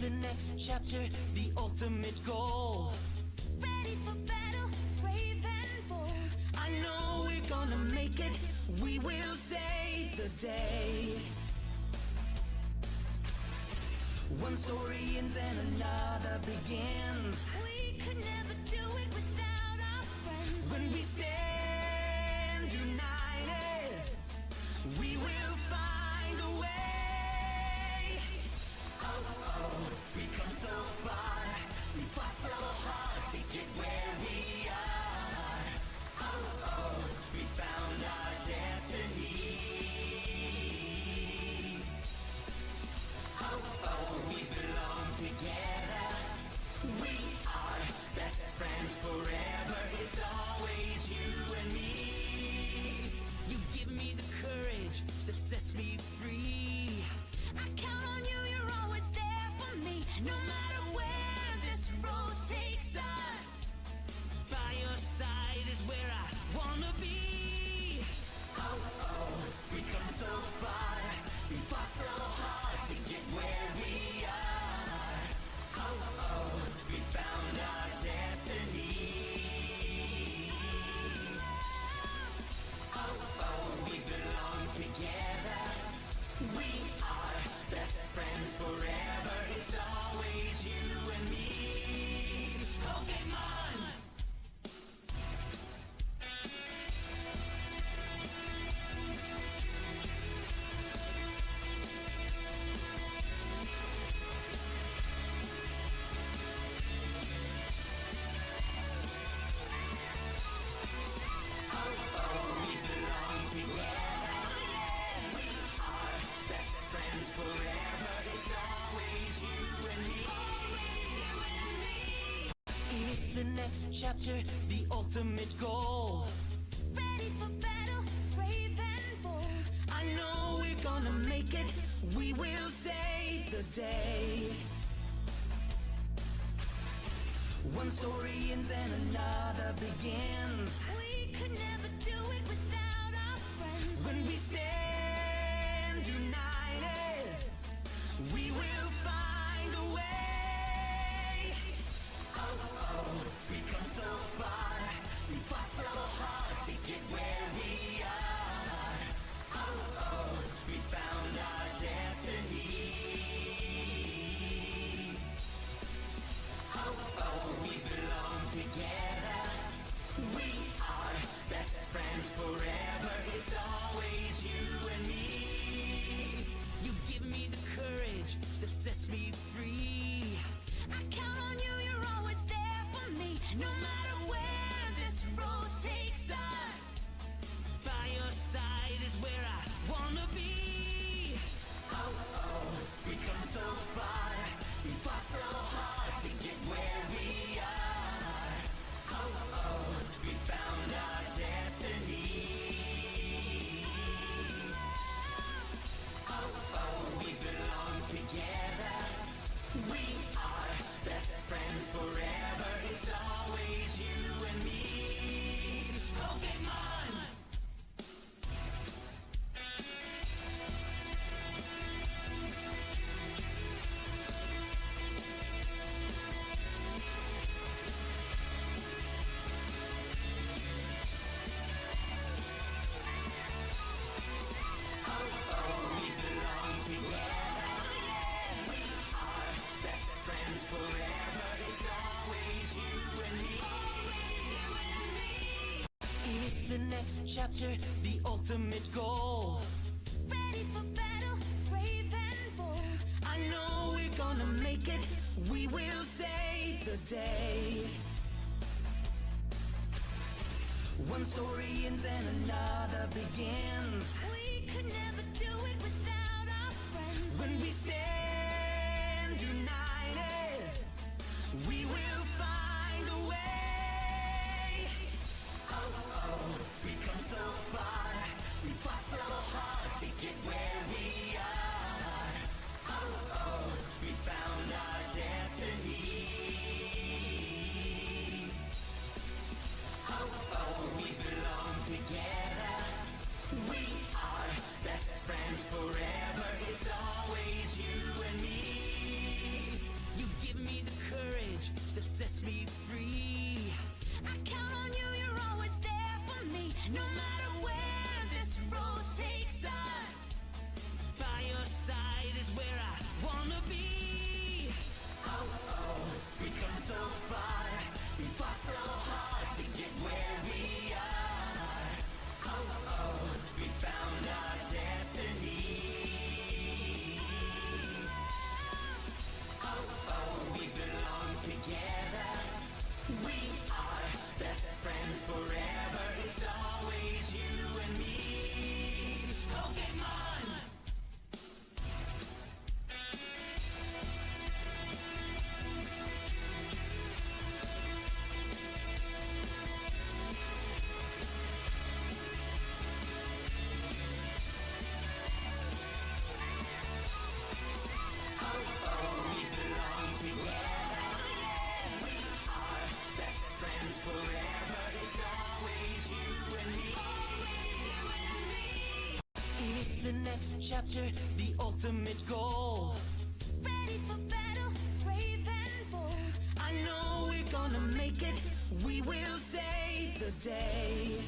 the next chapter, the ultimate goal. Ready for battle, brave and bold. I know we're gonna make it, we will save the day. One story ends and another begins. We could never do it without our friends. When we stand united, we will find a way. Oh, oh, we come so far, we fought so hard to get where we are. Oh, oh, we found our destiny. Oh, oh, we belong together. We are best friends forever. It's always you and me. You give me the courage that sets me free. I count on you, you're always there for me. No matter where this road takes us. By your side is where I wanna be. Oh, oh, we come so far. We fought so hard to get where we are. Oh, oh, we found our destiny. Oh, oh, we belong together. We are best friends forever. It's always you and me. Okay, man. Oh, oh, we belong together. We are best friends forever. It's always you and me. It's the next chapter, the ultimate goal. Ready for battle, brave and bold. I know we're gonna make it, we will save the day. One story ends and another begins. We could never do it without our friends. When we stand united, we will find a way. Oh, oh, we come so far, we fought so hard to get where we are. Oh, oh, we found our destiny. Oh, oh, we belong together. We are best friends forever. It's always you and me. You give me the courage that sets me free. I count on you, you're always there for me. No matter where this road takes us. By your side is where I wanna be. Oh, oh, we come so far, we fought so hard to get where we are. Oh, oh, we found our destiny. Oh, oh, we belong together. We are best friends forever. It's always you and me. Okay, man. Oh, oh, we belong together. We are best friends forever. It's always you and me. It's the next chapter, the ultimate goal. Ready for battle, brave and bold. I know we're gonna make it, we will save the day. One story ends and another begins. We could never do it without our friends. When we stand united, we will find a way. Oh, oh, we come so far, we fought so hard to get where we are. Oh, oh, we found our destiny. Oh, oh, we belong together. We are best friends forever. It's always you and me. next chapter, the ultimate goal. Ready for battle, brave and bold. I know we're gonna make it. We will save the day.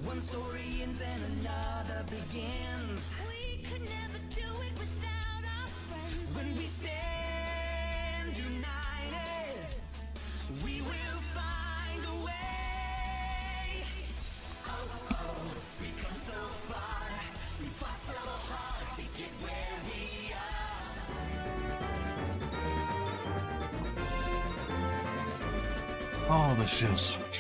One story ends and another begins. We could never do it without our friends. When we stand united, we will find a way. Oh, oh, we've come so far. We fought so hard to get where we are. Oh, this feels so good.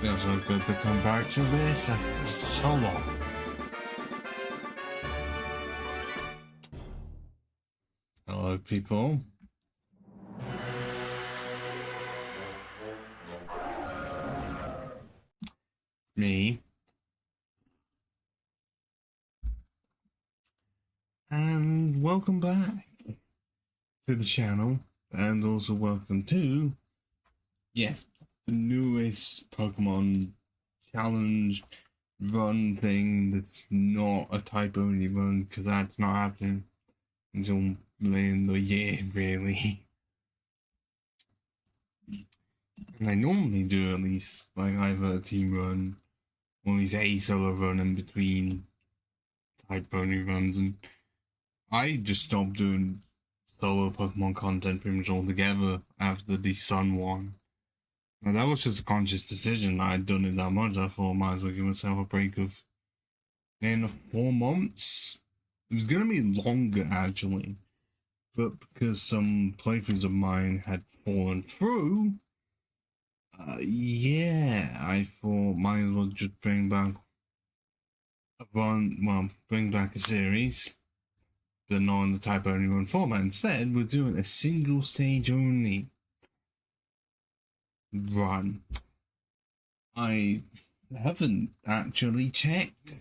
Feels so good to come back to this after so long. Hello, people. Me. And welcome back to the channel, and also welcome to, yes, the newest Pokemon challenge run thing that's not a type only run, because that's not happening until later in the year, really. And I normally do at least, like, either a team run or at least a solo run in between type only runs, and I just stopped doing solo Pokemon content pretty much altogether after the Sun one. Now that was just a conscious decision. I'd done it that much, I thought I might as well give myself a break of 4 months. It was gonna be longer actually, but because some playthroughs of mine had fallen through, yeah, I thought might as well just bring back bring back a series, but not in the type only run format. Instead, we're doing a single stage only run. I haven't actually checked,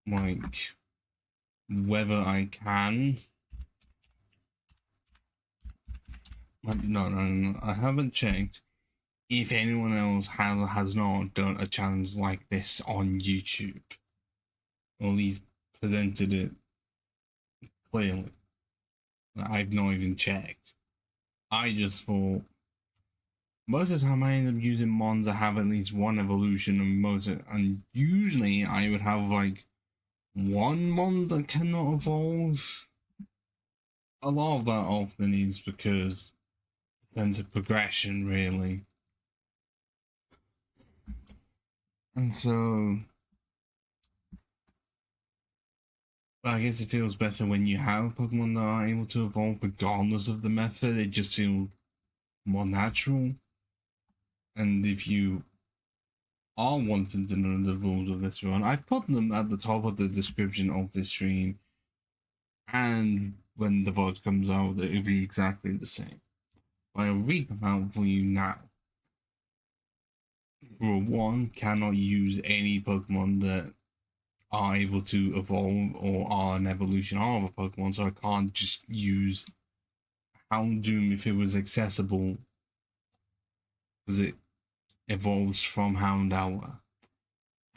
like, whether I can. No, I haven't checked if anyone else has not done a challenge like this on YouTube, or at least presented it clearly. I've not even checked. I just thought most of the time I end up using mons that have at least one evolution, and usually I would have like one mon that cannot evolve. A lot of that often is because sense of progression, really. And so I guess it feels better when you have Pokemon that are able to evolve regardless of the method. It just feels more natural. And if you are wanting to know the rules of this run, I've put them at the top of the description of this stream, and when the VOD comes out, it'll be exactly the same. I'll read them out for you now. Rule 1, cannot use any Pokemon that are able to evolve or are an evolution of a Pokemon, so I can't just use Houndoom if it was accessible, because it evolves from Houndour.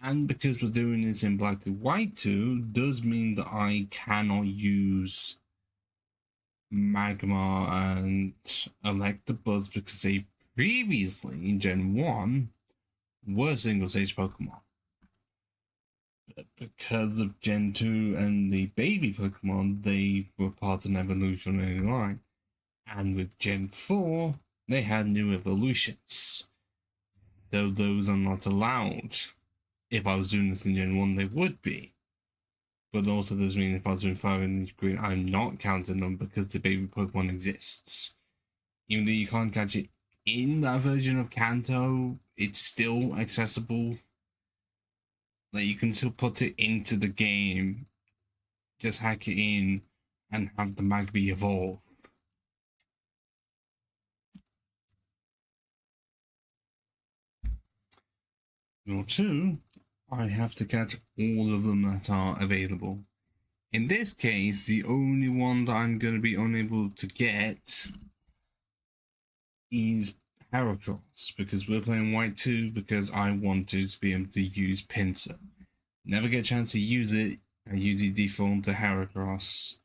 And because we're doing this in Black and White too, does mean that I cannot use Magmar and Electabuzz because they previously, in Gen 1, were single-stage Pokemon. But because of Gen 2 and the baby Pokemon, they were part of an evolutionary line. And with Gen 4, they had new evolutions. Though those are not allowed. If I was doing this in Gen 1, they would be. But also does mean if I was doing Fire and Green, I'm not counting them because the baby Pokemon exists. Even though you can't catch it in that version of Kanto, it's still accessible. Like, you can still put it into the game, just hack it in, and have the Magby evolve. Rule 2, I have to catch all of them that are available. In this case, the only one that I'm going to be unable to get is Heracross, because we're playing White 2 because I wanted to be able to use Pinsir. Never get a chance to use it. I usually default to Heracross,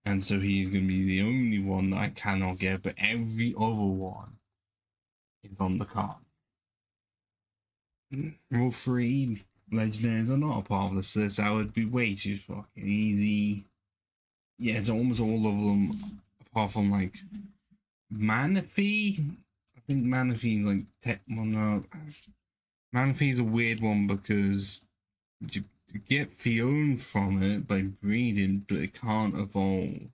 and so he's going to be the only one that I cannot get, but every other one is on the card. Rule 3 Legendaries are not a part of this list. That would be way too fucking easy. Yeah, it's almost all of them, apart from like Manaphy. I think Manaphy is like well, no, Manaphy is a weird one because you get Fiona from it by breeding, but it can't evolve.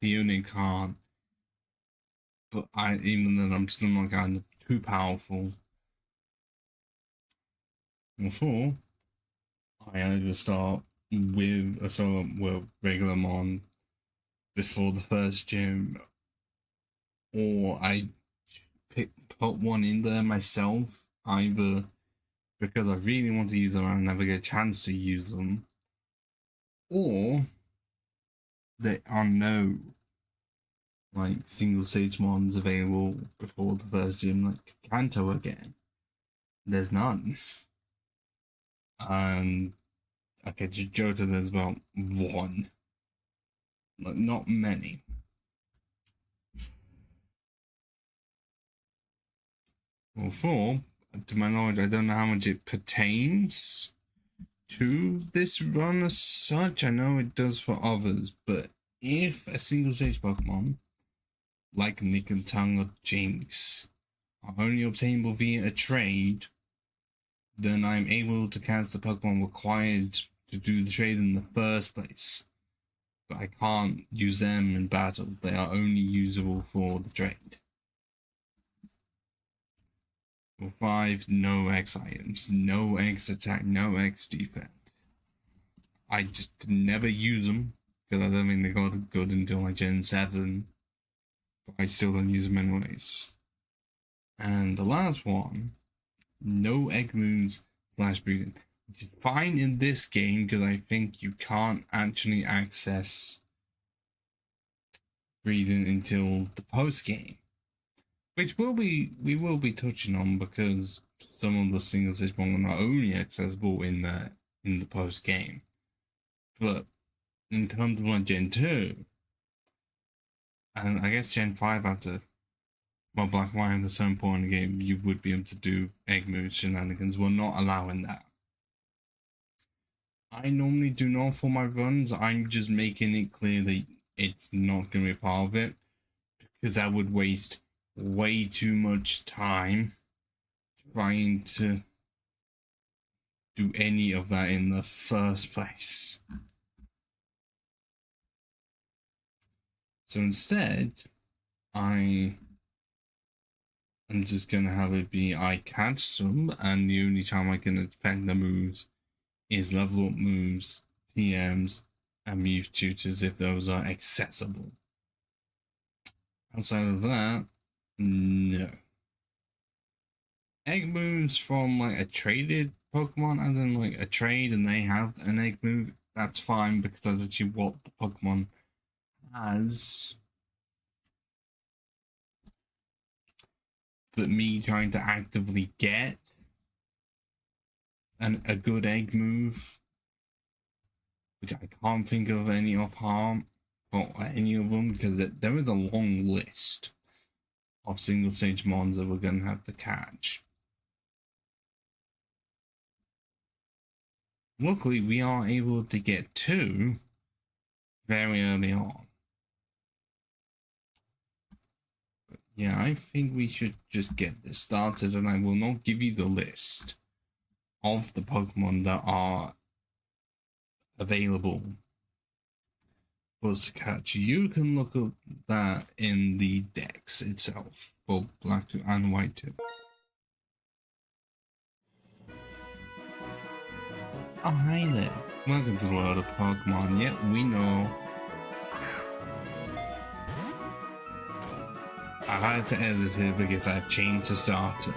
Fiona can't. But even then, I'm still not kind of too powerful. Before, I either start with a solo, well, regular mon before the first gym, or I put one in there myself, either because I really want to use them and I never get a chance to use them, or there are no like single stage mons available before the first gym, like Kanto again. There's none. And okay, Jota, there's about one. Like, not many. Well, 4, to my knowledge, I don't know how much it pertains to this run as such. I know it does for others, but if a single stage Pokemon, like Nickentang or Jinx, are only obtainable via a trade, then I'm able to cast the Pokemon required to do the trade in the first place. But I can't use them in battle. They are only usable for the trade. For 5, no X items, no X attack, no X defense. I just never use them because I don't think they got good until like Gen 7. But I still don't use them anyways. And the last one, no egg moons / breeding. Which is fine in this game because I think you can't actually access breeding until the post game. Which we will be touching on because some of the single stage Pokemon are only accessible in the post game. But in terms of like Gen 2, and I guess Gen 5 after Black and White at a certain point in the game, you would be able to do egg move shenanigans. We're not allowing that. I normally do not for my runs. I'm just making it clear that it's not going to be a part of it because that would waste way too much time trying to do any of that in the first place. So instead, I'm just gonna have it be I catch them, and the only time I can affect the moves is level up moves, TMs, and Muse tutors if those are accessible. Outside of that, no. Egg moves from like a traded Pokemon, as in like a trade and they have an egg move, that's fine because that's actually what the Pokemon has. But me trying to actively get a good egg move, which I can't think of any off harm for any of them because there is a long list of single stage mons that we're going to have to catch. Luckily, we are able to get 2 very early on. But yeah, I think we should just get this started, and I will not give you the list of the Pokemon that are available for us to catch. You can look up that in the Dex itself for Black 2 and White 2. Oh, hi there. Welcome to the world of Pokemon. Yet we know I had to edit it because I've changed the starter.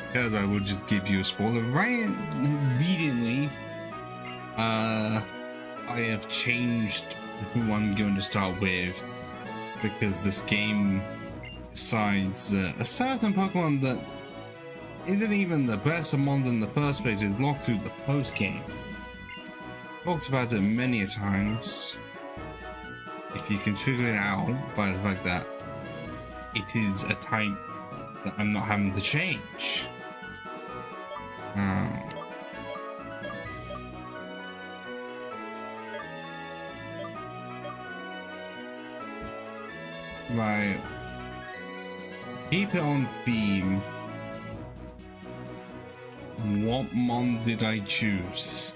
Because I would just give you a spoiler right immediately. I have changed who I'm going to start with because this game Besides, a certain Pokemon that isn't even the best among them in the first place is locked through the post game. Talked about it many a times. If you can figure it out by the fact that it is a type that I'm not having to change. Right. Keep it on theme. What mon did I choose?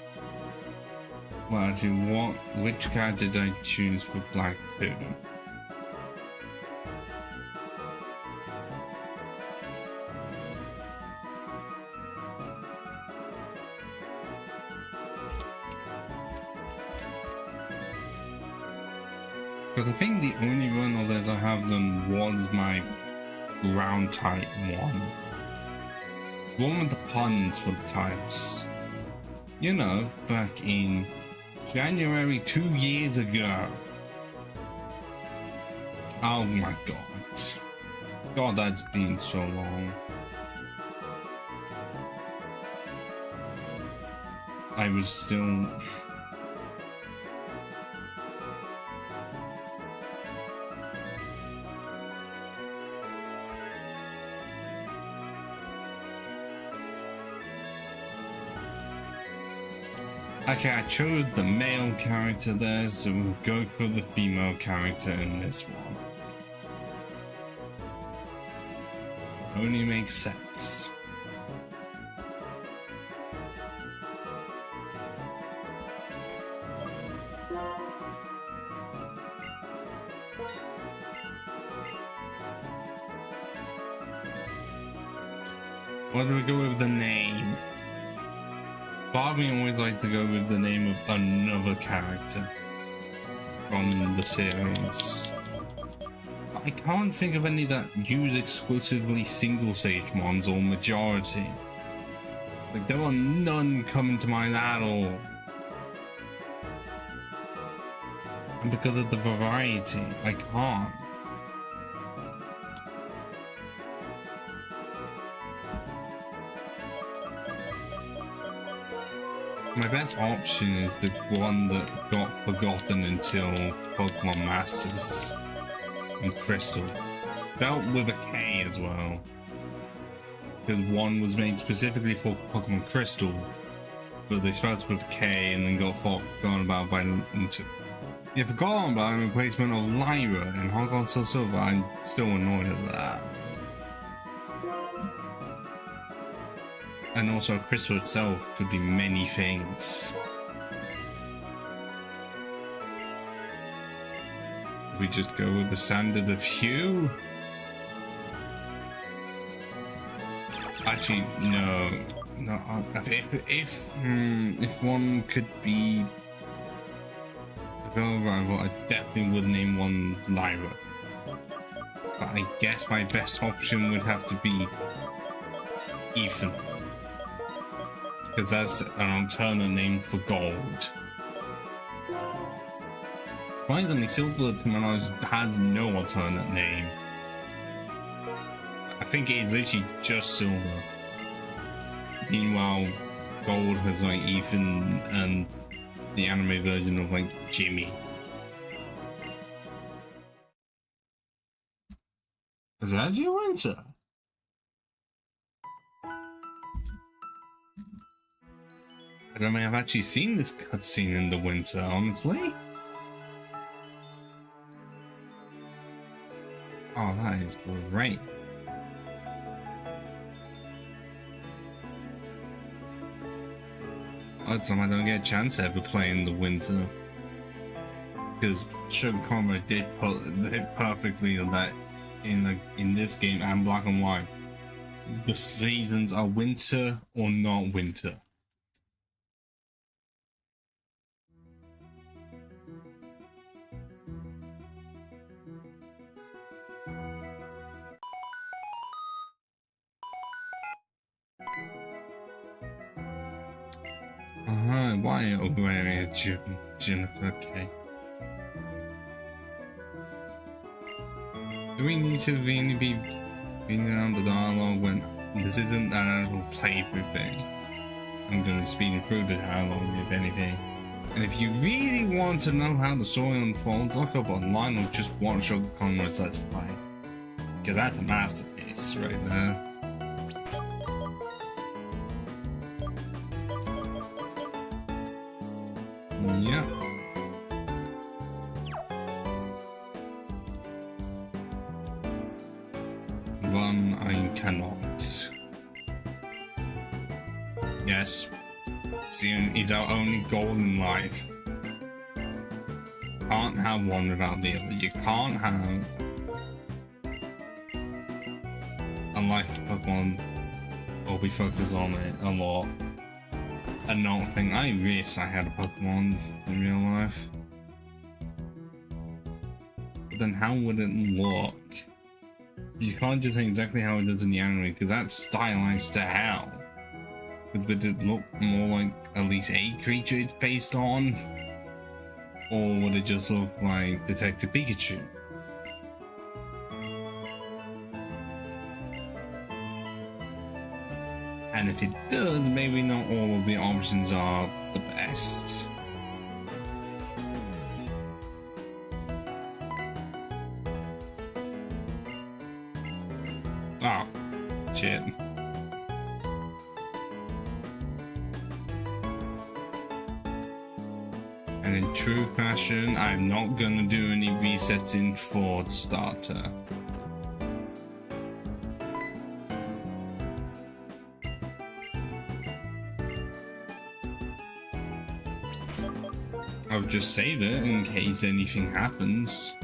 Well, actually, which card did I choose for Black 2? Because I think the only one of those I have done was my ground type one. One with the puns for the types. You know, back in January 2 years ago. Oh my god. God, that's been so long. I was still... Okay, I chose the male character there, so we'll go for the female character in this one. Only makes sense. What do we go with the name? Bobby always like to go with the name of another character from the series. I can't think of any that use exclusively single stage mons or majority. Like, there are none coming to mind at all. And because of the variety, I can't. My best option is the one that got forgotten until Pokemon Masters and Crystal. Spelled with a K as well. Because one was made specifically for Pokemon Crystal, but they spelled it with K and then got forgotten about by forgotten about the replacement of Lyra in Pokemon Soul Silver. I'm still annoyed at that. And also, Crystal itself could be many things. We just go with the standard of Hue. Actually, no. If one could be a girl rival, I definitely would name one Lyra. But I guess my best option would have to be Ethan. Because that's an alternate name for gold. Surprisingly, Silver to my knowledge has no alternate name. I think it is literally just Silver. Meanwhile, Gold has like Ethan and the anime version of like Jimmy. Is that your winter? I don't think I've actually seen this cutscene in the winter, honestly. Oh, that is great. Odd time I don't get a chance to ever play in the winter. Because Sugar Combo did put it perfectly that in this game and Black and White, the seasons are winter or not winter. Why over area June? Okay. Do we need to really be reading out the dialogue when this isn't an actual playthrough thing? I'm going to be speeding through the dialogue, if anything. And if you really want to know how the story unfolds, look up online or just watch Sugar Conrad's Let's Play. Because that's a masterpiece right there. Yeah. Run, I cannot. Yes. It's our only goal in life. Can't have one without the other. You can't have a life of Pokemon or we focus on it a lot and not think, I wish I had a Pokemon in real life. But then how would it look? You can't just say exactly how it does in the anime because that's stylized to hell. But would it look more like at least a creature it's based on? Or would it just look like Detective Pikachu? And if it does, maybe not all of the options are the best. Oh, shit. And in true fashion, I'm not gonna do any resetting for starter. I'll just save it in case anything happens.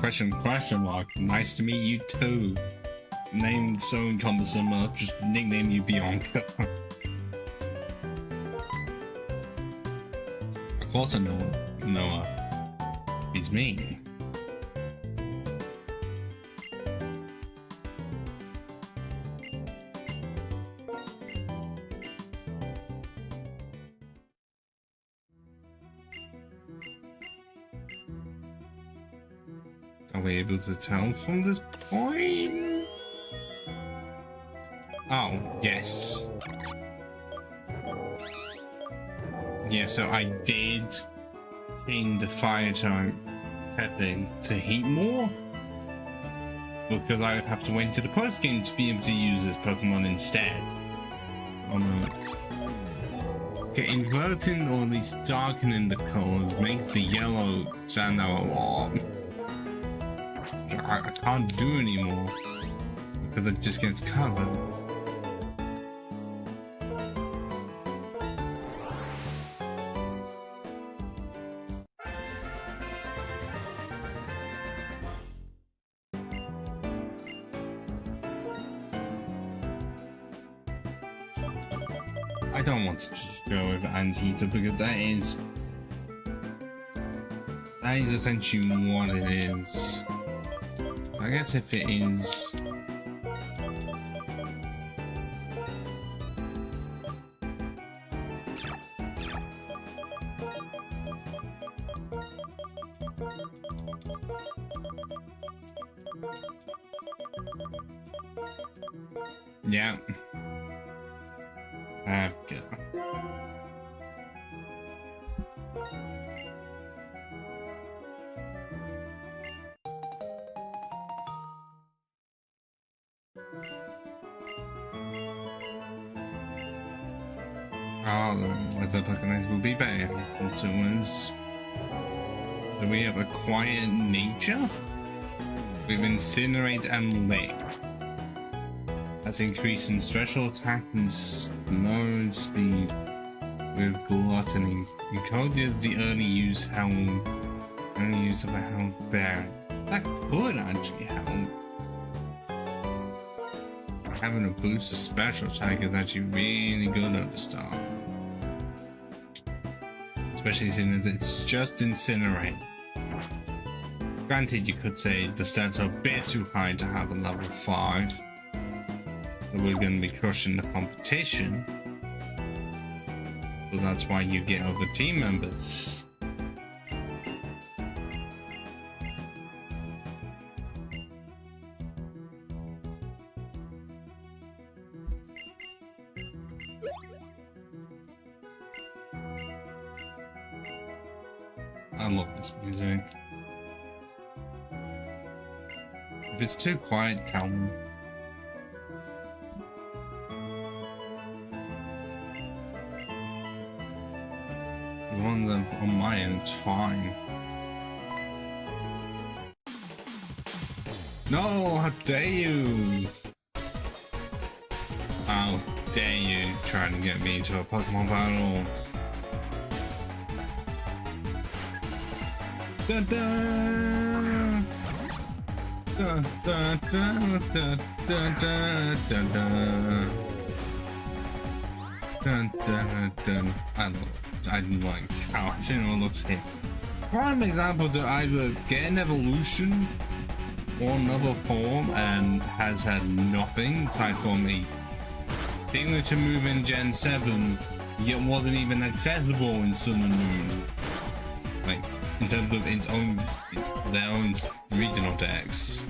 Question mark. Nice to meet you too. Name so encompassing, I'll just nickname you Bianca. Of course I know Noah. It's me. Are we able to tell from this point? Oh, yes. Yeah, so I did change the fire type thing to heat more because I would have to wait to the post game to be able to use this Pokemon instead. Oh no. Okay, inverting or at least darkening the colors makes the yellow stand out a lot. I can't do anymore because it just gets colored. I don't want to just go with Anteater because that is essentially what it is. I guess if it is yeah. Okay. Whether Pokemon will be better afterwards. So we have a quiet nature with Incinerate and Lick. That's increasing special attack and slow speed with Gluttony. You code the early use of a Health Bearing. That could actually help. Having a boost of special attack is actually really good at the start. Especially since it's just Incinerate. Granted, you could say the stats are a bit too high to have a level 5. So we're going to be crushing the competition. So that's why you get other team members. I love this music. If it's too quiet, tell me. The ones on my end, it's fine. No, how dare you! How dare you try to get me into a Pokemon battle? Da da da da da da da da da da. I didn't like how it looks here. Prime example to either get an evolution or another form and has had nothing aside from a thing to move in Gen 7, yet wasn't even accessible in Sun and Moon. Like, in terms of its own, their own regional decks.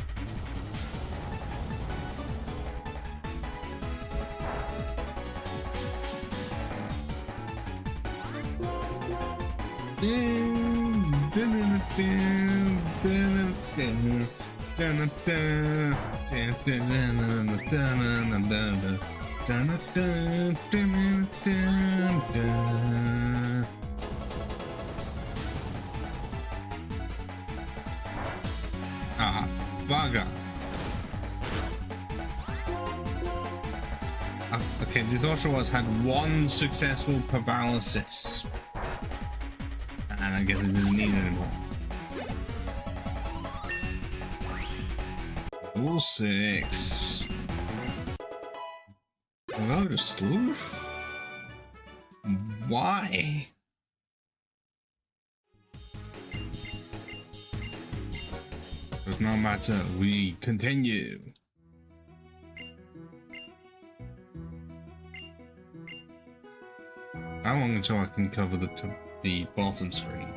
Ah, bugger. Okay, this also has had one successful paralysis. And I guess it doesn't need anymore. Level 6. Go to Sleuth? Why? But no matter, we continue. How long until I can cover the bottom screen?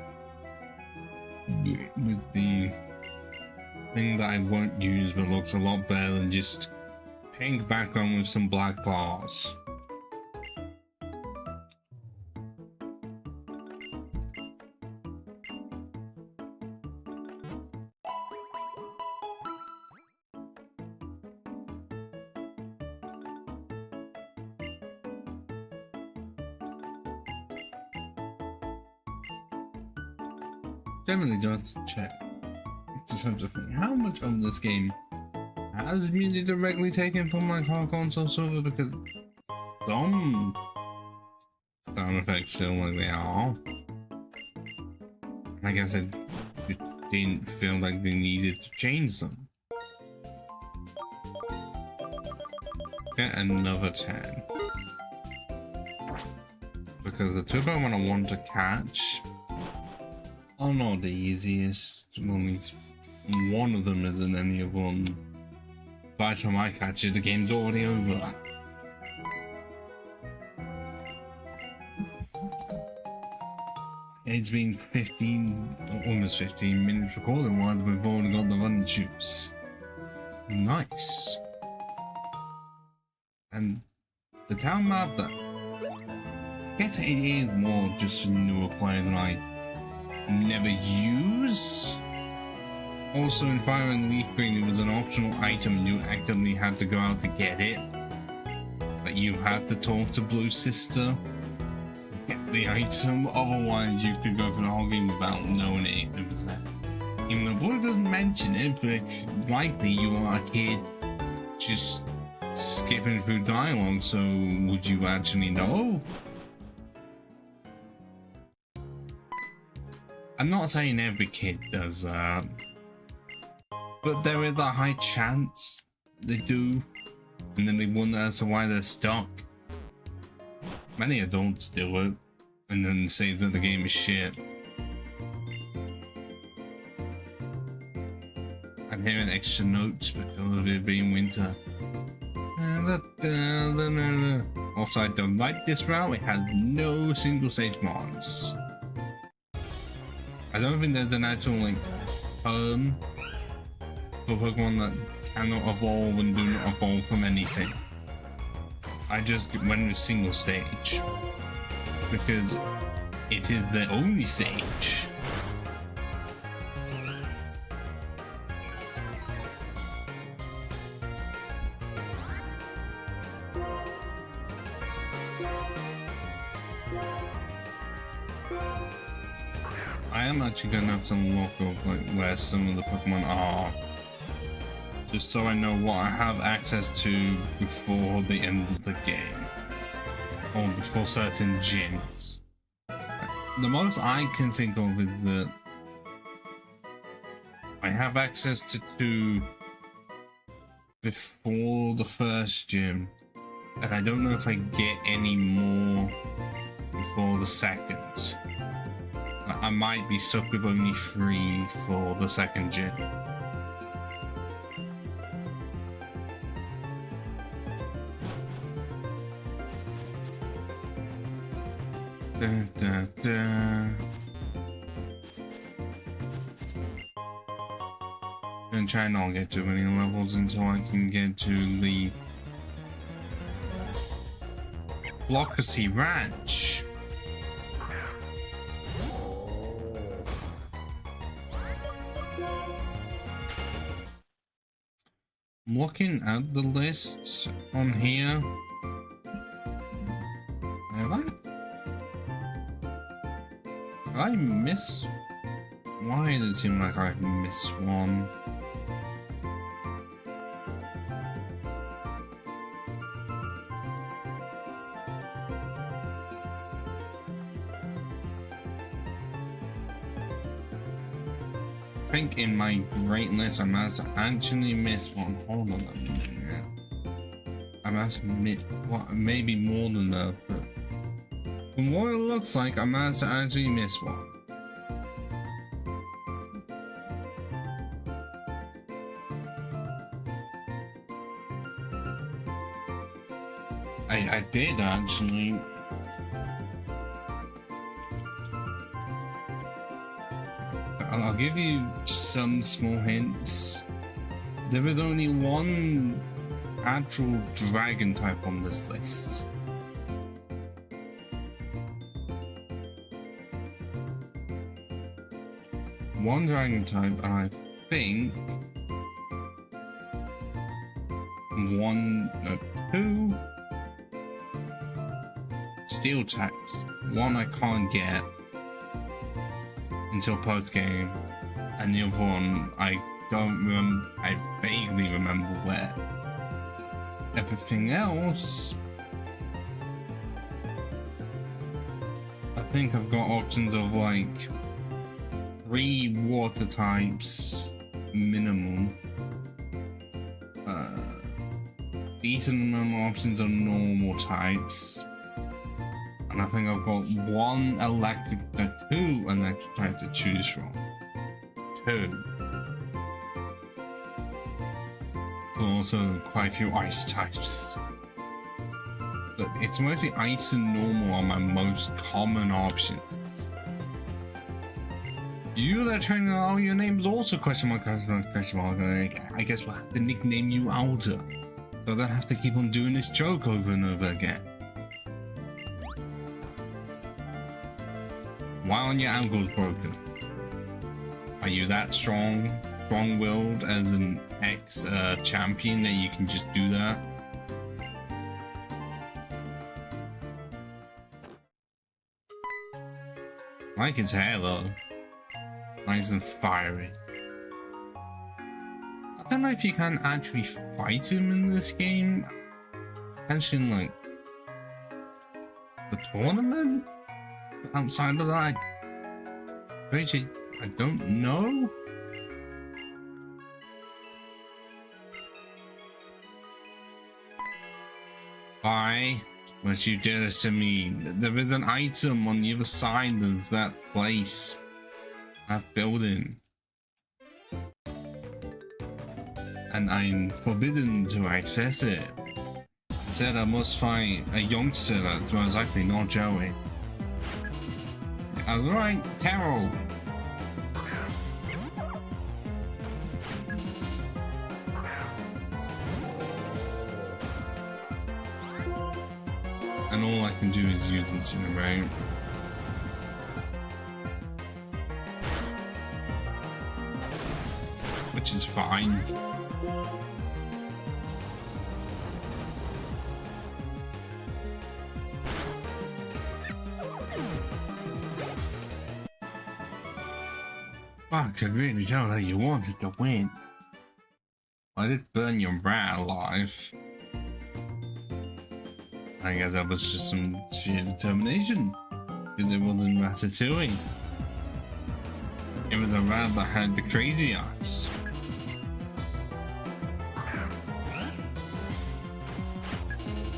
With the thing that I won't use but looks a lot better than just pink background with some black bars. Definitely do have to check. Just have to think, how much of this game has music directly taken from my car console server, because some sound effects feel like they are. I guess I just didn't feel like they needed to change them. Get another 10. Because the two Pokemon I want to catch are not the easiest. Well, at least one of them isn't any of them. By the time I catch it, the game's already over. It's been 15, almost 15 minutes recording while we've already got the run shoots. Nice. And the town map, though, I guess it is more just a newer player than I never use. Also, in Fire and Leaf Green, it was an optional item and you actively had to go out to get it. But you had to talk to Blue Sister to get the item, otherwise you could go for the whole game without knowing it was there. Even though Blue doesn't mention it, but likely you are a kid just skipping through dialogue, so would you actually know? I'm not saying every kid does that, but there is a high chance they do, and then they wonder as to why they're stuck. Many adults do it, and then say that the game is shit. I'm hearing extra notes because of it being winter. Also, I don't like this route. It has no single stage mods. I don't think there's an actual like term for Pokemon that cannot evolve and do not evolve from anything. I just went with single stage because it is the only stage. I am actually gonna have to look up like where some of the Pokemon are, just so I know what I have access to before the end of the game, or before certain gyms. The most I can think of is that I have access to 2 before the first gym, and I don't know if I get any more before the second. I might be stuck with only 3 for the second gym. Gonna try and not get too many levels until I can get to the Blockasy Ranch. I'm looking at the lists on here. Have I miss? Why does it seem like I've missed one? I think in my great list I must actually miss one. Hold on a minute. I must miss what, maybe more than that, but from what it looks like, I managed to actually miss one. I did actually. I'll give you some small hints. There is only one actual dragon type on this list. One dragon type, and I think two steel types. One I can't get until post game, and the other one I don't remember. I vaguely remember where. Everything else, I think I've got options of like 3 water types minimum. Decent amount of options on normal types. And I think I've got 2 electric types to choose from. 2. But also quite a few ice types. But it's mostly ice and normal are my most common options. You that trainer, oh, your name's also question mark. I guess we'll have to nickname you Alder, so I don't have to keep on doing this joke over and over again. Why aren't your ankles broken? Are you that strong-willed as an ex-champion that you can just do that? I like his hair though. Nice and fiery. I don't know if you can actually fight him in this game. Potentially in like the tournament? Outside of that, I don't know. Why must you do this to me? There is an item on the other side of that place. That building. and I'm forbidden to access it. Instead, I must fight a youngster that's most likely not Joey. Alright, Terrell. And all I can do is use Incinerate. Which is fine. Fuck, I could really tell that you wanted to win. I did burn your rat alive. I guess that was just some sheer determination. Because it wasn't Ratatouille. It was a rat that had the crazy eyes.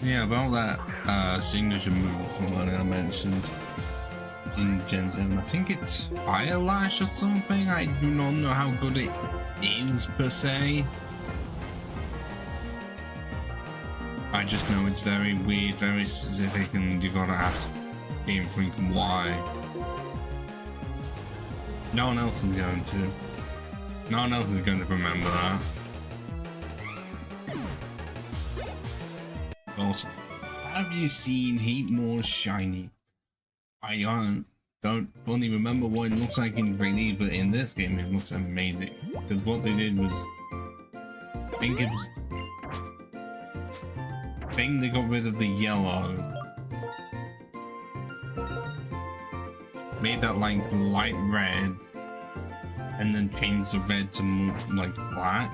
Yeah, about that signature move from what I mentioned in Gen 7. I think it's Fire Lash or something. I do not know how good it is per se. I just know it's very weird, very specific, and you gotta ask Game Freak why. No one else is going to. No one else is going to remember that. Also, have you seen Heat More Shiny? I don't fully remember what it looks like in 3D, but in this game it looks amazing. Because what they did was, I think it was, they got rid of the yellow, made that like light red, and then changed the red to more like black.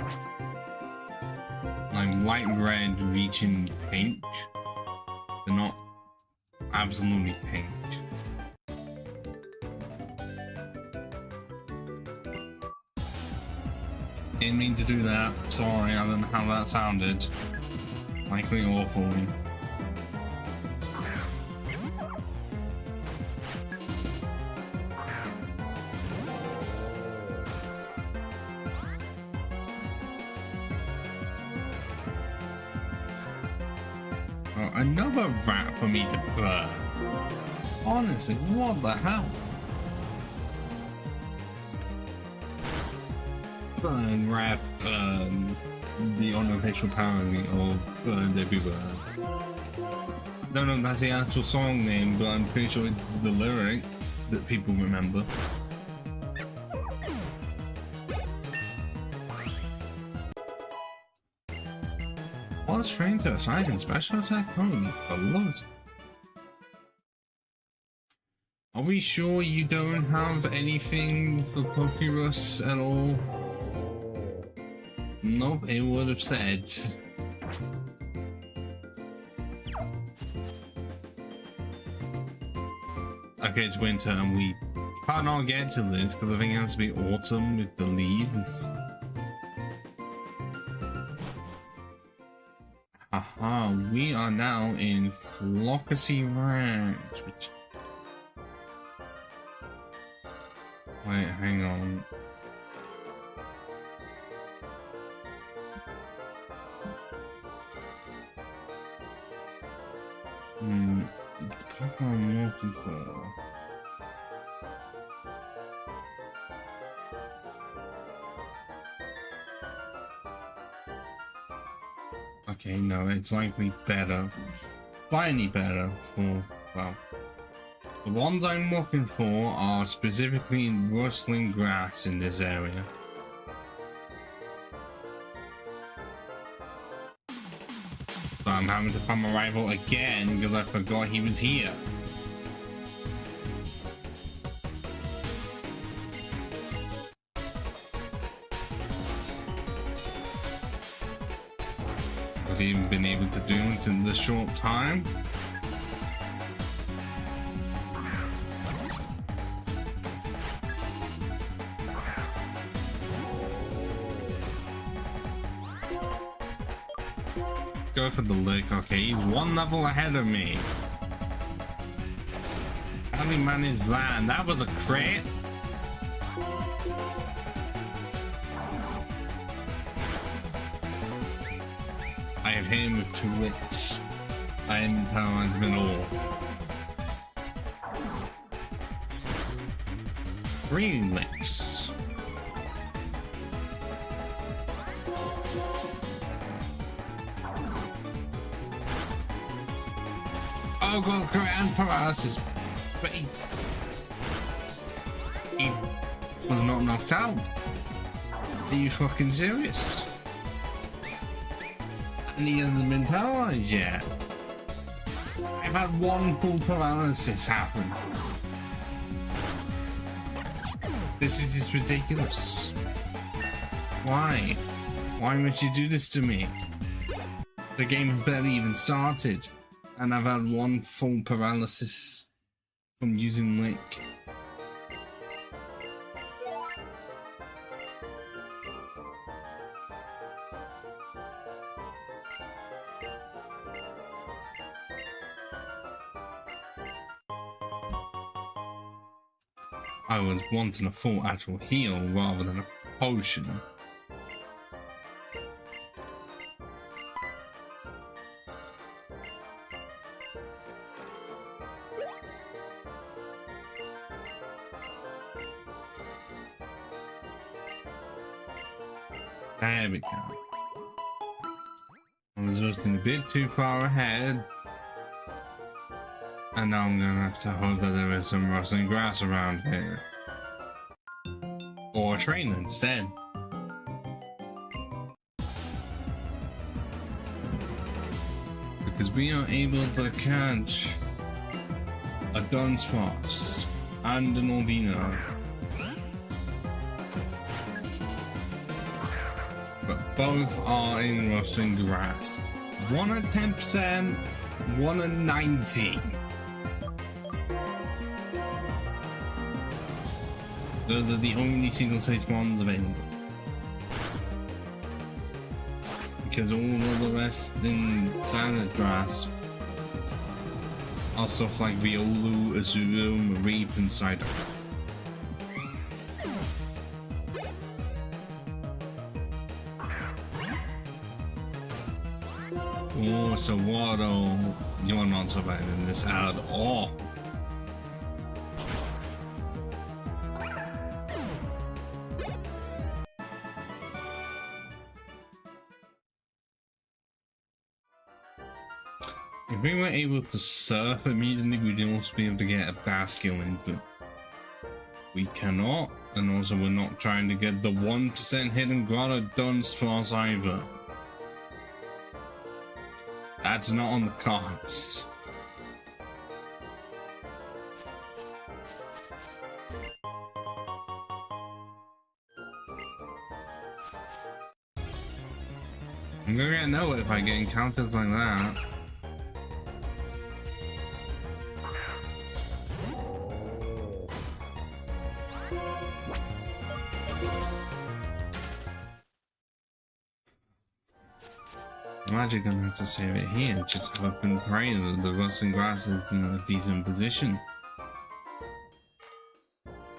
Like light red reaching pink. They're not absolutely pink. Didn't mean to do that. Sorry, I don't know how that sounded. Likely awful. Another rat for me to burn. Honestly, what the hell? Burn rat, the unofficial parody of Burned Everywhere. I don't know if that's the actual song name, but I'm pretty sure it's the lyric that people remember. What's trained to aside in special attack? Holy balloons. Are we sure you don't have anything for Pokérus at all? Nope, it would have said. Okay, it's winter and we cannot get to this because I think it has to be autumn with the leaves. Aha, we are now in Flockacy Ranch, which... Wait, hang on. The Pokemon I'm looking for... Okay, no, it's likely better. Slightly better for, well... The ones I'm looking for are specifically in rustling grass in this area. So I'm having to find my rival again because I forgot he was here. I've even been able to do it in this short time. Go for the lick. Okay, he's one level ahead of me. How did he manage that? And that was a crit. hit him with 2 licks. I didn't paralyze him at all. 3 licks. Oh, got and paralysis, but he was not knocked out. Are you fucking serious? And he hasn't been paralyzed yet. I've had 1 full paralysis happen. This is just ridiculous. Why? Why must you do this to me? The game has barely even started, and I've had 1 full paralysis from using Lick. I was wanting a full actual heal rather than a potion. There we go. I was just a bit too far ahead. And now I'm gonna have to hope that there is some rustling grass around here. Or a train instead. Because we are able to catch a Dunsparce and an Ordino. But both are in rustling grass. One at 10%, one at 90%. Those are the only single stage ones available. Because all of the rest in standard grass are stuff like Riolu, Azuro, Mareep, and Psyduck. Oh, so Waddle, you're not surviving this at all. If we were able to surf immediately, we'd also be able to get a Basculin, but we cannot, and also we're not trying to get the 1% hidden grotto Dunsparce either. That's not on the cards. I'm gonna get nowhere if I get encounters like that. I'm actually gonna have to save it here, just hope and pray that the rustling grass is in a decent position.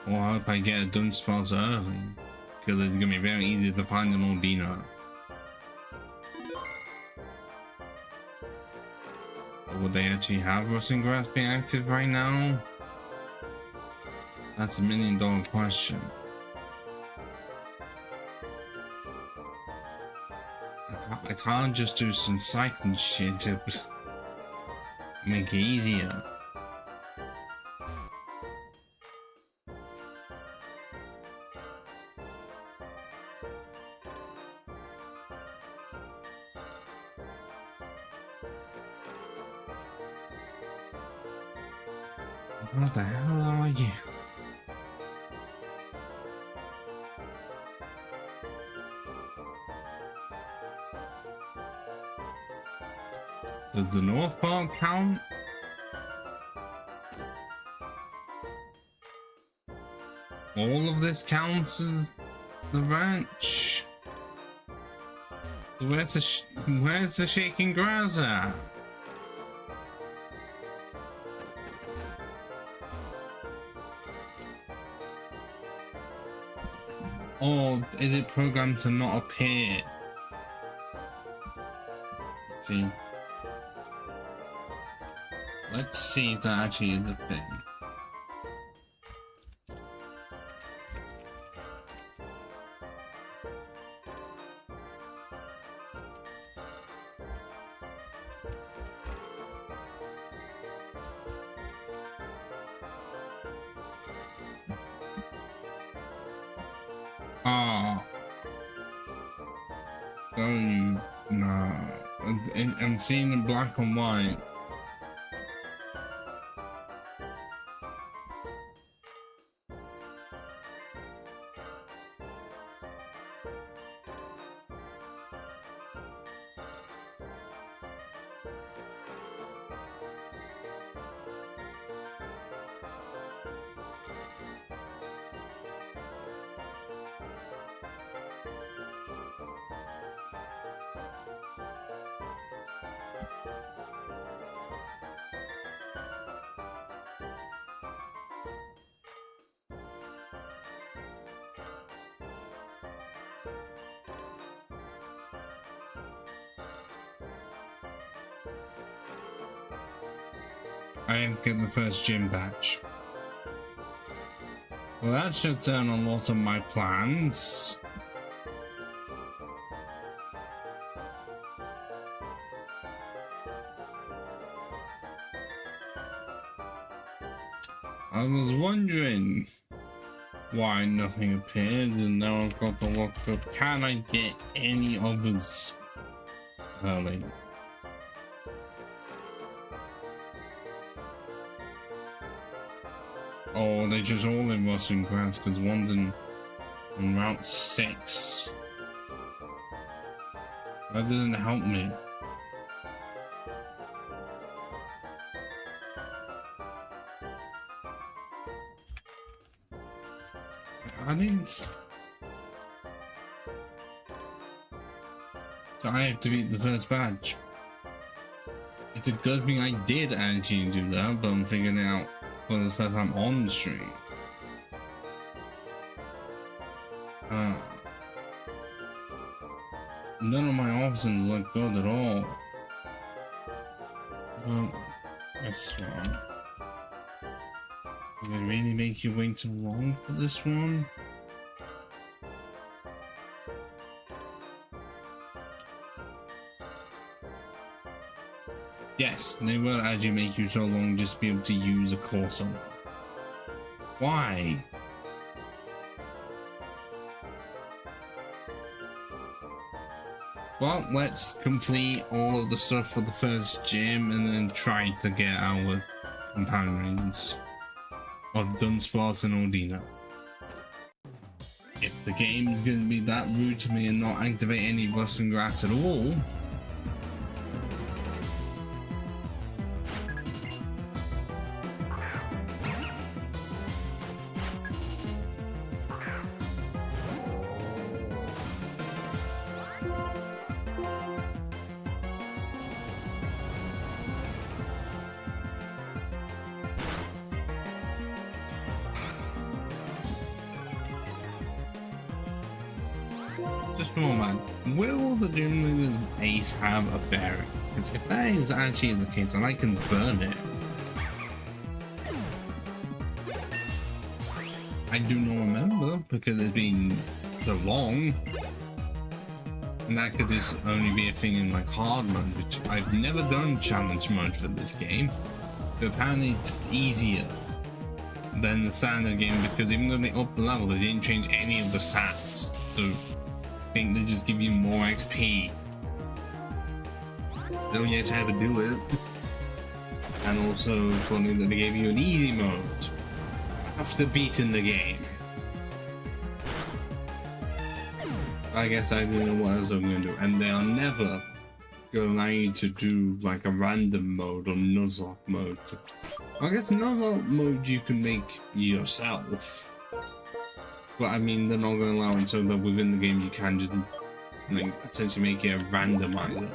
Or I hope I get a Dunsparce early, because it's gonna be very easy to find an Ordino. But would they actually have rustling grass being active right now? That's $1 million question. I can't just do some cycling shit to make it easier. What the hell are you? Does the north part count? All of this counts as the ranch. So where's the shaking grass at? Or is it programmed to not appear? see. Let's see if that actually is a thing. Ah. So you... Nah. I'm seeing the black and white. I have to get the first gym badge. Well, that shuts down a lot of my plans. I was wondering why nothing appeared, and now I've got the lockup. Can I get any others early? Oh, they're just all in Western Grass because one's in Route 6. That doesn't help me. I didn't. So I have to beat the first badge. It's a good thing I did actually do that, but I'm figuring it out for the first time on the stream. None of my options look good at all. Well, that's wrong. Did it really make you wait so long for this one? Yes, they will actually make you so long just to be able to use a course on it. Why? Well, let's complete all of the stuff for the first gym and then try to get our companions of Dunsparce and Ordina. If the game is going to be that rude to me and not activate any Rust and Grass at all, just for a moment, will the Doom Leader's ace have a bearing? Because if that is actually the case, then I can burn it. I do not remember because it's been so long. And that could just only be a thing in like hard mode, which I've never done challenge mode for this game. But apparently it's easier than the standard game because even though they upped the level, they didn't change any of the stats. So I think they just give you more XP. Don't yet have to do it. And also funny that they gave you an easy mode after beating the game. I guess I didn't know what else I'm gonna do. And they are never gonna allow you to do like a random mode or Nuzlocke mode. I guess Nuzlocke mode you can make yourself. But I mean, they're not going to allow it so that within the game you can just like essentially make it a randomizer.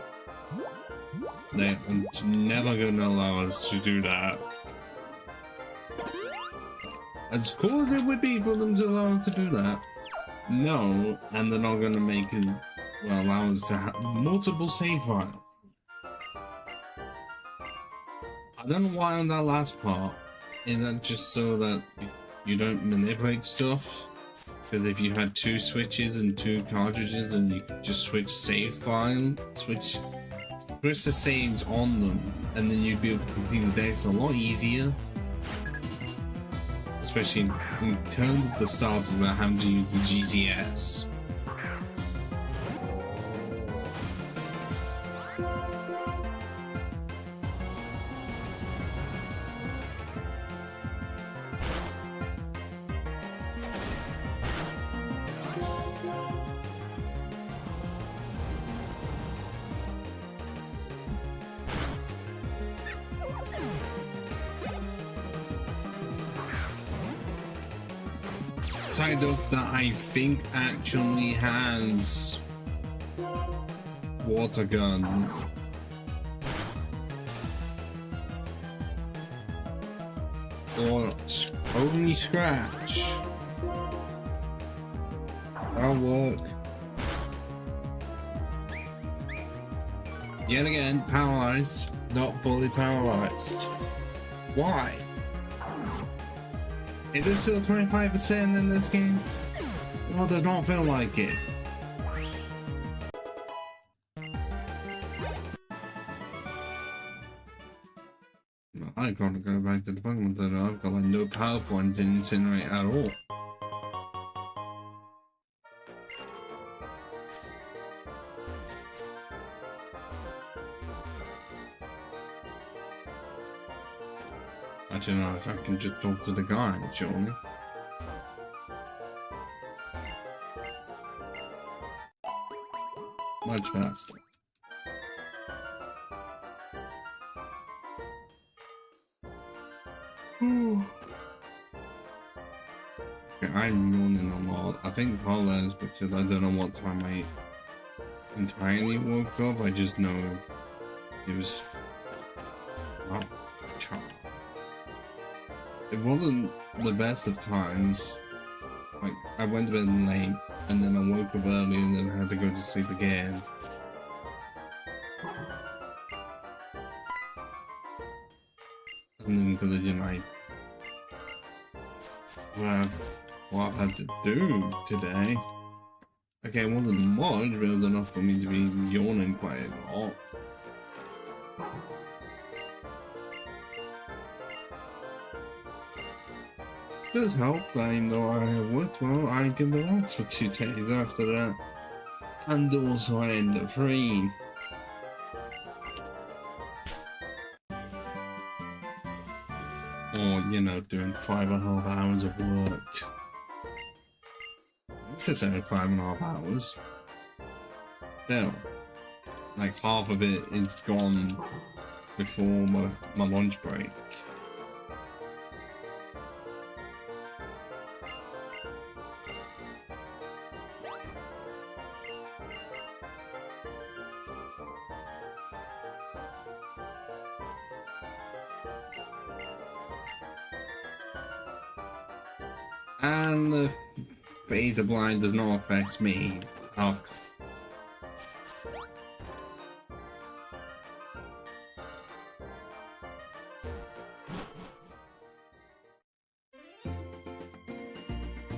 They're never going to allow us to do that. As cool as it would be for them to allow us to do that, no, and they're not going to make it allow us to have multiple save files. I don't know why on that last part. Is that just so that you don't manipulate stuff? Because if you had 2 switches and 2 cartridges, and you could just switch save file, switch the saves on them, and then you'd be able to complete the decks a lot easier. Especially in terms of the starters about having to use the GTS. Psyduck that I think actually has water gun. Or only scratch. That'll work. Yet again, paralyzed, not fully paralyzed. Why? Is it still 25% in this game? Well, does not feel like it. I gotta go back to the Pokemon Center. I've got like no power point to incinerate at all. Actually, no, I can just talk to the guy, surely. Much faster. Okay, I'm yawning a lot. I think part of that is because I don't know what time I entirely woke up. I just know it was not charged. It wasn't the best of times. Like, I went to bed late, and then I woke up early, and then I had to go to sleep again. And then for the night, well, what I had to do today. Okay, it wasn't much, but it was enough for me to be yawning quite a lot. Does help that even though I worked well, I can relax for 2 days after that, and also I end up free. Or, you know, doing 5.5 hours of work. It's only 5.5 hours. Still, like half of it is gone before my lunch break. And the beta blind does not affect me.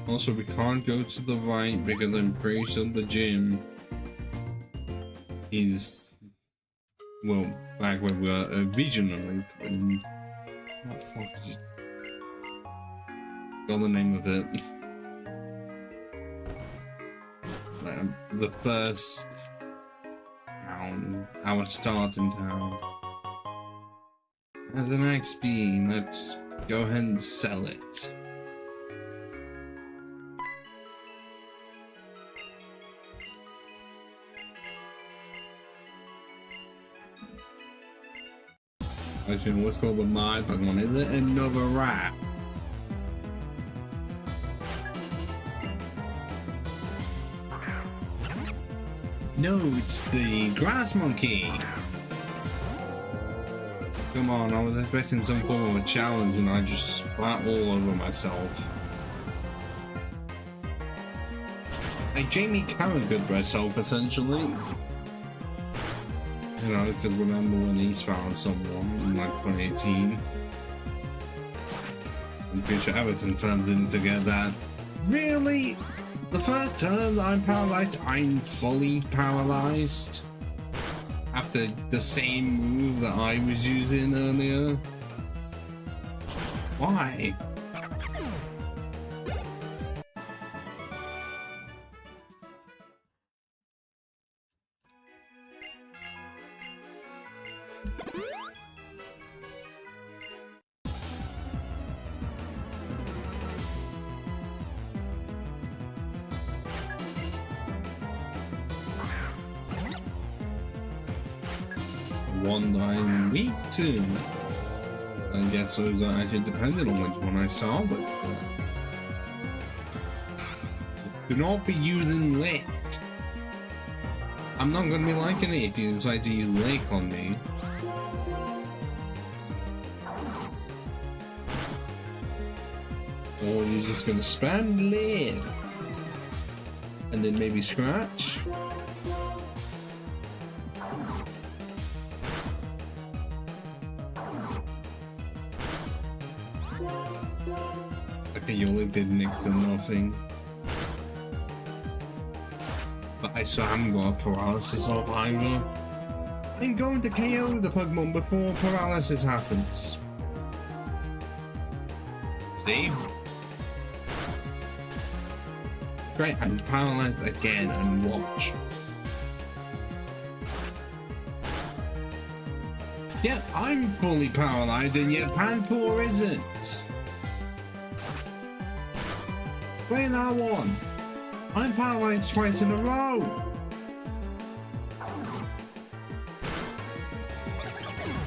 Also, we can't go to the right because I'm pretty sure the gym is, well, back when we were originally. What the fuck is it? Got the name of it. The first town, our start in town. And the next being, let's go ahead and sell it. Actually, what's called the my Pokemon? Is it another rat? No, it's the grass monkey. Come on, I was expecting some form of a challenge and I just splat all over myself. Like Jamie Carragher myself, essentially. You know, because remember when he found someone in like 2018? And future Everton fans didn't forget that. Really? The first turn that I'm paralyzed, I'm fully paralyzed? After the same move that I was using earlier? Why? One that I'm weak to. I guess those are actually dependent on which one I saw, but do not be using Lick. I'm not gonna be liking it if you decide to use Lick on me. Or you're just gonna spam Lick and then maybe scratch. Okay, you only did next to nothing. But I still haven't got a paralysis off either. I'm going to KO the Pokemon before paralysis happens. See? Great, I'm paralyzed again and watch. Yep, I'm fully paralyzed and yet Panpour isn't. Play that one. I'm paralyzed twice in a row.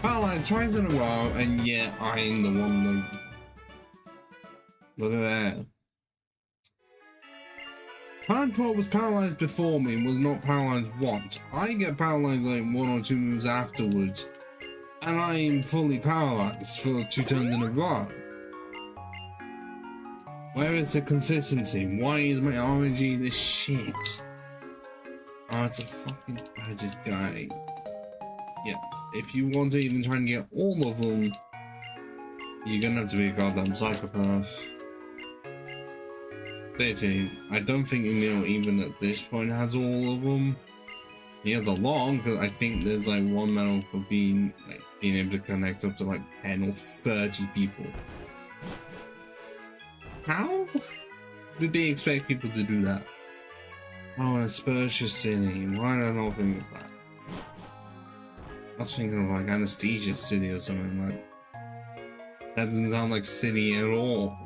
Paralyzed twice in a row and yet I'm the one that... Look at that. Panpour was paralyzed before me and was not paralyzed once. I get paralyzed like 1 or 2 moves afterwards. And I am fully paralyzed for 2 turns in a row. Where is the consistency? Why is my RNG this shit? Oh, it's a fucking badges guy. Yeah, if you want to even try and get all of them, you're gonna have to be a goddamn psychopath. 13. I don't think Emil even at this point has all of them. He has a lot, because I think there's like 1 medal for being able to connect up to like 10 or 30 people. How did they expect people to do that? Oh, an Aspersia City. Why did I not think of that? I was thinking of like Anesthesia City or something like. That doesn't sound like city at all.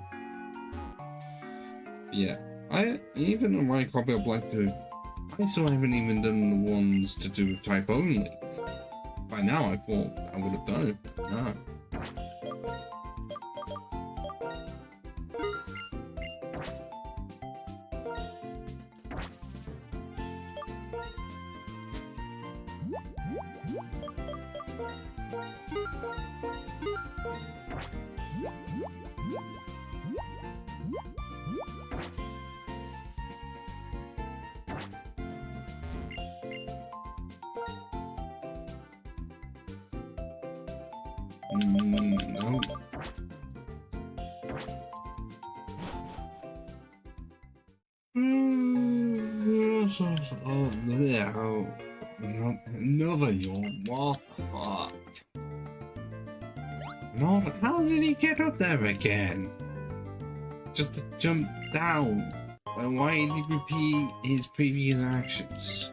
Yeah, I even on my copy of Black Dude, I still haven't even done the ones to do with type only. By now I thought I would have done it, but no. No. Oh, no. Another yawn. What the fuck? No, how did he get up there again? Just to jump down. Why did he repeat his previous actions?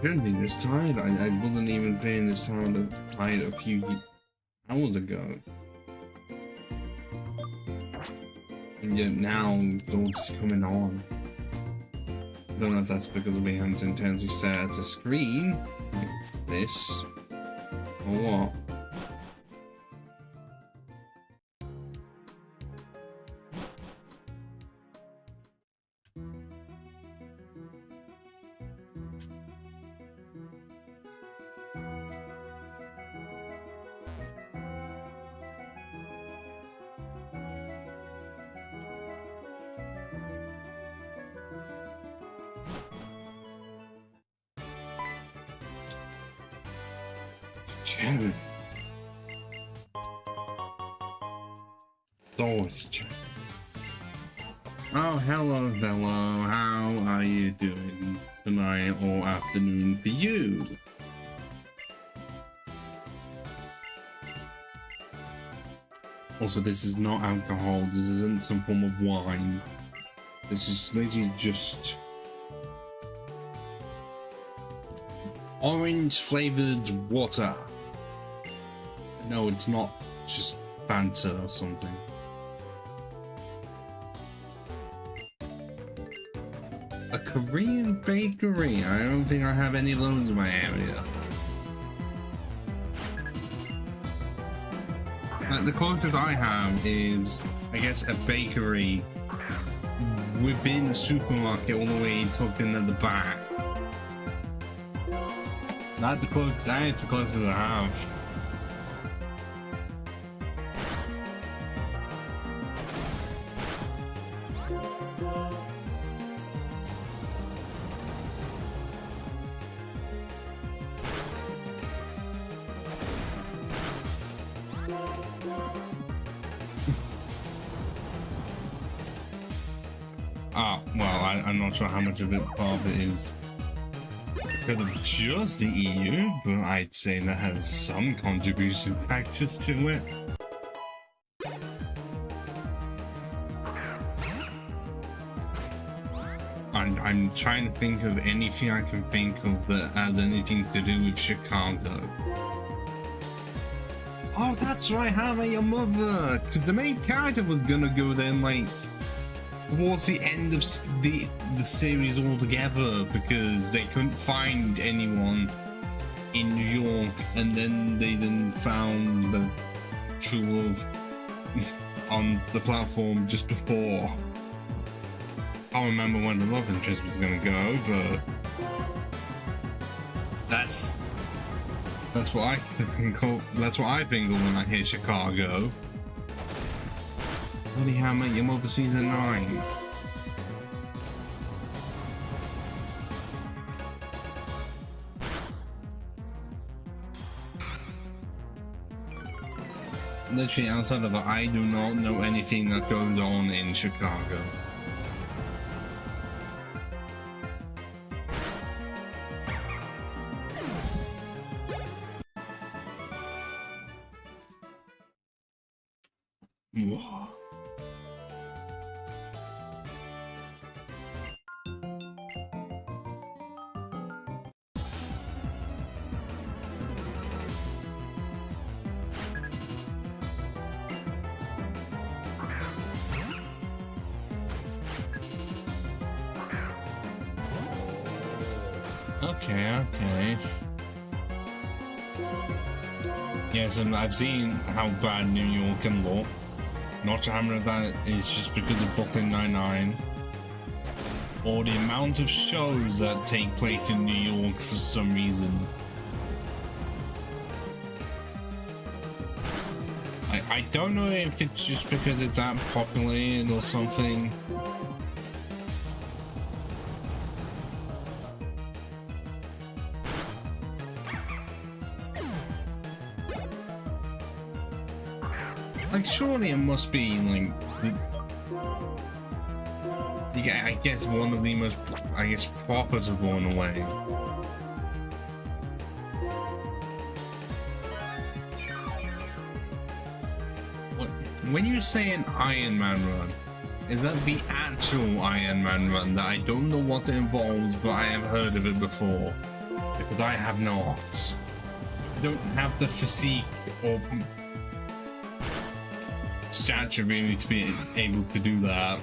Couldn't be this tired. I wasn't even feeling this tired a few hours ago. And yet now it's all just coming on. I don't know if that's because of being so intensely stare at a screen like this or what. Cherry. It's always cherry. Oh, hello, fellow. How are you doing tonight or afternoon for you? Also, this is not alcohol. This isn't some form of wine. This is literally just orange flavored water. No, it's not just Fanta or something. A Korean bakery. I don't think I have any of those in my area. The closest I have is, I guess, a bakery within a supermarket all the way tucked in at the back. That's the closest I have. I'm not sure how much of it is because of just the EU, but I'd say that has some contribution factors to it. I'm trying to think of anything I can think of that has anything to do with Chicago. Oh, that's right, How I Met Your Mother! Because the main character was gonna go then, like, towards the end of the series altogether because they couldn't find anyone in New York, and then they found the true love on the platform just before. I can't remember when the love interest was gonna go, but that's what I think of. That's what I think of when I hear Chicago. Bloody How I Met Your Mother season 9. Literally outside of it, I do not know anything that goes on in Chicago. Whoa. Okay. Yes, and I've seen how bad New York can look. Not sure how much of that is just because of Brooklyn Nine-Nine, or the amount of shows that take place in New York for some reason. I don't know if it's just because it's that populated or something. Like, surely it must be, like, I guess one of the most, profitable in a way. When you say an Iron Man run, is that the actual Iron Man run that I don't know what it involves, but I have heard of it before? Because I have not. I don't have the physique or stature really to be able to do that.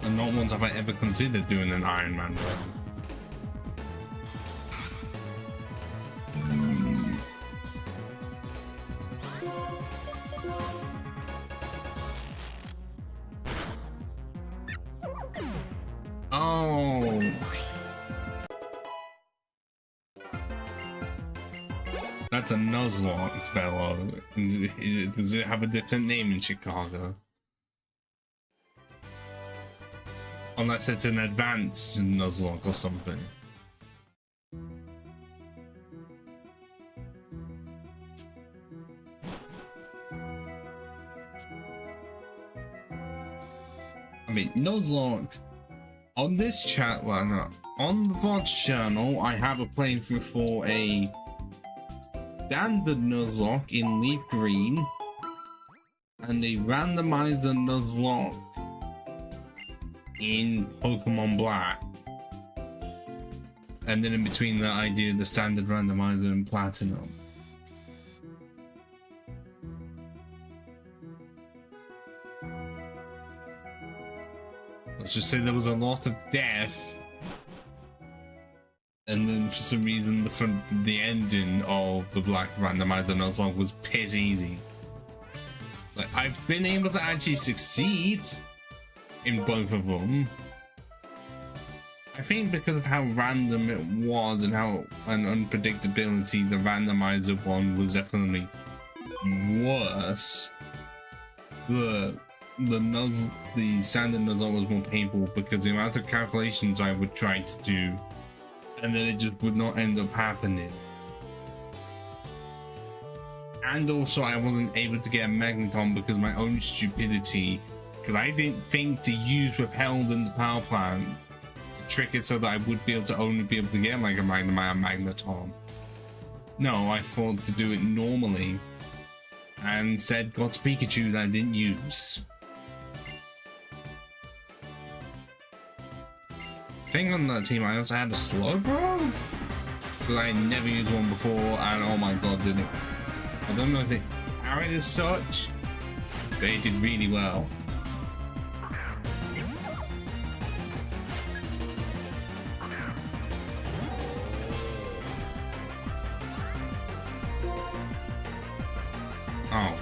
And not once have I ever considered doing an Iron Man run. That's a Nuzlocke fellow. Does it have a different name in Chicago? Unless it's an advanced Nuzlocke or something. I mean, Nuzlocke, on this chat, well, no, on the VOD's channel, I have a playthrough for a standard Nuzlocke in Leaf Green and a randomizer Nuzlocke in Pokemon Black. And then in between that, I do the standard randomizer in Platinum. Let's just say there was a lot of death, and then for some reason the ending of the Black randomizer Nuzlocke was piss easy. Like, I've been able to actually succeed in both of them. I think because of how random it was and how an unpredictability, the randomizer one was definitely worse. The standard Nuzlocke was more painful because the amount of calculations I would try to do, and then it just would not end up happening. And also I wasn't able to get a Magneton because my own stupidity, because I didn't think to use withheld in the power plant to trick it so that I would be able to only be able to get like a Magneton. No, I thought to do it normally and said got Pikachu that I didn't use. I think on that team I also had a Slowbro because I never used one before, and oh my god, did it. I don't know if it carried as such, but it did really well. Oh.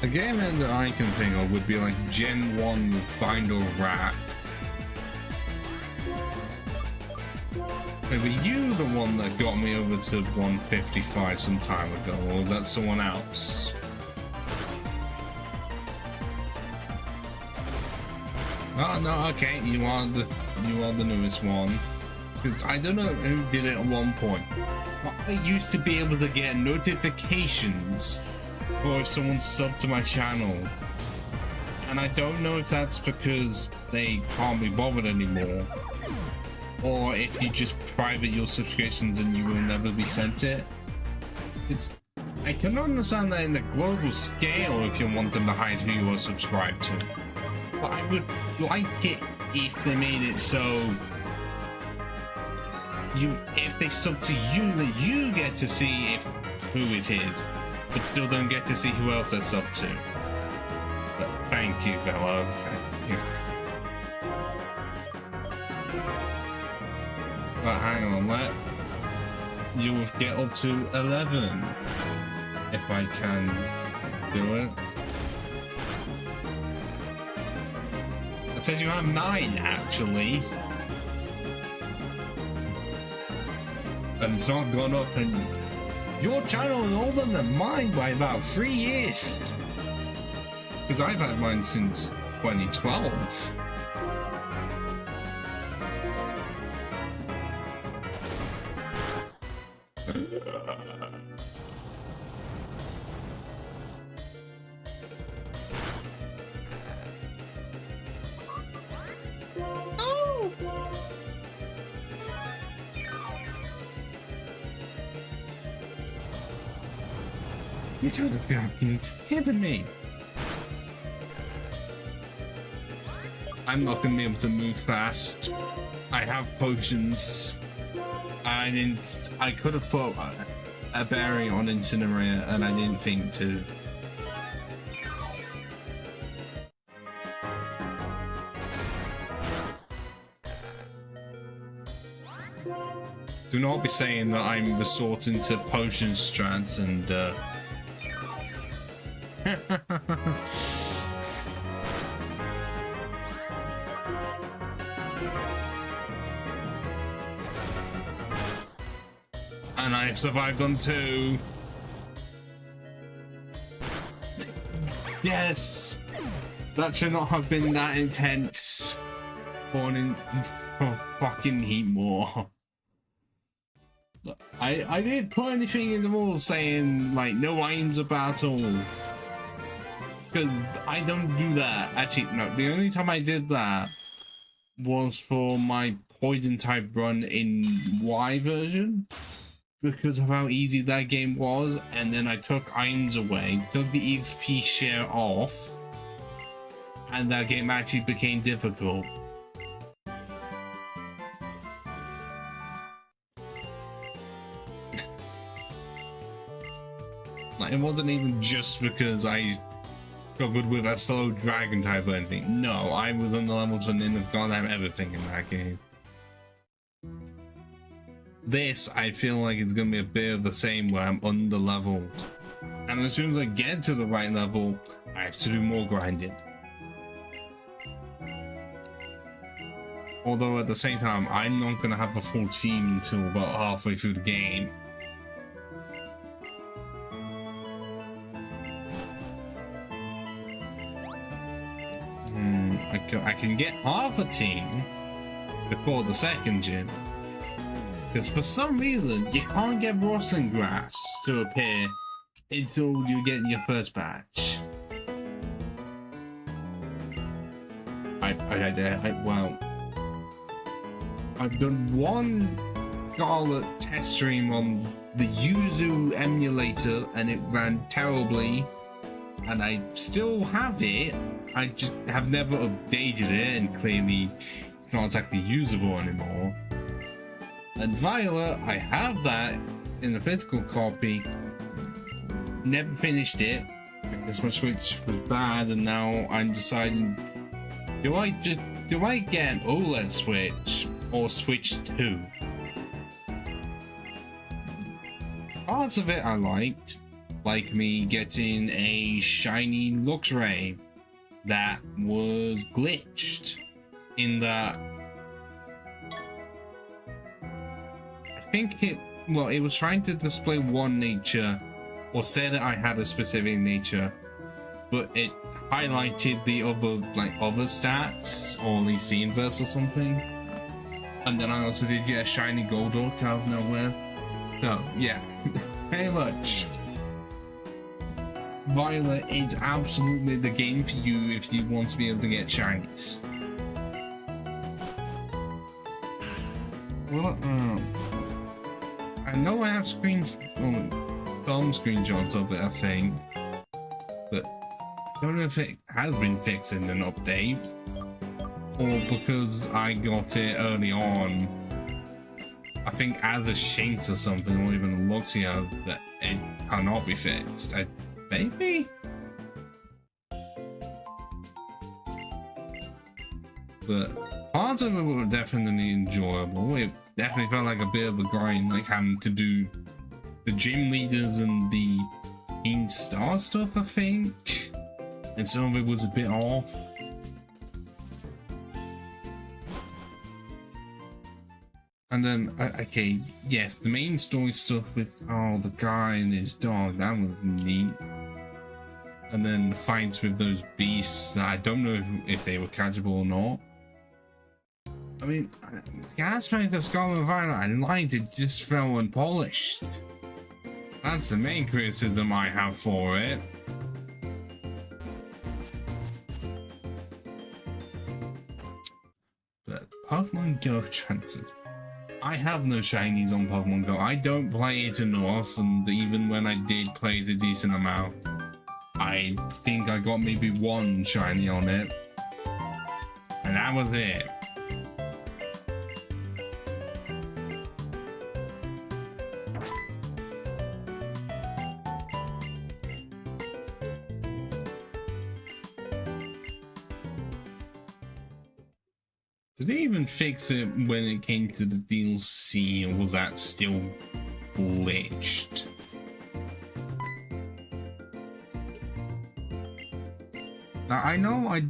A game that I can think of would be like Gen 1 with Binder Rat. Wait, were you the one that got me over to 155 some time ago, or was that someone else? Oh no, okay, you are the newest one. Because I don't know who did it at one point, but I used to be able to get notifications for if someone subbed to my channel, and I don't know if that's because they can't be bothered anymore, or if you just private your subscriptions and you will never be sent it. I can understand that in the global scale if you're wanting to hide who you are subscribed to, but I would like it if they made it so if they sub to you, that you get to see who it is, but still don't get to see who else they're sub to. But thank you, fellow. Thank you. But hang on, you'll get up to 11 if I can do it. It says you have 9 actually. And it's not gone up, and your channel is older than mine by about 3 years. Because I've had mine since 2012. You could have fucking hitting me. I'm not gonna be able to move fast. I have potions. I could have put a berry on Incinerator, and I didn't think to. Do not be saying that I'm resorting to potion strats and and I've survived on 2. Yes! That should not have been that intense. For fucking heat more. I didn't put anything in the rules saying, like, no irons a battle. Because I don't do that. Actually, no, the only time I did that was for my poison type run in Y version. Because of how easy that game was, and then I took irons away, took the XP share off, and that game actually became difficult. Like, it wasn't even just because I struggled with a slow dragon type or anything. No, I was on the levels and in the goddamn everything in that game. This, I feel like it's gonna be a bit of the same where I'm under leveled. And as soon as I get to the right level, I have to do more grinding. Although at the same time, I'm not gonna have a full team until about halfway through the game. I can get half a team before the second gym. Because for some reason, you can't get rustling grass to appear until you get your first batch. Well, I've done one Scarlet test stream on the Yuzu emulator and it ran terribly, and I still have it. I just have never updated it, and clearly it's not exactly usable anymore. And Violet, I have that in the physical copy. Never finished it because my Switch was bad, and now I'm deciding: do I get an OLED Switch or Switch 2? Parts of it I liked, like me getting a shiny Luxray that was glitched in that I think it was trying to display one nature, or said that I had a specific nature, but it highlighted the other stats, or at least the inverse or something. And then I also did get a shiny Golduck out of nowhere. So yeah, very much. Violet is absolutely the game for you if you want to be able to get shinies. Well, I know I have film screenshots of it, I think, but I don't know if it has been fixed in an update, or because I got it early on, I think as a Shinx or something, or even a Luxio, that it cannot be fixed. Maybe? But parts of it were definitely enjoyable. It definitely felt like a bit of a grind, like having to do the gym leaders and the Team Star stuff, I think. And some of it was a bit off. And then, okay, yes, the main story stuff with, the guy and his dog, that was neat. And then the fights with those beasts, I don't know if they were catchable or not. I mean, the aspect of Scarlet and Violet I liked, it just felt unpolished. That's the main criticism I have for it. But Pokemon Go chances. I have no shinies on Pokemon Go. I don't play it enough, and even when I did play it a decent amount, I think I got maybe one shiny on it, and that was it. Did they even fix it when it came to the DLC, or was that still glitched? Now, I know I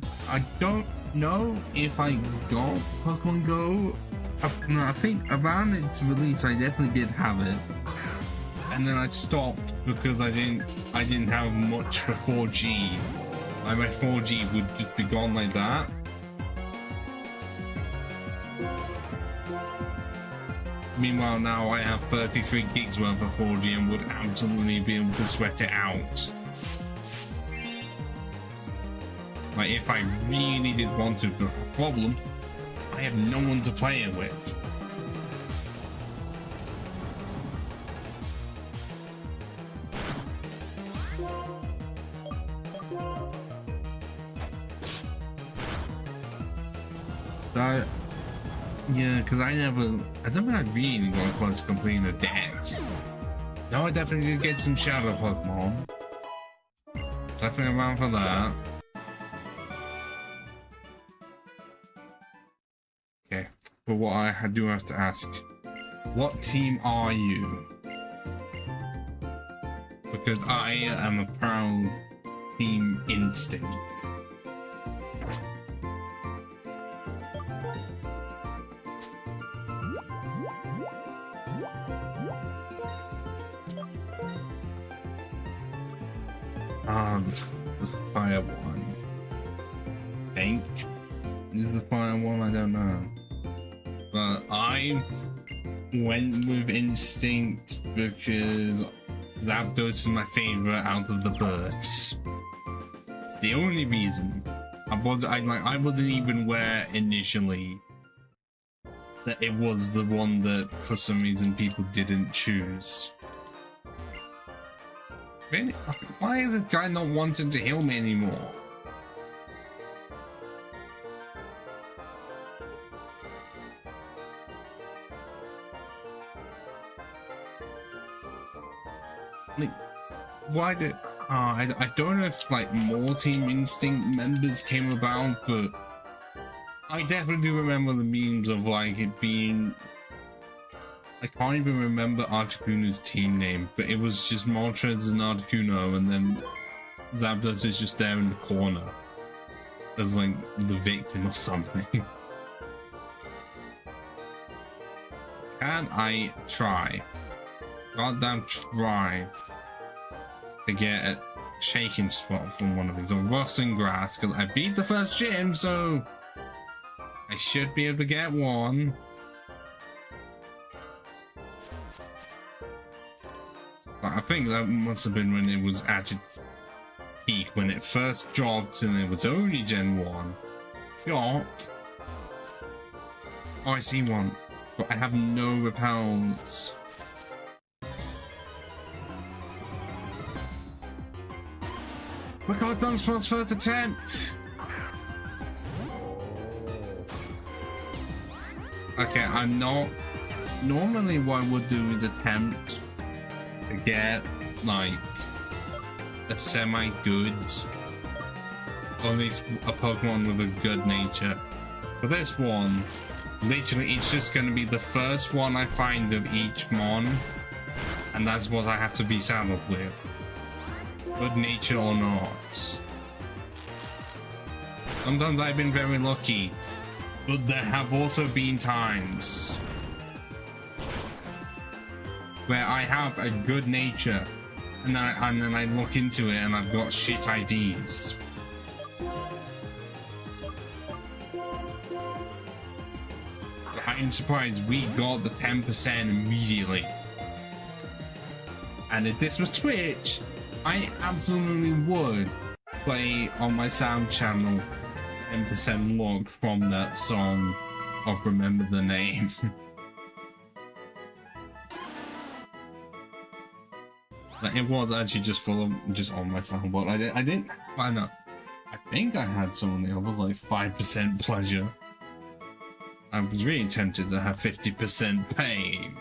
don't know if I got Pokemon Go. I think around its release I definitely did have it, and then I stopped because I didn't have much for 4G, Like my 4G would just be gone like that. Meanwhile, now I have 33 gigs worth of 4G and would absolutely be able to sweat it out. Like, if I really did want to, but the problem, I have no one to play it with. Yeah, because I don't think I really got close to completing the Dex. No, I definitely did get some Shadow Pokemon. Definitely around for that. Okay, but what I do have to ask, what team are you? Because I am a proud Team Instinct. The fire one. I think this is the fire one, I don't know. But I went with Instinct because Zapdos is my favorite out of the birds. It's the only reason. I wasn't even aware initially that it was the one that for some reason people didn't choose. Really? Why is this guy not wanting to heal me anymore? Like, why did... I don't know if, like, more Team Instinct members came about, but I definitely do remember the memes of, like, it being... I can't even remember Articuno's team name, but it was just Moltres and Articuno, and then Zapdos is just there in the corner as like the victim or something. Can I try? Goddamn try to get a shaking spot from one of these, or rustling grass, because I beat the first gym, so I should be able to get one. I think that must have been when it was at its peak, when it first dropped and it was only Gen 1. Yuck. Oh, I see one, but I have no repels. We got Dunsparce's first attempt! Okay, I'm not... Normally what I would do is attempt to get like a semi-good, or at least a Pokemon with a good nature. For this one, literally it's just going to be the first one I find of each mon, and that's what I have to be saddled with, good nature or not. Sometimes I've been very lucky, but there have also been times where I have a good nature, and then I look into it and I've got shit IDs. I'm surprised we got the 10% immediately. And if this was Twitch, I absolutely would play on my sound channel 10% log from that song of Remember the Name. Like, it was actually just full of just on my soundboard. I didn't find out. I think I had some of the others like 5% pleasure. I was really tempted to have 50% pain.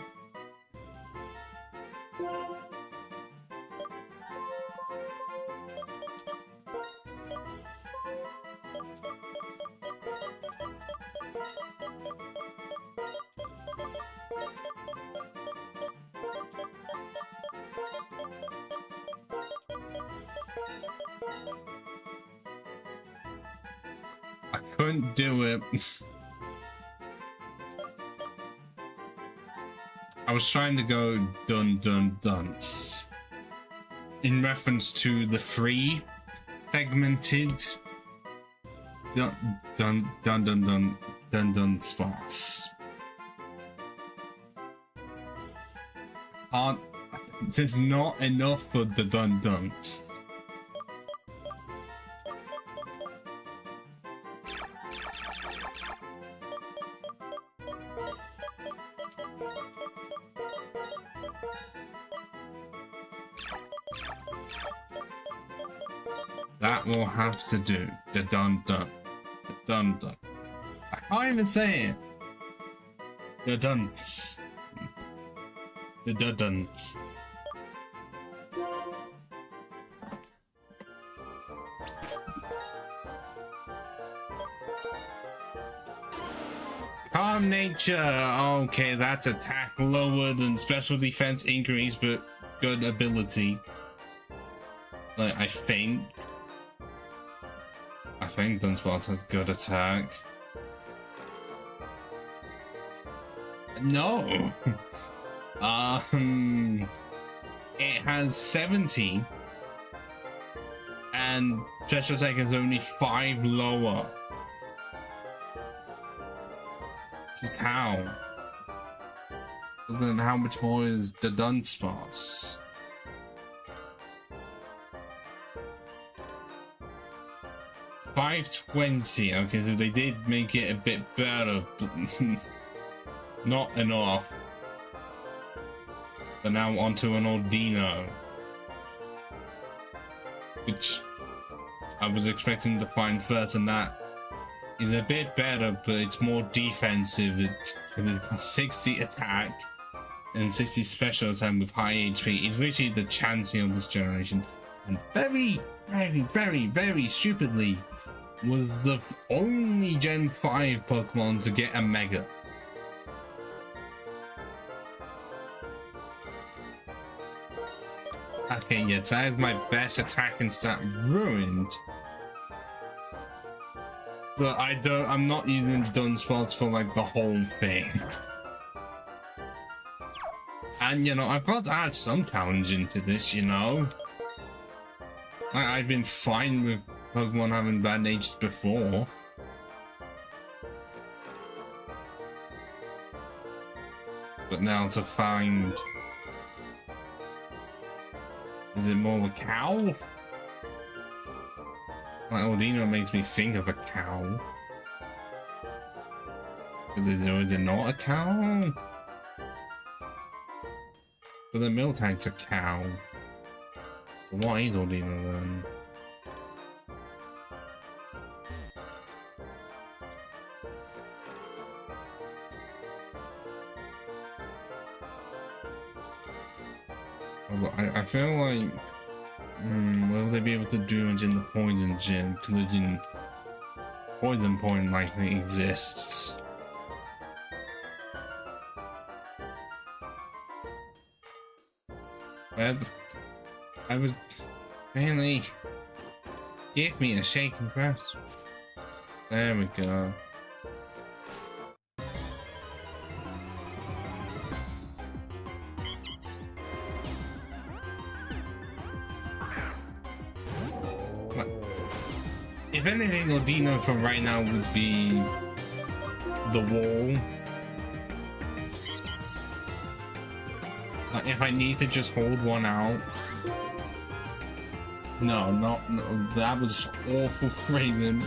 I couldn't do it. I was trying to go dun dun dunce in reference to the free segmented dun spots. There's not enough for the dun-duns. That will have to do. The dun-dun. The dun-dun. I can't even say it. The duns. The dun-duns. Calm nature. Okay, that's attack lowered and special defense increased, but good ability. Like, I think Dunsparce has good attack. No. It has 70 and special attack is only 5 lower. Just how? Well, then how much more is the Dunsparce? $520. Okay, so they did make it a bit better, but not enough. But now onto an Ordino, which I was expecting to find first, and that is a bit better, but it's more defensive. It's got 60 attack and 60 special attack with high HP. It's literally the Chansey of this generation, and very stupidly was the only Gen 5 Pokemon to get a Mega. Okay, yes, that is my best attack and stat ruined. But I'm not using Dunsparce for like the whole thing. And you know, I've got to add some challenge into this, you know. I've been fine with Pokemon having bad natures before. But now to find... Is it more of a cow? Like, Ordino makes me think of a cow. Is it not a cow? But the Miltank's a cow. So what is Ordino then? I feel like, will they be able to do it in the Poison Gym? Because the Poison Point likely exists. I was really give me a shake and press. There we go. If anything, Ordino for right now would be the wall. If I need to just hold one out. No, that was awful phrasing.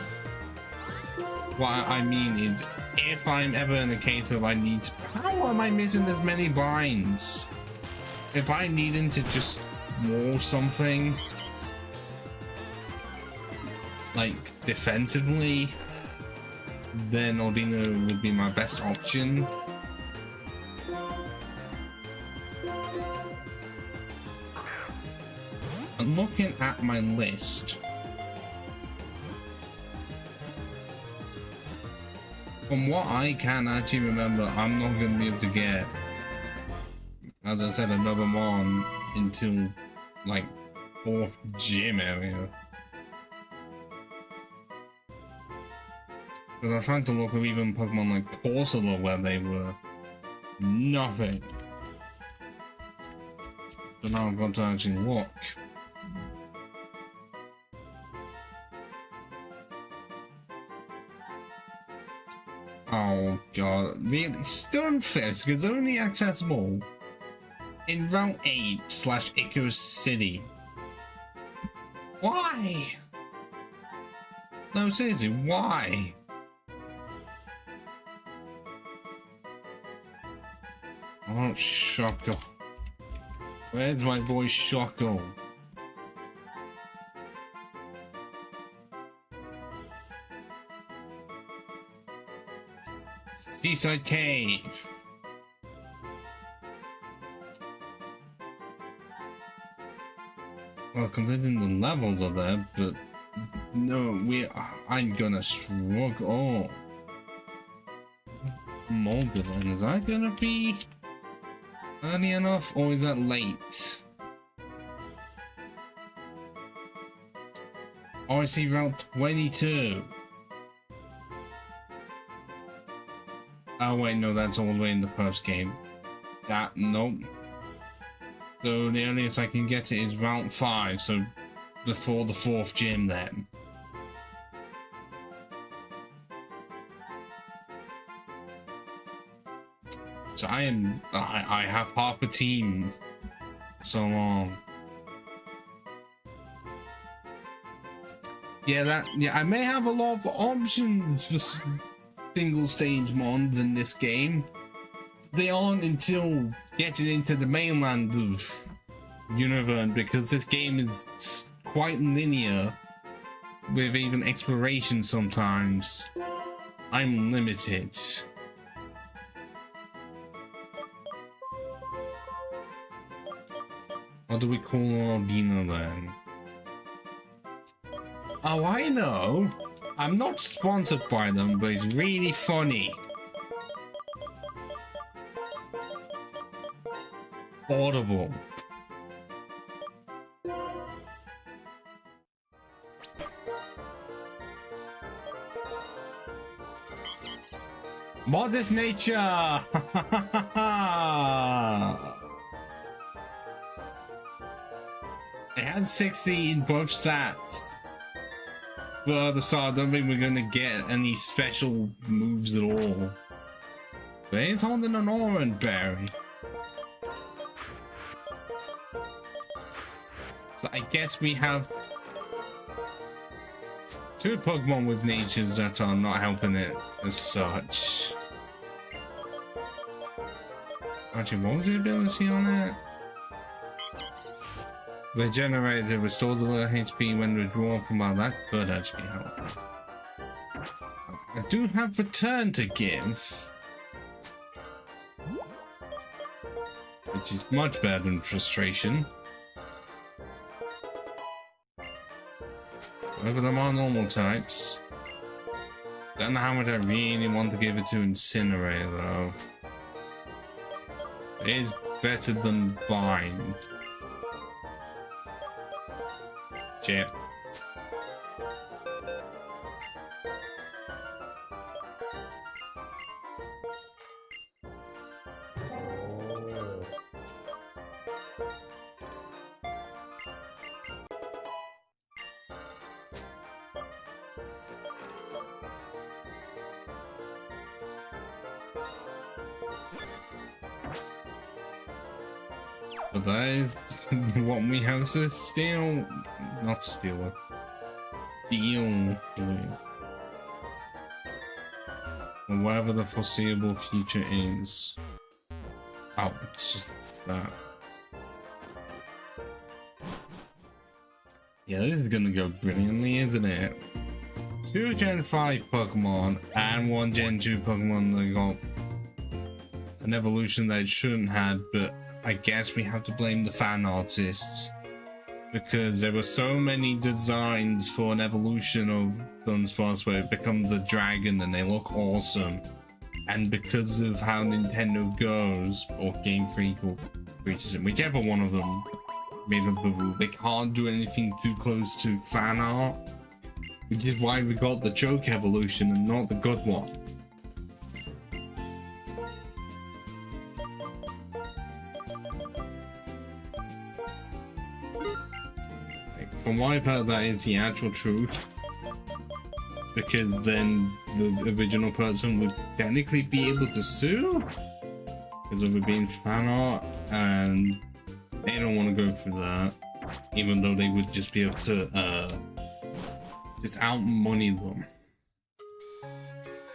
What I mean is, if I'm ever in a case of I need to... How am I missing as many binds? If I needed to just wall something... like defensively, then Ordino would be my best option. I'm looking at my list. From what I can actually remember, I'm not going to be able to get, as I said, another one until like 4th gym area. Because I was trying to look at even Pokemon like Corsola where they were nothing. So now I've got to actually look. Oh god, really? Stunfisk is only accessible in Route 8/Icarus City. Why? No, seriously, why? Oh, Shocko. Where's my boy Shocko? Seaside Cave. Well, considering the levels are there, but no, I'm gonna struggle. Morgan, is that gonna be early enough, or is that late? Oh, I see Route 22. Oh wait, no, that's all the way in the post game. Nope. So the earliest I can get it is Route 5, so before the 4th gym then. So I have half a team. So long. Yeah, I may have a lot of options for single stage mods in this game. They aren't until getting into the mainland of Unova, because this game is quite linear with even exploration sometimes. I'm limited. What do we call Ordina then? Oh, I know. I'm not sponsored by them, but it's really funny. Audible. Modest nature. It had 60 in both stats. But at the start, I don't think we're gonna get any special moves at all. But it's holding an orange berry. So I guess we have 2 Pokemon with natures that are not helping it as such. Actually, what was the ability on it? Regenerated restores a little HP when withdrawn from while. That could actually help. I do have return to give, which is much better than frustration. Both of them are normal types. Don't know how much I really want to give it to Incinerate though. It is better than Bind. Chip. But that is what we have to steal. Not steal it. Deal with. Or whatever the foreseeable future is. Oh, it's just that. Yeah, this is gonna go brilliantly, isn't it? 2 Gen 5 Pokemon and 1 Gen 2 Pokemon that got an evolution that it shouldn't have, but I guess we have to blame the fan artists, because there were so many designs for an evolution of Dunsparce where it becomes a dragon and they look awesome, and because of how Nintendo goes, or Game Freak, or whichever one of them made up the rule, they can't do anything too close to fan art, which is why we got the joke evolution and not the good one. From what I've heard, that is the actual truth. because then the original person would technically be able to sue because of it being fan art, and they don't want to go through that, even though they would just be able to just out money them.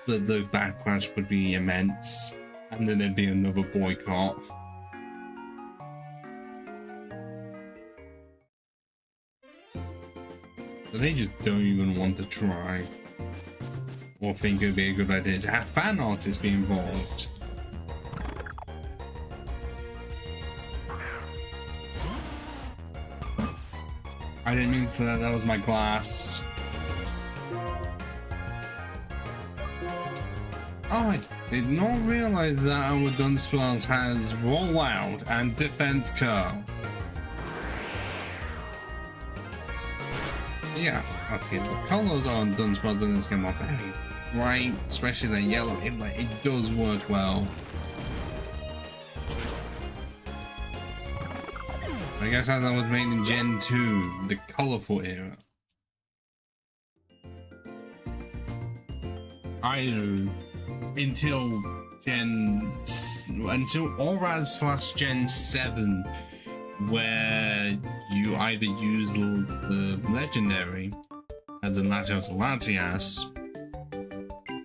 The backlash would be immense, and then there'd be another boycott. So they just don't even want to try, or think it'd be a good idea to have fan artists be involved. I didn't mean for that, that was my glass. Oh, I did not realize that our Dunsparce has rollout and defense curl. Yeah, okay, the colors on Dunsparce in this game are very bright, especially the yellow. It does work well. I guess as that was made in Gen 2, the colorful era. Until ORAD/Gen 7, where you either use the Legendary as a Latios or Latias,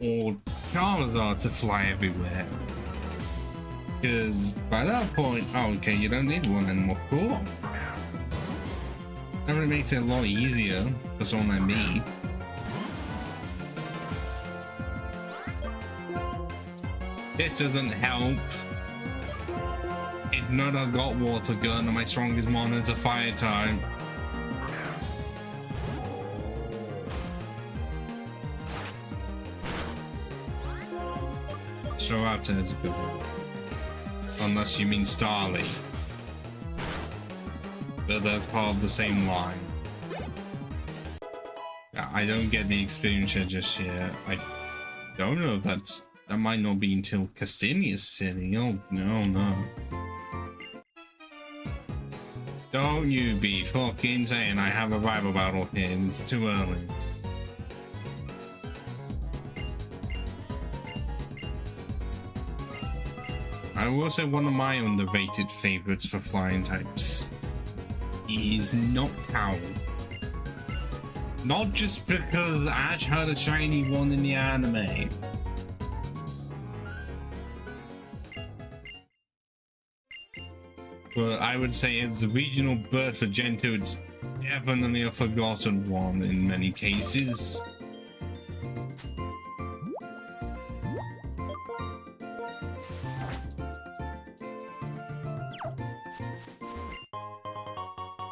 or Charizard to fly everywhere. Because by that point, oh, okay, you don't need one anymore. Cool. That really makes it a lot easier for someone like me. This doesn't help. It's not a got water gun, and my strongest mon is a fire type. Sure, Raptor is a good one. Unless you mean Starly. But that's part of the same line. I don't get the experience here just yet. I don't know if that might not be until Castinia's City. Oh no. Don't you be fucking saying I have a rival battle here. It's too early. I will say one of my underrated favorites for flying types is Noctowl. Not just because Ash had a shiny one in the anime. But I would say it's the regional bird for Gen 2. It's definitely a forgotten one in many cases.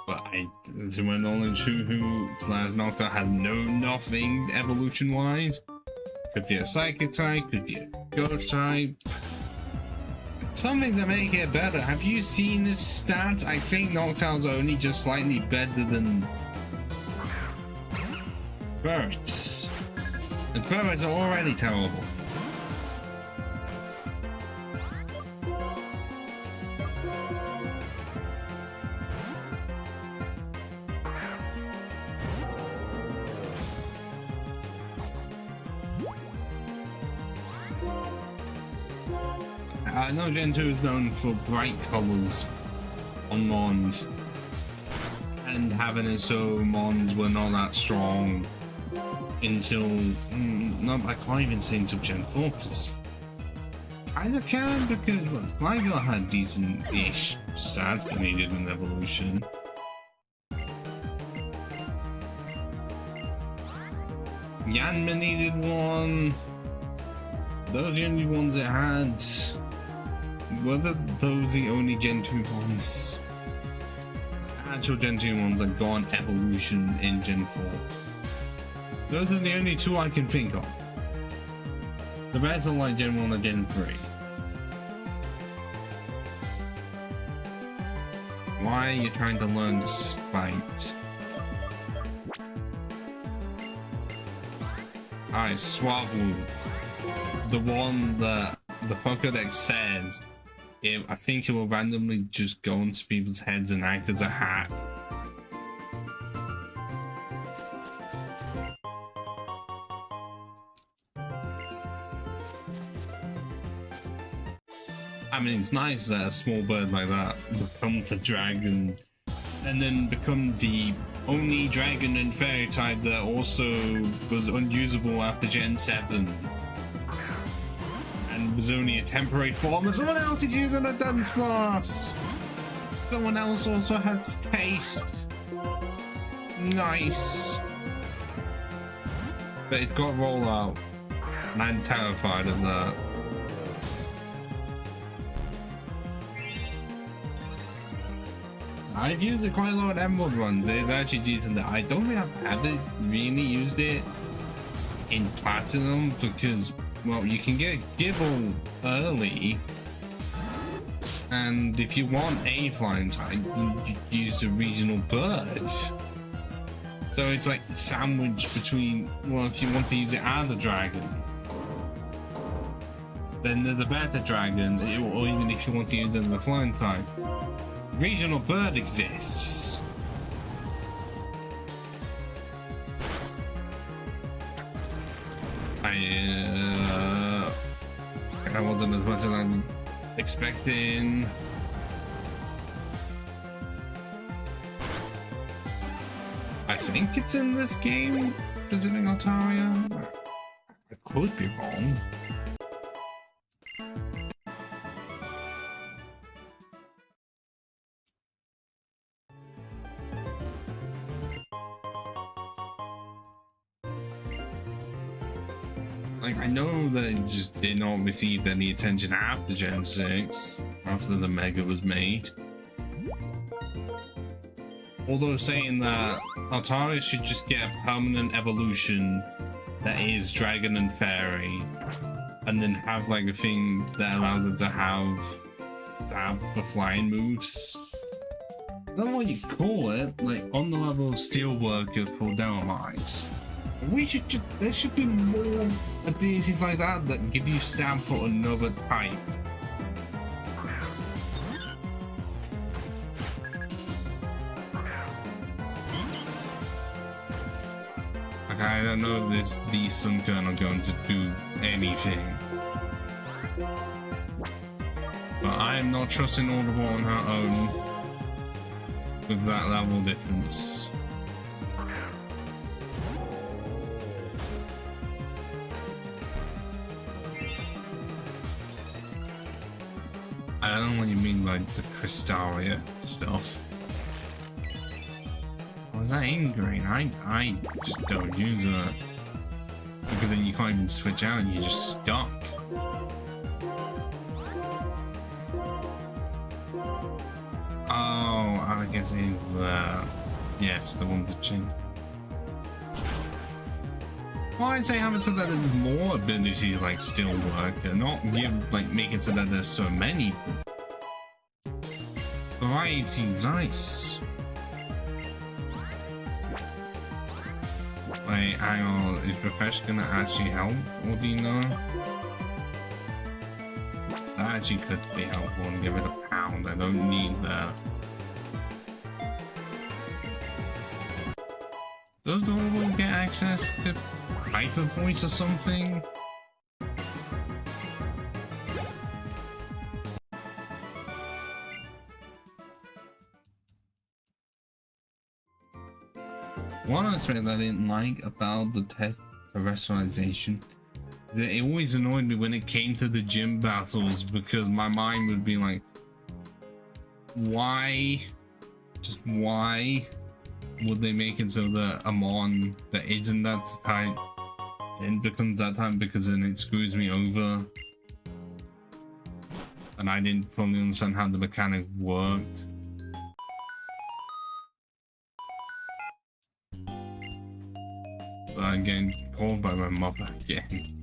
But to my knowledge, Noctowl has nothing evolution-wise. Could be a Psychic type, could be a Ghost type. Something to make it better. Have you seen its stats? I think Noctowl's only just slightly better than Birds. And Birds are already terrible. I know Gen 2 is known for bright colours on Mons, and having it so Mons were not that strong until I can't even say until Gen 4, because kinda can, because Gligar had decent-ish stats but needed an evolution. Yanma needed one. Those are the only ones it had. Were those the only Gen 2 ones? Actual Gen 2 ones that got an evolution in Gen 4. Those are the only two I can think of. The rest are like Gen 1 or Gen 3. Why are you trying to learn Spite? Alright, Swablu. The one that the Pokédex says, I think it will randomly just go into people's heads and act as a hat. I mean, it's nice that a small bird like that becomes a dragon and then becomes the only dragon and fairy type that also was unusable after Gen 7 and was only a temporary form, and someone else is using a dance boss. Someone else also has taste. Nice. But it's got rollout, and I'm terrified of that. I've used it quite a lot of Emerald runs. It's actually decent. I don't think I've ever really used it in Platinum because, well, you can get Gibble early, and if you want a flying type, you use a regional bird. So it's like sandwiched between, well, if you want to use it as a dragon, then there's a better dragon, or even if you want to use it as a flying type, regional bird exists. I wasn't as much as I was expecting. I think it's in this game, visiting Altaria. I could be wrong. Like, I know that it just did not receive any attention after Gen 6, after the Mega was made. Although saying that Altaria should just get a permanent evolution that is Dragon and Fairy, and then have like a thing that allows it to have stab for flying moves. I don't know what you call it, like on the level of Steelworker for Legendaries. We should just, there should be more abilities like that that give you stab for another type. Like, I don't know if these Sunken are going to do anything. But I am not trusting Audible on her own with that level difference. I don't know what you mean by the Crystalia stuff. Oh, is that Ingrain? I just don't use it. Because then you can't even switch out and you're just stuck. Oh, I guess it's the... Yes, the one that changed. Well, I'd say having said that there's more abilities like Steelworker, not make it so that there's so many. Variety, nice. Wait, hang on, is Refresh gonna actually help, or do you know? That actually could be helpful and give it a pound, I don't need that. Does Audible get access to Hyper Voice or something? One aspect that I didn't like about the terrestrialization is that it always annoyed me when it came to the gym battles, because my mind would be like, why? Just why would they make it so that a mon that isn't that type then becomes that type, because then it screws me over? And I didn't fully understand how the mechanic worked. But I'm getting called by my mother again.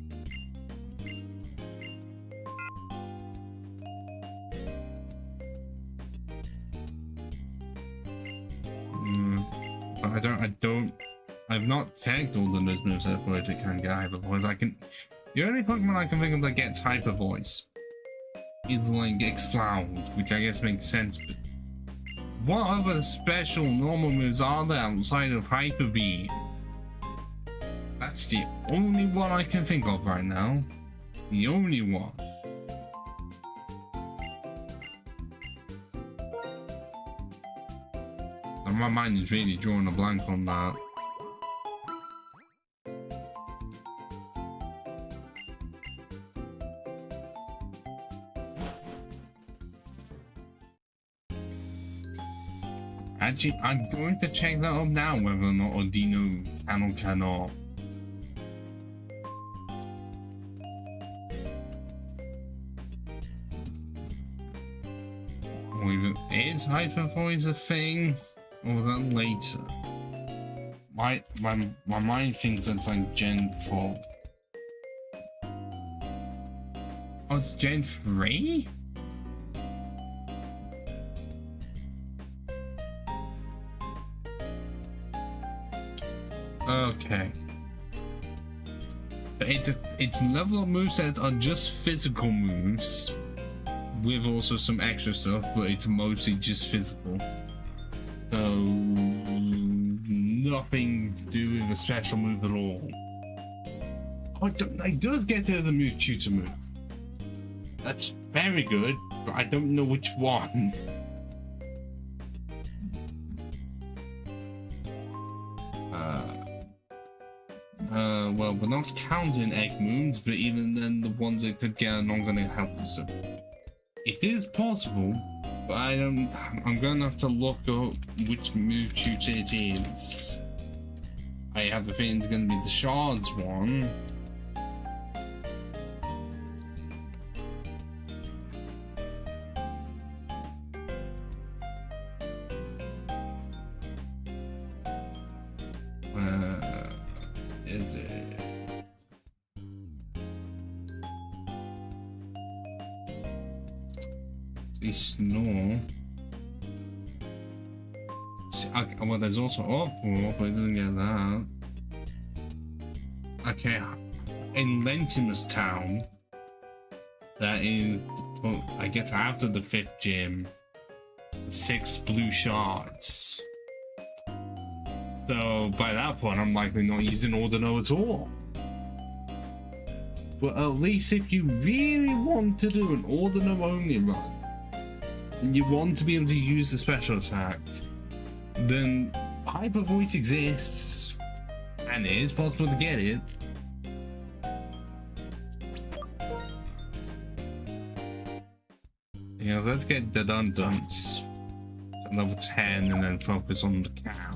I've not checked all the those moves that Poetic can get Hyper Voice. The only Pokemon I can think of that gets Hyper Voice is like Explode, which I guess makes sense, but what other special normal moves are there outside of Hyper Beam? That's the only one I can think of right now. The only one. My mind is really drawing a blank on that. Actually, I'm going to check that up now, whether or not Odino can or cannot. Or even is Hyper Voice a thing? Or was that later? My mind thinks that's like Gen 4. Oh, it's Gen 3? Okay. But its level of movesets are just physical moves, with also some extra stuff, but it's mostly just physical. So nothing to do with a special move at all. Oh, it does get to the move tutor move. That's very good, but I don't know which one. Well, we're not counting egg moons, but even then, the ones that could get are not going to help us. It is possible, but I'm going to have to look up which move tutor it is. I have a feeling it's going to be the shards one. Is it? They snore. Well, there's also uproar, but it doesn't get that. Okay, in Lentimus Town, that is, well, I guess after the 5th gym, 6 blue shards. So by that point, I'm likely not using Ordino at all. But at least if you really want to do an Ordino only run, and you want to be able to use the special attack, then Hyper Voice exists, and it is possible to get it. Yeah, let's get the Dun-Duns to level 10 and then focus on the cow.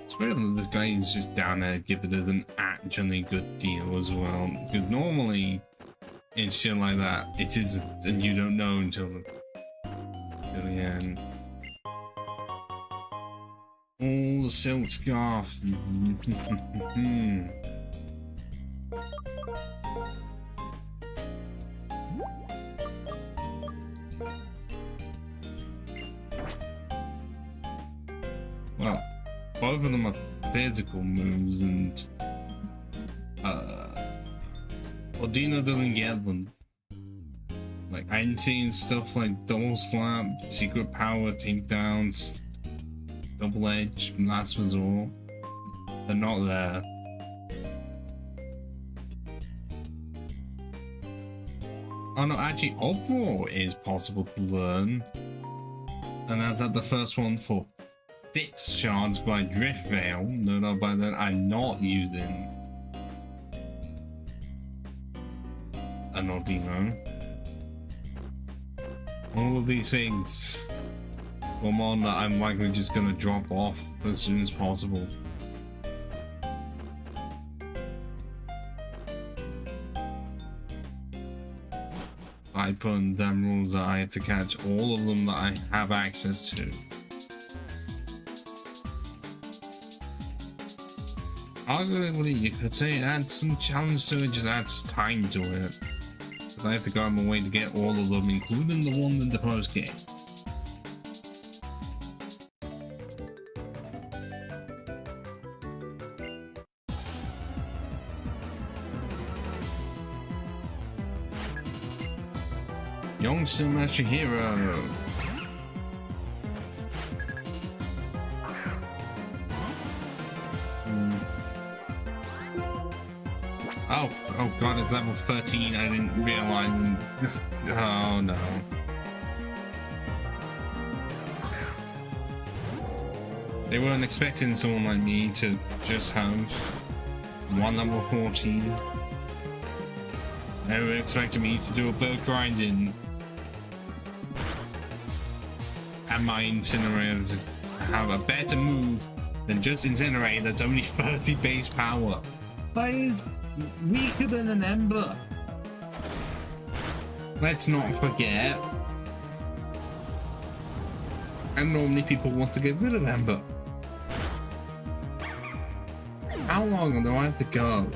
It's weird that this guy is just down there giving it an actually good deal as well. Because normally, in shit like that, it isn't, and you don't know until the end. All the silk scarf. Well, both of them are physical moves, and Ordino doesn't get them. Like, I'm seeing stuff like double slap, secret power, takedowns, double edge, last resort. They're not there. Oh no, actually, uproar is possible to learn, and that's at the first one for 6 shards by Drift Veil. No, by then I'm not using an Ordino. All of these things come on that I'm likely just gonna drop off as soon as possible. I put in damn rules that I had to catch all of them that I have access to. Arguably, you could say it adds some challenge to it, just adds time to it. But I have to go out of my way to get all of them, including the one in the post game. Youngster Master Hero. Oh god, it's level 13. I didn't realize. Oh no. They weren't expecting someone like me to just have one level 14. They were expecting me to do a bit of grinding. And my incinerator to have a better move than just incinerate that's only 30 base power. That is weaker than an ember. Let's not forget. And normally people want to get rid of ember. How long do I have to go?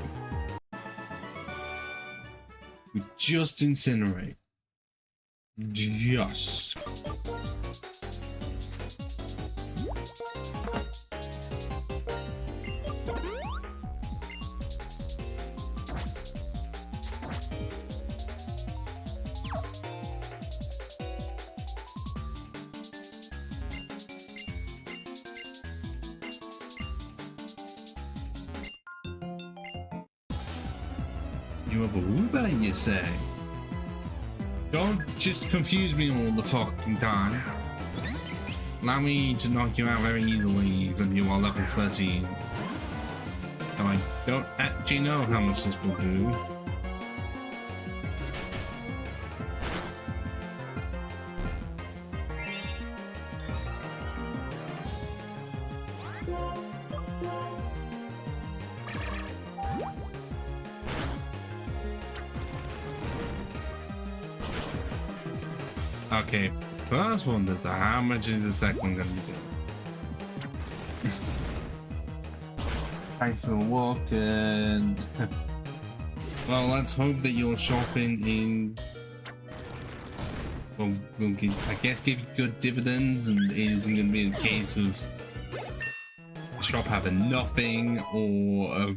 We just incinerate. Just. You have a Uber, you say? Don't just confuse me all the fucking time. Allow me to knock you out very easily, because you are level 13. So I don't actually know how much this will do. Okay, first one, how much is the second gonna do? Thanks for the walk, and well, let's hope that your shopping in will give, I guess, give you good dividends, and it isn't gonna be a case of the shop having nothing, or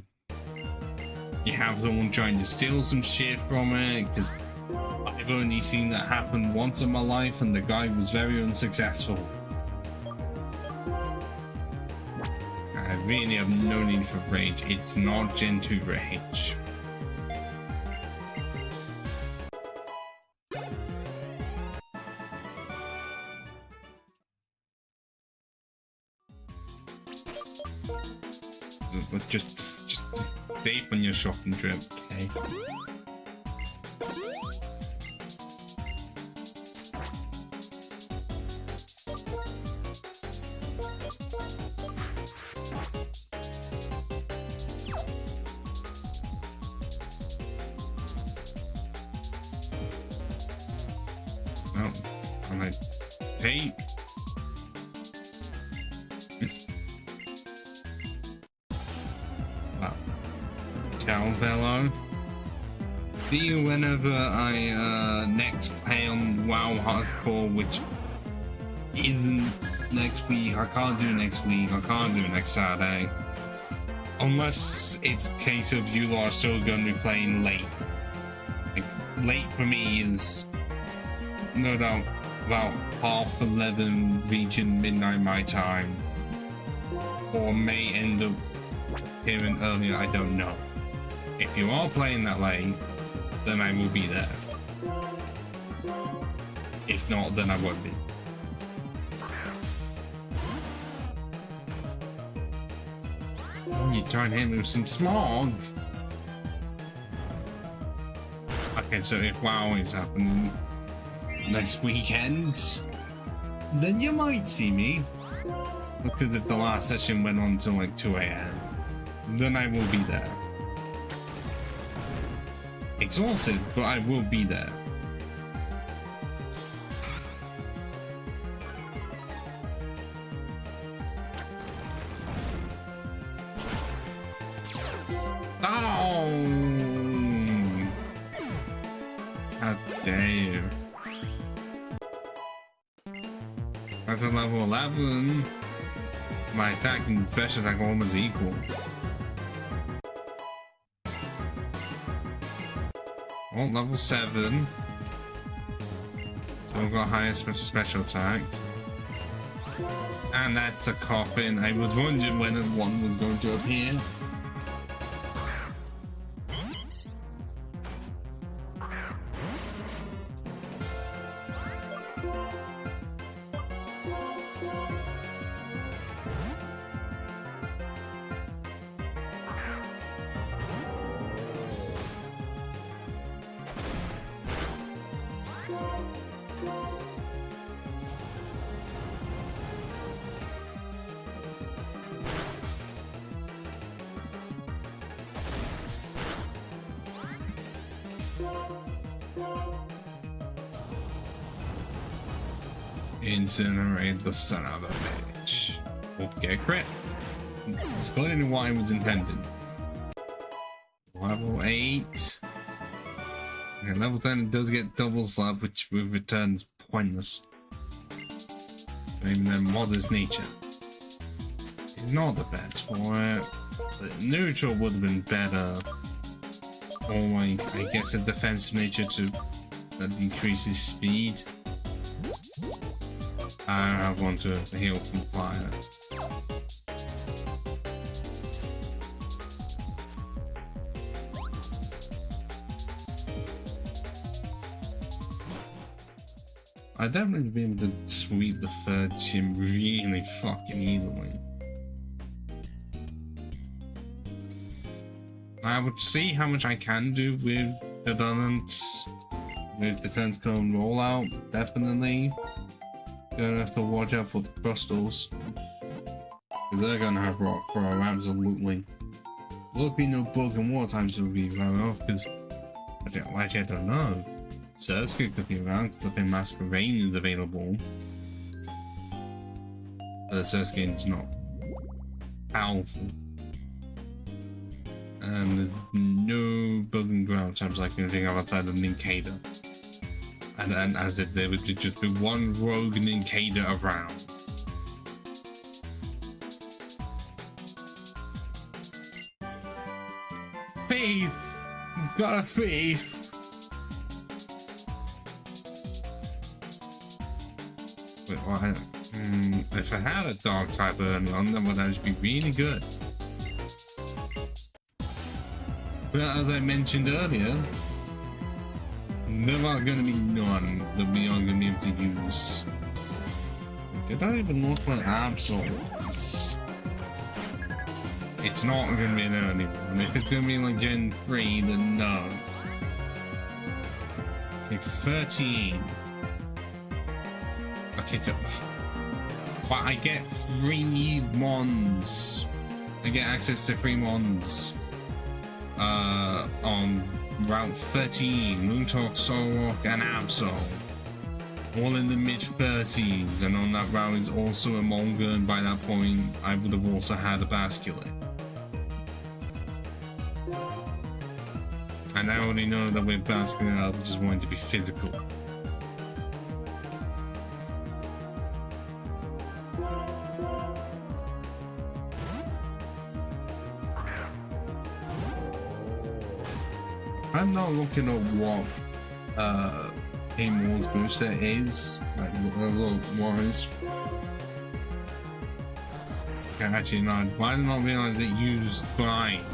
you have someone trying to steal some shit from it, because I've only seen that happen once in my life, and the guy was very unsuccessful. I really have no need for rage. It's not Gen 2 rage. But just safe on your shopping trip, okay? Oh, I'm like, hey. Wow. Ciao, fellow. See you whenever I next play on WoW Hardcore, which isn't next week. I can't do next week. I can't do next Saturday. Unless it's a case of you lot are still going to be playing late. Like, late for me is no doubt about 11:30 reaching midnight my time, or may end up hearing earlier. I don't know. If you are playing that late, then I will be there. If not, then I won't be. You trying to hit me with some smog? Okay, so if WoW is happening next weekend, then you might see me. Because if the last session went on till like 2 AM, then I will be there. Exhausted, but I will be there. Oh! How dare you? That's a level 11. My attack and special attack are almost equal. Oh, level 7. So I've got highest special attack. And that's a coffin. I was wondering when one was going to appear. Incinerate the son of a bitch. Okay, a crit. It's clearly what it was intended. Level 8. Okay, level 10 it does get double slap, which with returns pointless. Maybe then modest nature. It's not the best for it. But neutral would have been better. Or like, I guess a defensive nature to that decreases speed. I have one to heal from fire. I'd definitely be able to sweep the third gym really fucking easily. I would see how much I can do with the dominance, with defense cone rollout, definitely. Gonna have to watch out for the crystals, because they're gonna have rock throw, absolutely. Luckily no broken war times will be right off, because actually I don't know. Surska could be around because I think Masquerade is available. But Surska is not powerful. And there's no broken ground times like anything outside of Ninkada. And as if there would just be one rogue Ninkada around. Faith! You've got a faith! Wait, well, if I had a dog type early on, then would actually be really good. But as I mentioned earlier, there are going to be none that we are going to be able to use. They don't even look like absolutes. It's not going to be an early one. If it's going to be like Gen 3, then no. Like 13. Okay, so, but I get 3 Mons. I get access to 3 Mons. On Route 13, Moontalk, Solrock, and Absol. All in the mid-30s, and on that route is also a Monga, and by that point, I would have also had a Basculate. And I already know that with Basculate, I just want it to be physical. I'm not looking at what Game Wars booster is, like level wise. Okay, actually no, why did I not realize it used grind?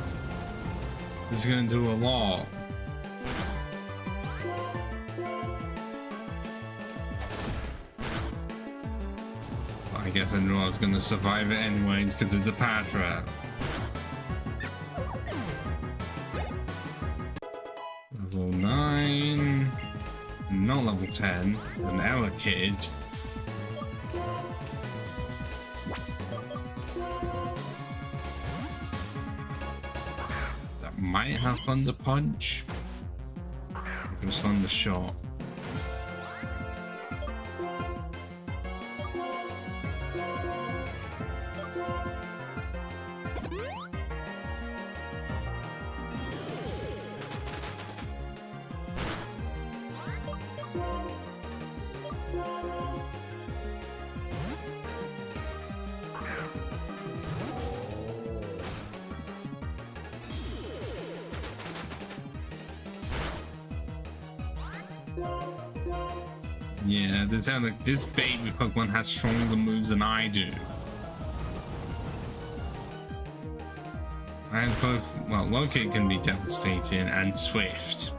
This is gonna do a lot. I guess I knew I was gonna survive it anyways because of the Patra. Level 9, not level 10, an Ella kid. That might have Thunder Punch. It was Thunder Shot. Yeah, this sounds like this baby Pokemon has stronger moves than I do. And both, well, Locate can be devastating and Swift.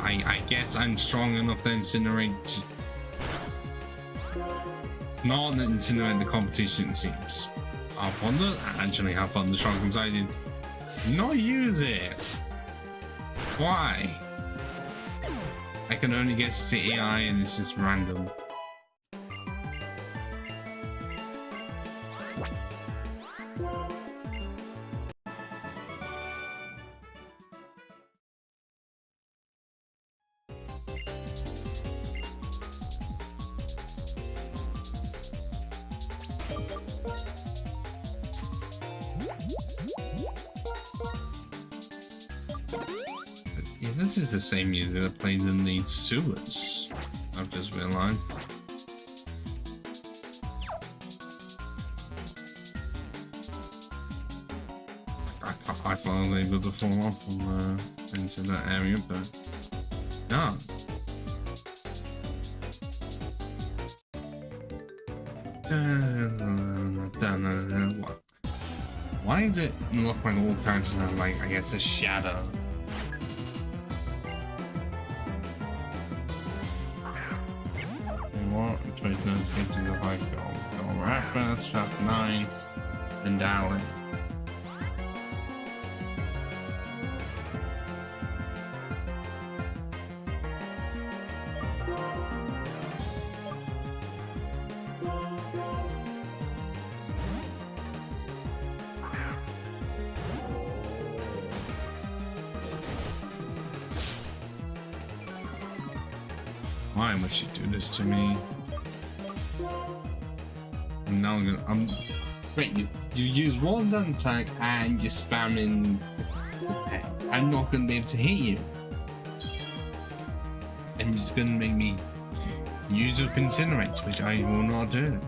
I guess I'm strong enough to incinerate. Just not incinerate the competition, it seems. I wonder actually how fun the strong inside did not use it. Why? I can only get to AI and it's just random. Yeah, this is the same music that plays in the sewers. I've just realized. I thought I was able to fall off from into that area, but no. Why does it look like all characters have, like, I guess, a shadow? What? Choice notifications if I go right first, chapter 9, and Dally. Why must you do this to me? I'm now gonna. Wait, you use one attack and you're spamming. Okay, I'm not gonna be able to hit you. And you're just gonna make me use up Incinerate, which I will not do.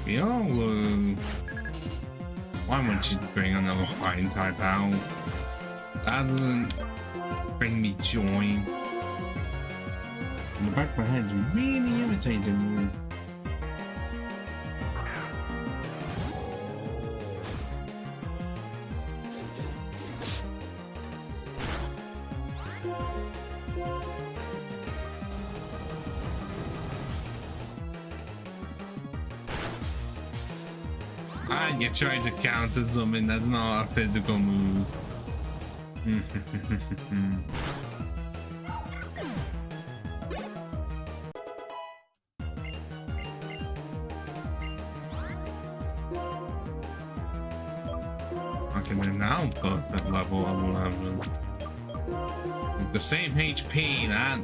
Yo, why won't you bring another fighting type out? That doesn't bring me joy. In the back of my head's really irritating me. You tried to counter something that's not a physical move. Okay, then now put that level of 11. With the same HP, that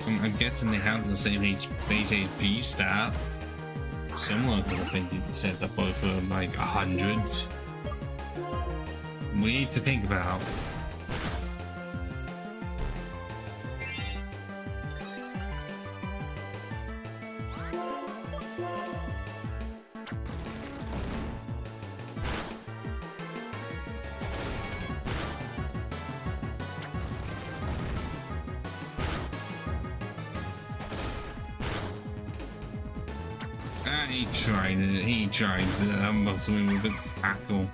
I'm guessing they have the same base HP stat. Similar, because I think you said that both are like 100. We need to think about. He tried to muscle me with a tackle.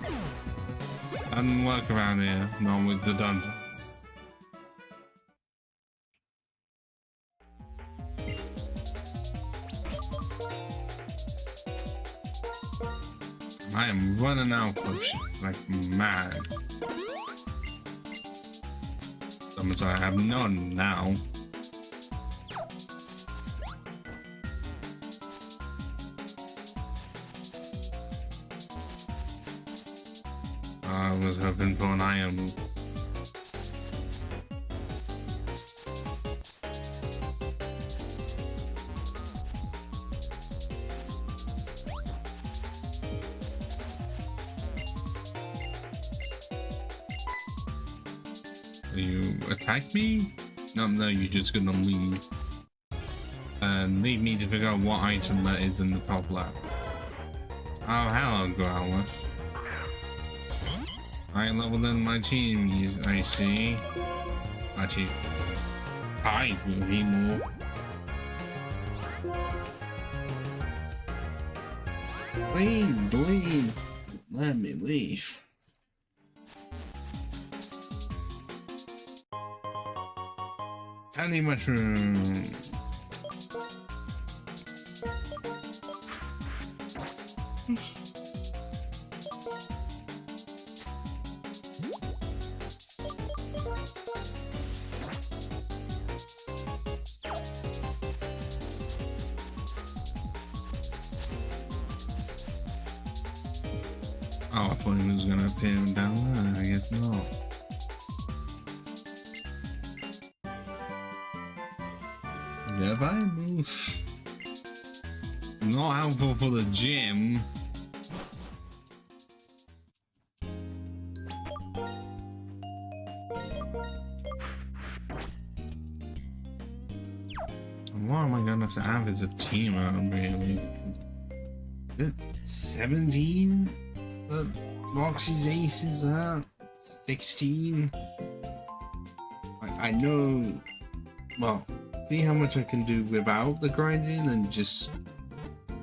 Doesn't work around here, not with the dungeons. I am running out of shit like mad. Sometimes I have none now. I was hoping for an iron. You attack me? No, you're just gonna leave. And leave me to figure out what item that is in the top left. Oh, hello, Growlers. Higher level than my team, I see. Actually, tied with me more. Please leave. Let me leave. Candy mushroom. Oh, I thought he was gonna appear down there. I guess not. Yeah, if I move. Not helpful for the gym. What am I gonna have to have as a team out really? 17? Roxy's aces are 16. I know. Well, see how much I can do without the grinding and just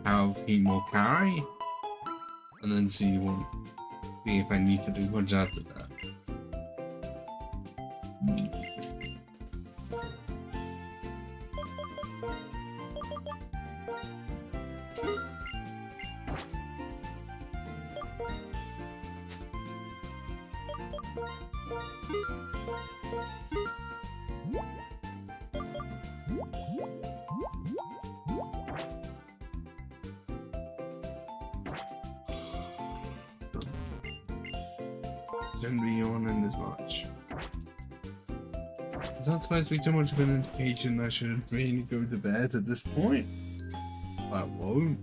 have heat more carry, and then see if I need to do much after that. Shouldn't be yawning as much. It's not supposed to be too much of an indication I should really go to bed at this point. I won't.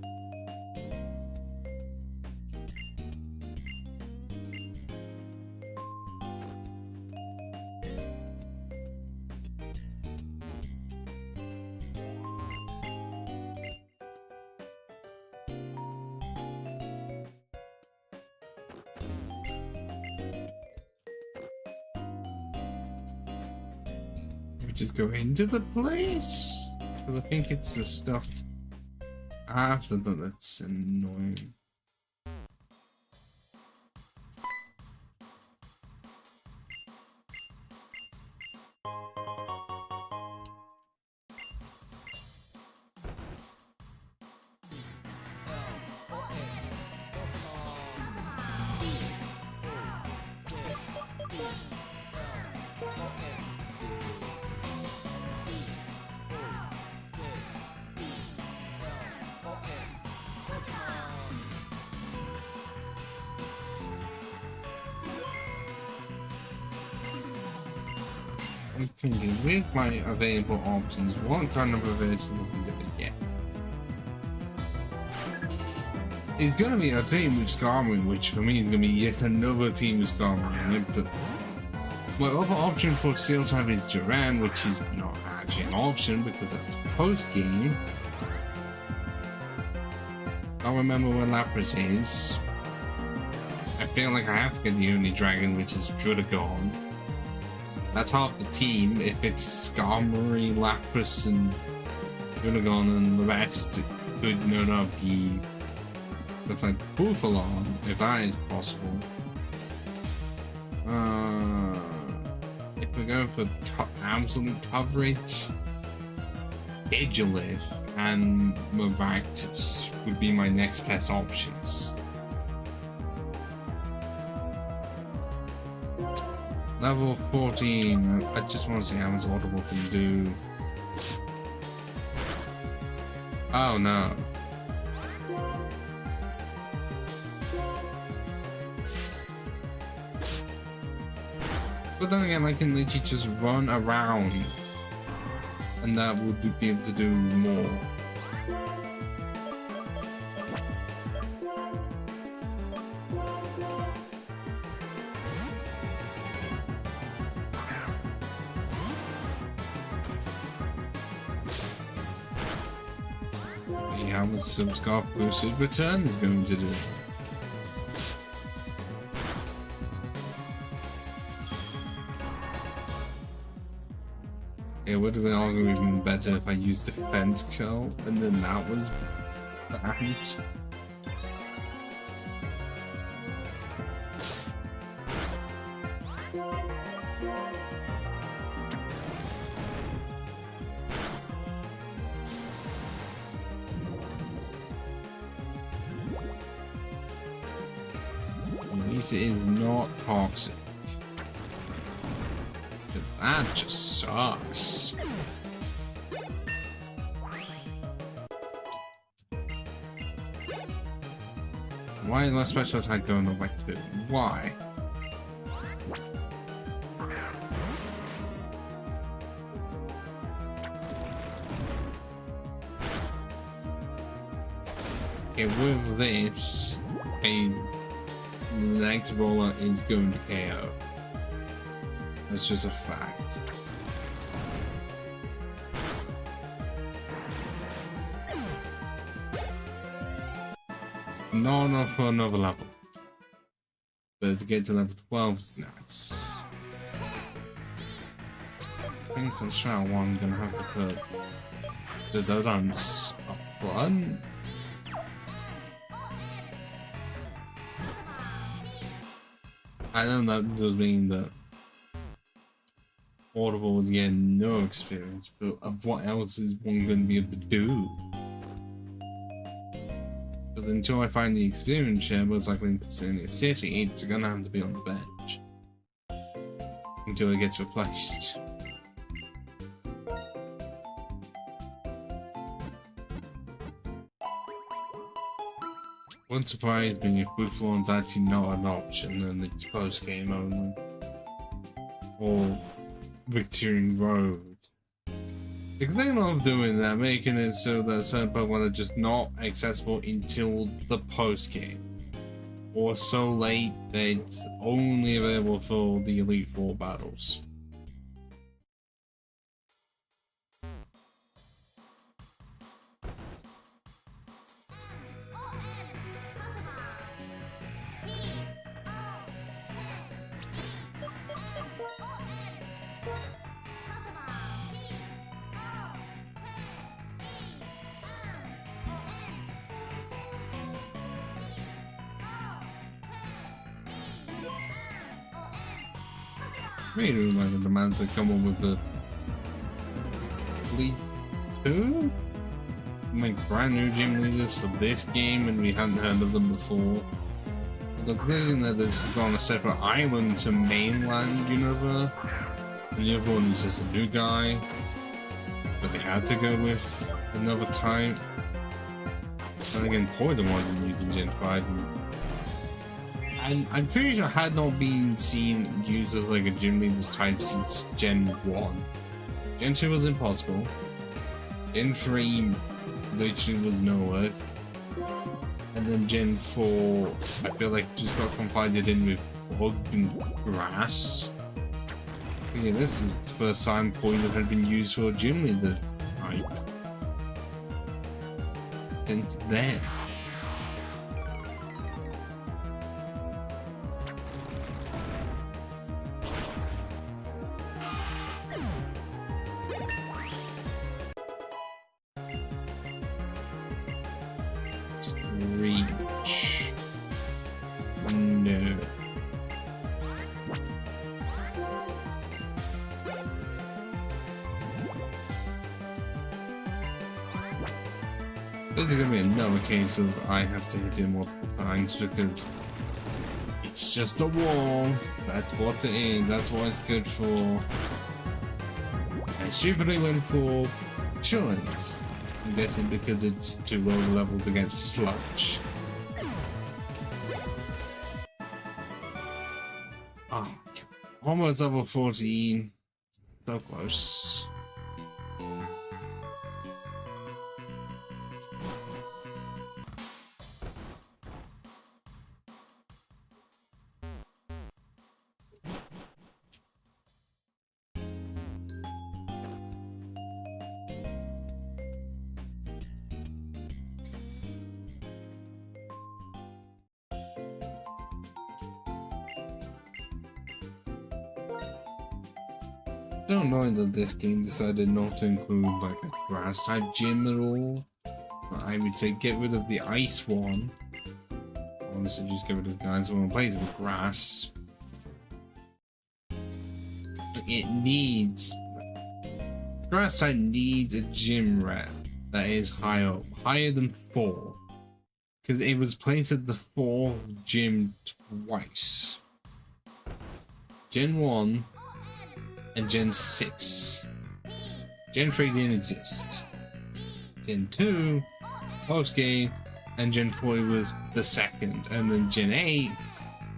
Just go into the place, because I think it's the stuff after that's annoying. I'm thinking, with my available options, what kind of reversal am I gonna get? It's gonna be a team with Skarmory, which for me is gonna be yet another team with Skarmory. But my other option for Steel type is Duran, which is not actually an option because that's post game. I'll remember where Lapras is. I feel like I have to get the only dragon, which is Druddigon. That's half the team. If it's Skarmory, Lapras, and Druddigon, and the rest could not be with like Buffalon, if that is possible. If we're going for absolute coverage, Digivolve and Mobact would be my next best options. Level 14, I just want to see how much Audible can do. Oh no. But then again, I can literally just run around and that would be able to do more. How much Subscarf boosted return is going to do. It would have been arguably better if I used Defense Curl and then that was banned. At least it is not toxic. That just sucks. Why is my special attack going up by 2? Why? Okay, with this, the next roller is going to KO. That's just a fact. Not enough for another level. But to get to level 12 is nice. I think for the strat one, I'm gonna have to put the dance up front. I know that does mean that Audible would get no experience, but what else is one going to be able to do? Because until I find the experience share, most likely in the city, it's going to have to be on the bench until it gets replaced. Wouldn't surprise me if Buffalon's actually not an option and it's post-game only. Or Victorian Road. Because they love doing that, making it so that certain Pokemon are just not accessible until the post-game. Or so late that it's only available for the Elite Four battles. Really like the demands that come up with the Elite 2? Like brand new gym leaders for this game and we hadn't heard of them before. The thing that is on a separate island to mainland Unova, and the other one is just a new guy, but they had to go with another type. And again, Poison wasn't using Gen 5. And I'm pretty sure had not been seen used as like a gym leader's type since Gen 1. Gen 2 was impossible. Gen 3 literally was nowhere. And then Gen 4, I feel like just got confided in with bug and grass. Yeah, this is the first time Poison had been used for a gym leader type. Since then. Reach. No. This is gonna be another case of I have to hit him multiple times because it's just a wall. That's what it is. That's what it's good for. I stupidly went for chillings. I'm guessing because it's too low leveled against sludge. Oh, almost level 14. So close. So annoying that this game decided not to include like a grass type gym at all. I would say get rid of the ice one. Honestly, just get rid of the ice one and replace it with grass. It needs grass type needs a gym rep that is higher than 4. Because it was placed at the 4th gym twice. Gen 1 and Gen 6. Gen 3 didn't exist. Gen 2, post game, and Gen 4 was the second, and then Gen 8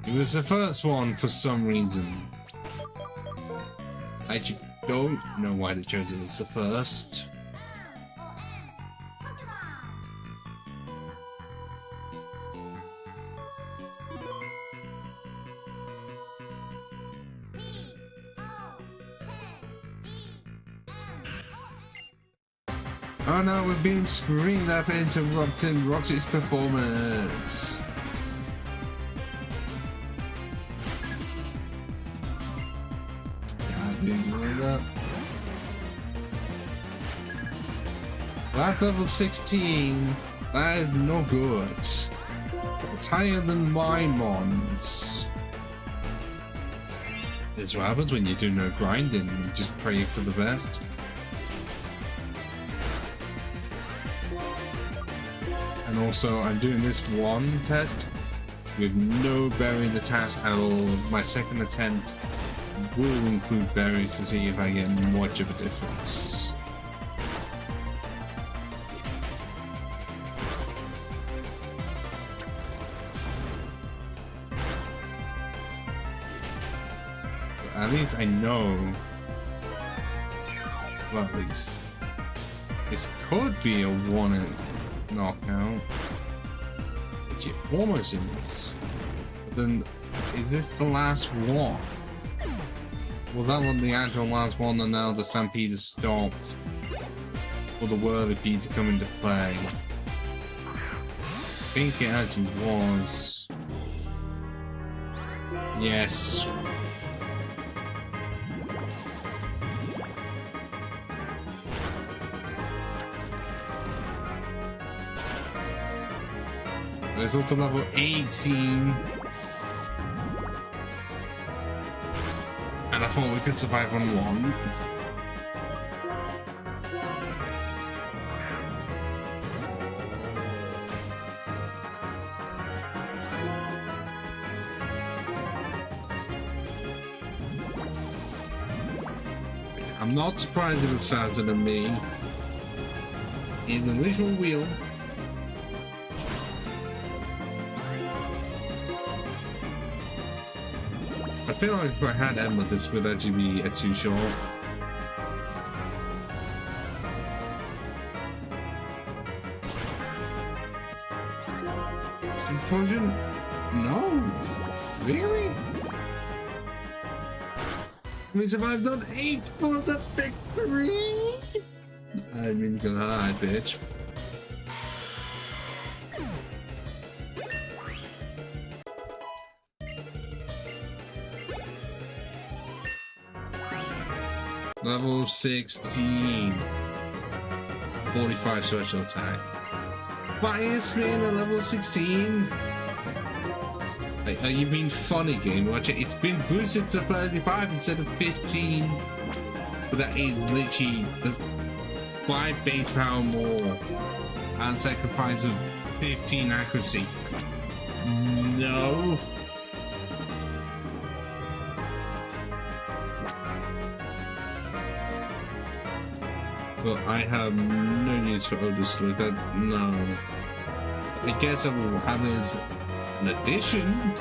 it was the first one for some reason. I actually don't know why they chose it as the first. Oh no, we're being screamed at for interrupting Roxy's performance. Yeah, being that. That's level 16. That is no good. It's higher than my mons. This is what happens when you do no grinding and just pray for the best. And also, I'm doing this one test with no berry in the task at all. My second attempt will include berries to see if I get much of a difference. But at least I know. Well, at least this could be a one knockout, which it almost is. But then, is this the last one? Well, that was the actual last one, and now the Stampede has stopped for the Whirlipede to come into play. I think it actually was. Yes. There's also level 18. And I thought we could survive on one. I'm not surprised it was faster than me. It's a visual wheel. I feel like if I had Emma, this would actually be a too short. Explosion? No! Really? We survived on 8 for the victory! I mean, go hide, bitch. Level 16. 45 special attack. Fire Spin at level 16? Are you being funny, game? Watch it. It's been boosted to 35 instead of 15. But that is literally 5 base power more. And sacrifice of 15 accuracy. No. But I have no use for Otis like that. No. I guess I will have it as an addition,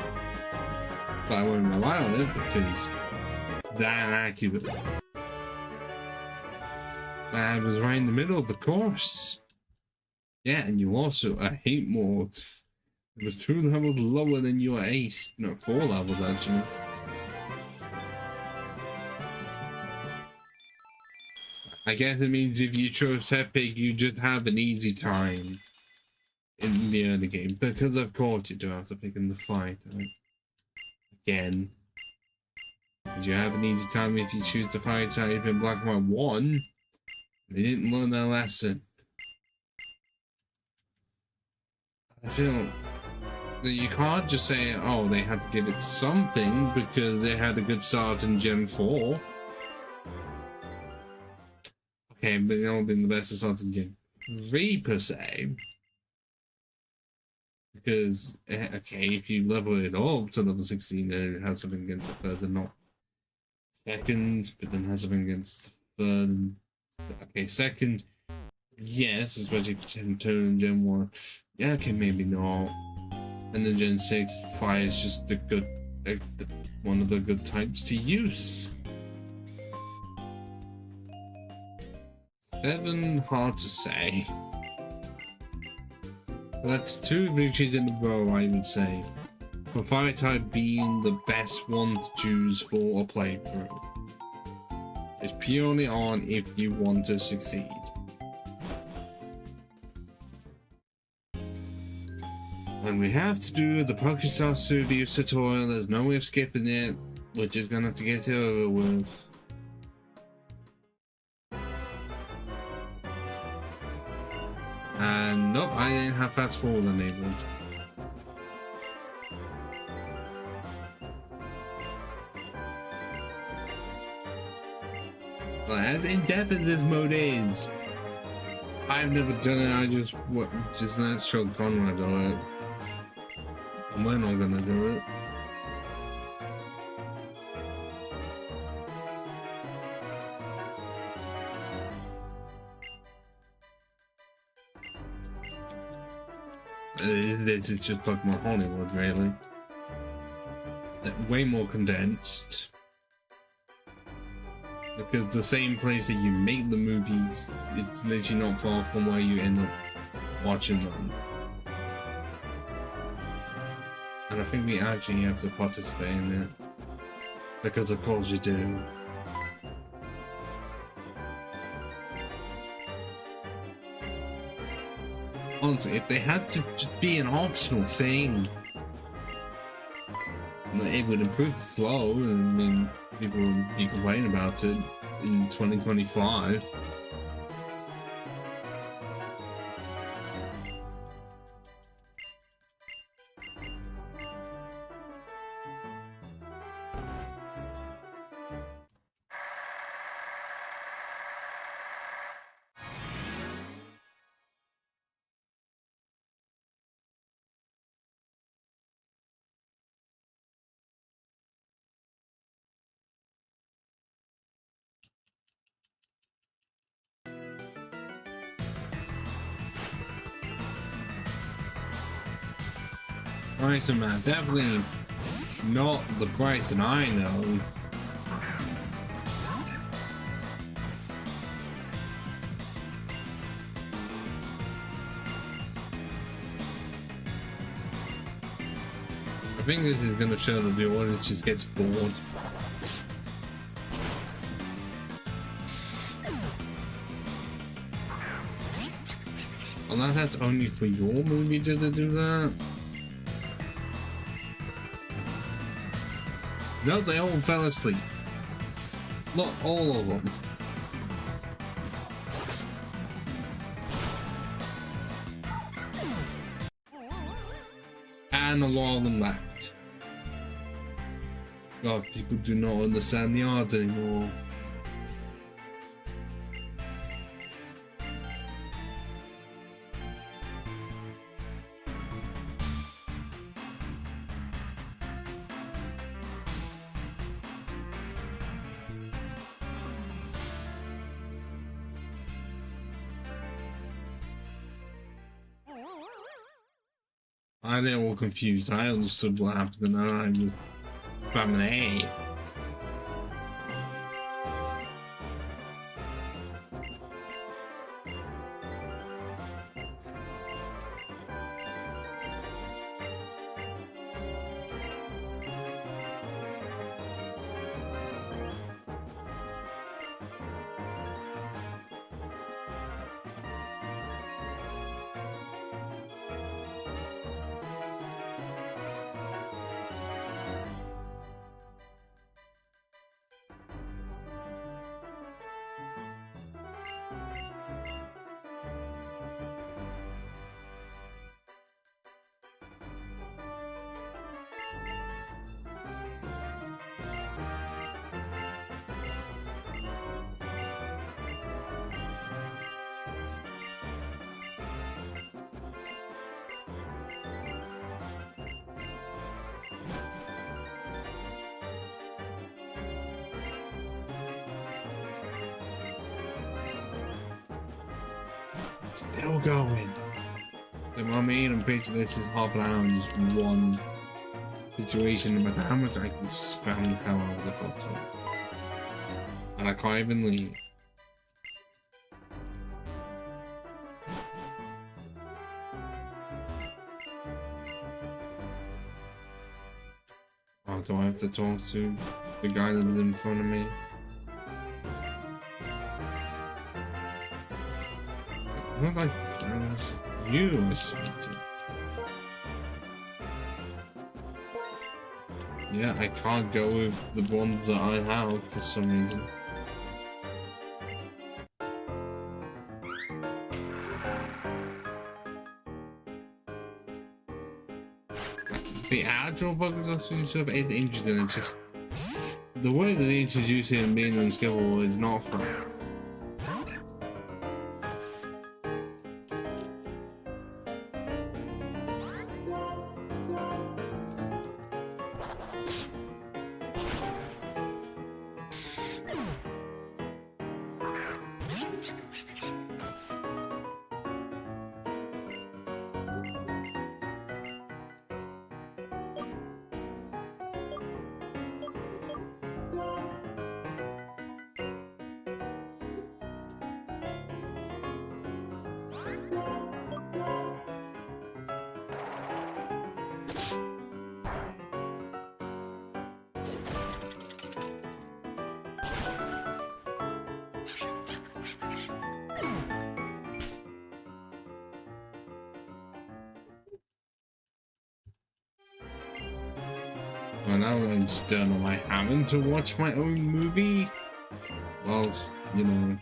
but I won't rely on it because it's that accurate. I was right in the middle of the course. Yeah, and you also a hate mode. It was 2 levels lower than your ace. No, 4 levels actually. I guess it means if you chose Epic, you just have an easy time in the early game. Because of course you do have to pick in the fight. Again. Because you have an easy time if you choose to fight type in Black and White 1. They didn't learn their lesson. I feel that you can't just say, oh, they had to give it something because they had a good start in Gen 4. Okay, but it all been the best start in Gen 3 per se. Because, okay, if you level it up to level 16, then it has something against the third and not second, but then has something against the third. Okay, second yes, especially for Gen 2 and Gen 1. Yeah, okay, maybe not. And then Gen 6, fire is just the good, one of the good types to use. 7, hard to say. That's 2 victories in a row, I would say. For fire type being the best one to choose for a playthrough. It's purely on if you want to succeed. And we have to do the Pokestar Studios tutorial. There's no way of skipping it. We're just gonna have to get it over with. And nope, I didn't have fast forward enabled. But as in-depth as this mode is, I've never done it. I just let show Conrad do it. And we're not gonna do it. It's just Pokemon Hollywood, really. Way more condensed. Because the same place that you make the movies, it's literally not far from where you end up watching them. And I think we actually have to participate in it. Because of course you do. Honestly, if they had to just be an optional thing, it would improve the flow. I mean, people would be complaining about it in 2025. Bryson, man, definitely not the Bryson I know. I think this is going to show that the audience just gets bored. Well, that's only for your movie just to do that. No, they all fell asleep. Not all of them. And a lot of them left. God, people do not understand the odds anymore. I get all confused. I understood what happened and I was spamming A. still going. So I mean, I'm pretty sure this is half an hour in just one situation, no matter how much I can spam hell out of the bottom. And I can't even leave. Oh, do I have to talk to the guy that was in front of me? Not like you I speak to. Yeah, I can't go with the ones that I have for some reason. The actual bugs are sort of interesting. It's just the way that they introduce it and being unskippable is not fair. Well, now I'm just done. Am I having to watch my own movie? Well, you know.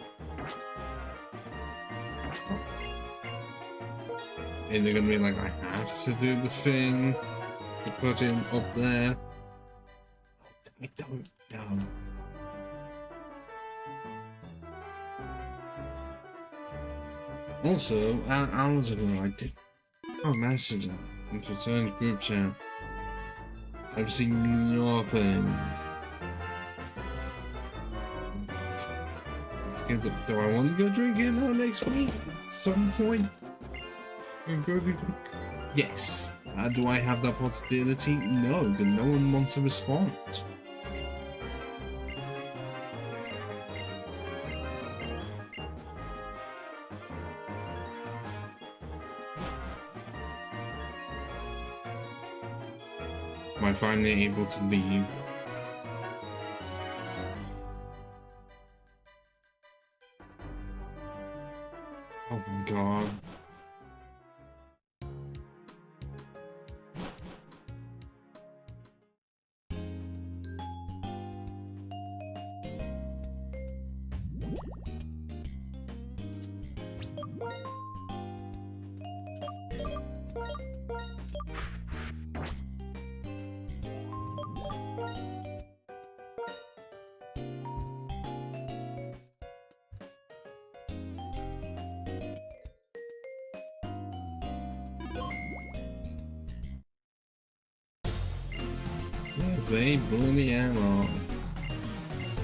Is it gonna be like I have to do the thing to put it up there? I don't know. Also, hours ago I did a message in concerned group chat. I've seen nothing. Do I want to go drinking next week at some point? Yes. Do I have that possibility? No, because no one wants to respond. Am I finally able to leave? Oh my god. They blew me out.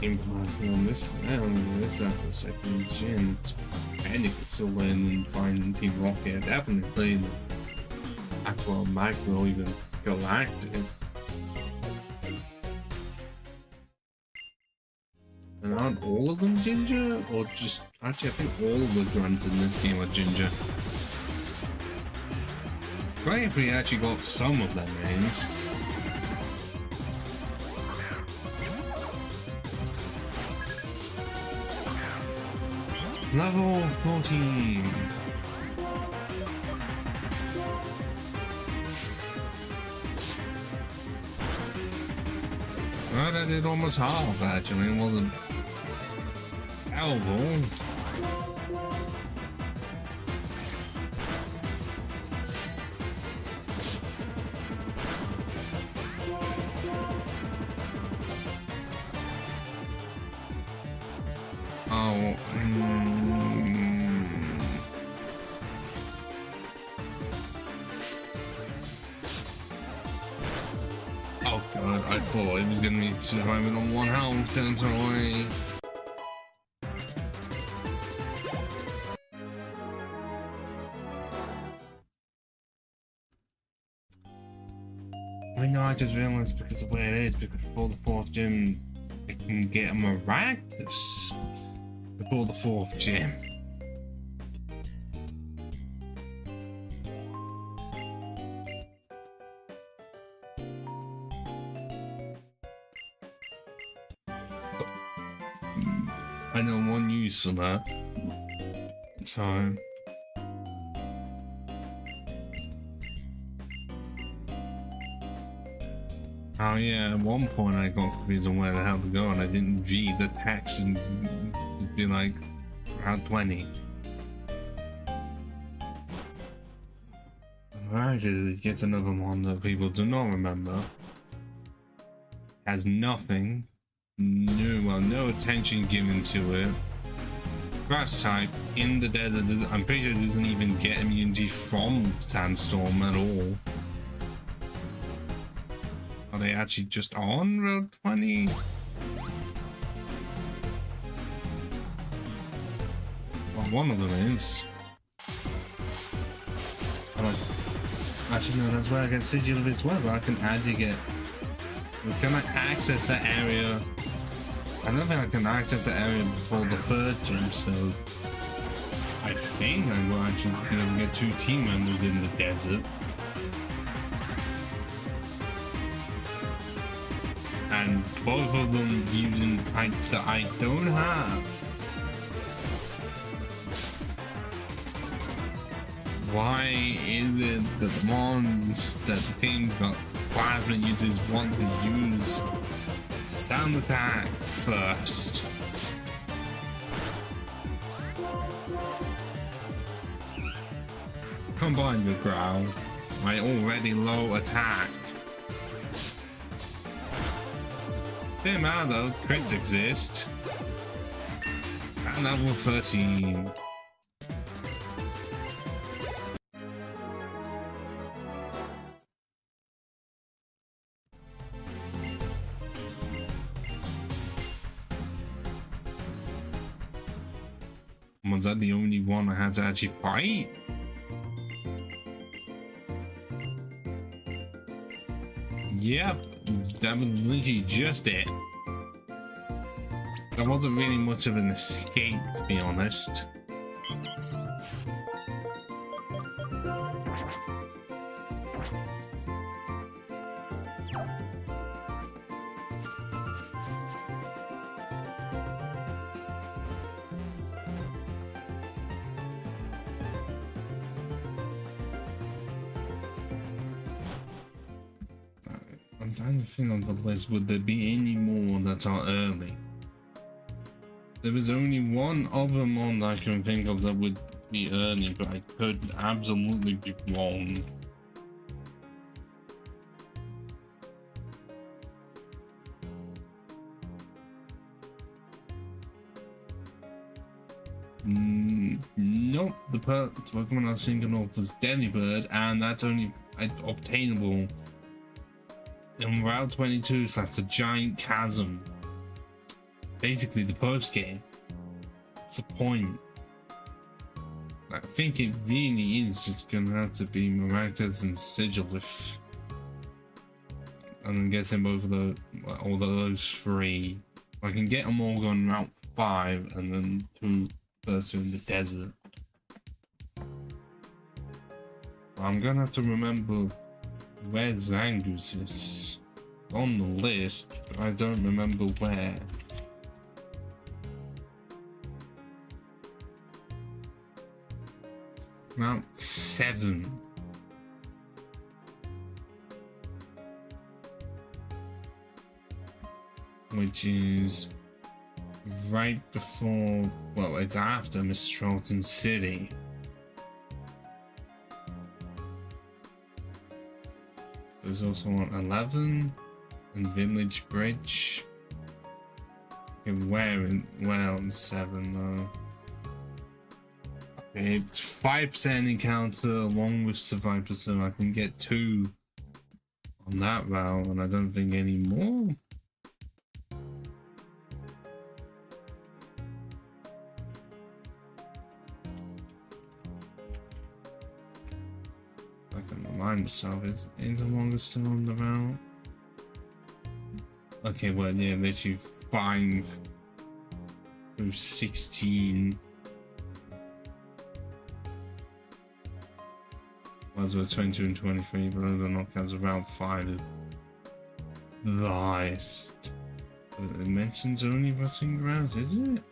Impossible. This is after the second gen. And you could still win and find Team Rocket. Definitely playing Aqua, Macro, even Galactic. And aren't all of them ginger? Or just actually I think all of the grunts in this game are ginger. Great if we actually got some of their names. Level 14. Well, I did almost half actually. It wasn't terrible. Oh, oh god, I thought it was gonna be surviving on one health, didn't I? I know, I just realized because of the way it is, because before the 4th gym, I can get a Maractus before the 4th gym. I know one use for that. So. Oh yeah, at one point I got confused on where the hell to go and I didn't read the text and it'd be like around 20. Right, it gets another one that people do not remember. Has nothing. No attention given to it. Grass type in the desert. I'm pretty sure it doesn't even get immunity from Sandstorm at all. Are they actually just on Road 20? Well, one of them is. Actually, no, that's where I get Sigil of its web. I can actually get. Can I access that area? I don't think I can access the area before the 3rd gym, so I think I will actually be able to get 2 team members in the desert. And both of them using types that I don't have. Why is it that the ones that the team got Plasma users want to use sound attack first? Combined with Growl, my already low attack. Didn't matter though, crits exist. At level 13. Was that the only one I had to actually fight? Yep, that was literally just it. That wasn't really much of an escape, to be honest. I'm trying to think on the list, would there be any more that are early? There was only one other one that I can think of that would be early, but I could absolutely be wrong. Nope, the Pokemon I was thinking of was Delibird, and that's only obtainable in Route 22 / the Giant Chasm. Basically the post game. That's the point. I think it really is just gonna have to be Maractus and Sigil if I'm guessing both of those, all those 3. I can get them all on Route 5 and then 2 first in the desert. I'm gonna have to remember where Zangoose is. On the list, but I don't remember where. Route 7. Which is right before, well, it's after Mr. City. There's also one 11 and Village Bridge. Okay, where on 7 though? Okay, 5% encounter along with Survivor, so I can get 2 on that route, and I don't think any more. I can remind myself, is the longest still on the route? Okay, well, yeah, literally 5 through 16. As well, 22 and 23, but those are knockouts around 5 is the highest. It mentions only rotting grass, is it?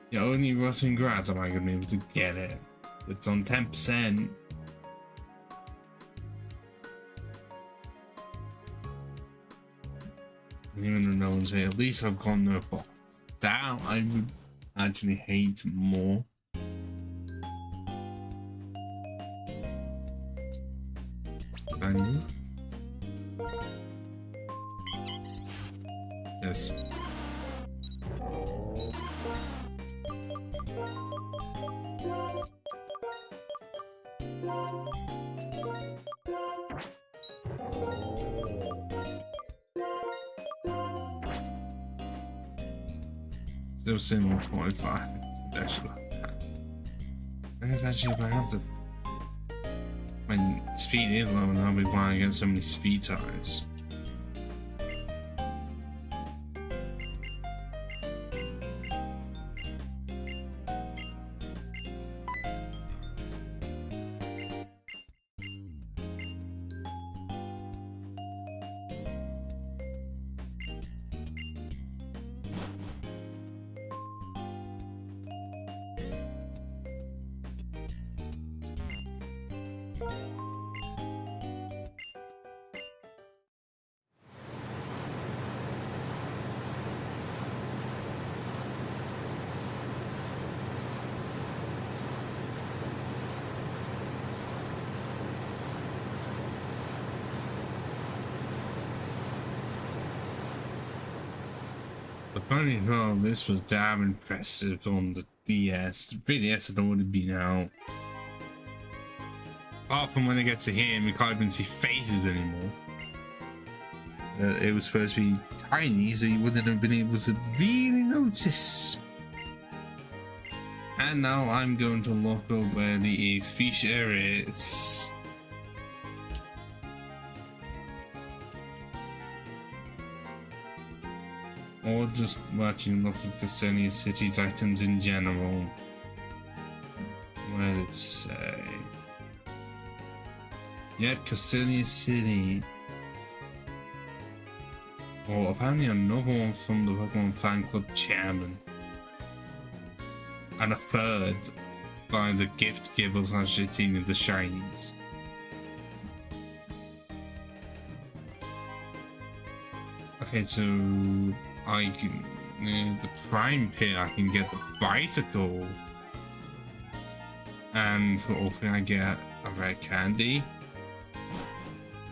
Yeah, only rotting grass. Am I gonna be able to get it? It's on 10%. Even though no one's here, at least I've got no box. That I would actually hate more. I move? Yes. Still sitting on 45. Actually, I guess actually if I have the my speed is low and I'll be why I get so many speed ties. But funny enough, this was damn impressive on the DS. The 3DS had already been out. Apart from when it gets to him, we can't even see faces anymore. It was supposed to be tiny, so you wouldn't have been able to really notice. And now I'm going to look up where the EXP share is. Or just watching look at Castelia City's items in general. Where did it say? Yep, Castelia City. Or apparently another one from the Pokemon Fan Club chairman. And a third by the gift givers and shitting of the shinies. Okay, so I can the prime pit. I can get the bicycle, and for all three I get a red candy,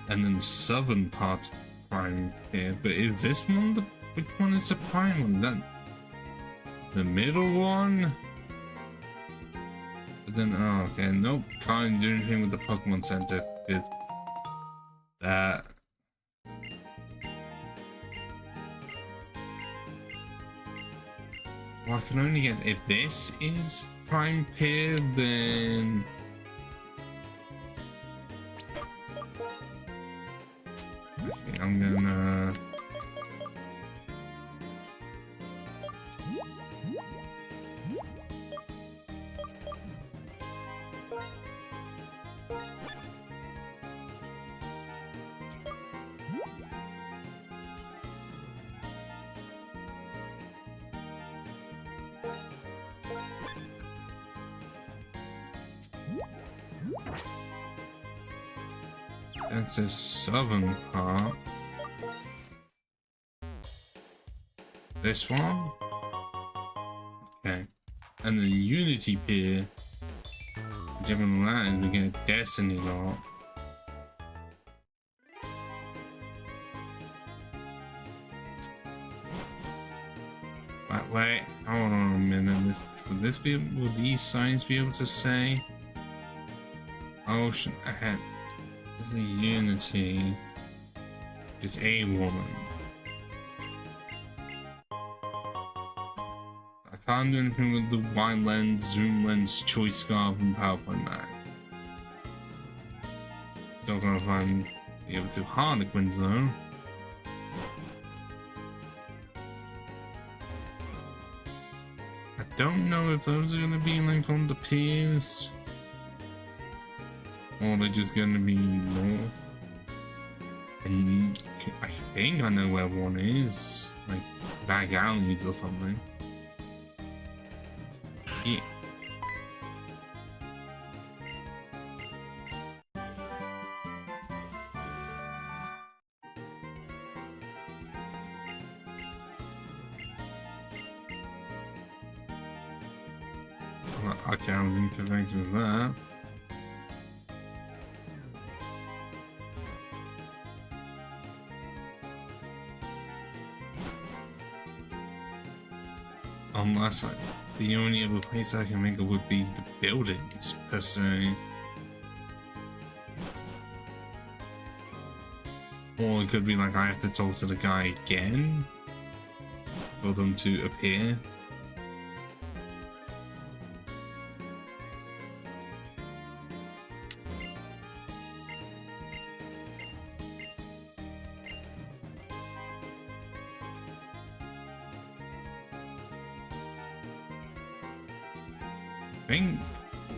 and then the southern part prime pit. But is this one the which one is the prime one? Is that the middle one? But then oh okay, nope, can't do anything with the Pokemon Center because that. Well, I can only get if this is prime pier, then okay, I'm gonna that's the southern part. This one? Okay. And the Unity Pier. Given that, and we get a Destiny lot. Wait, hold on a minute. Will these signs be able to say? Ocean ahead. The Unity is a woman. I can't do anything with the wide lens, zoom lens, choice scarf, and PowerPoint Mac. Don't know if I'm able to Harlequins though. I don't know if those are gonna be like on the piers, or they're just gonna be more. And I think I know where one is, like back alleys or something. Yeah. Okay, I'm incorrect with that. Unless like the only other place I can think of would be the buildings per se. Or it could be like I have to talk to the guy again for them to appear.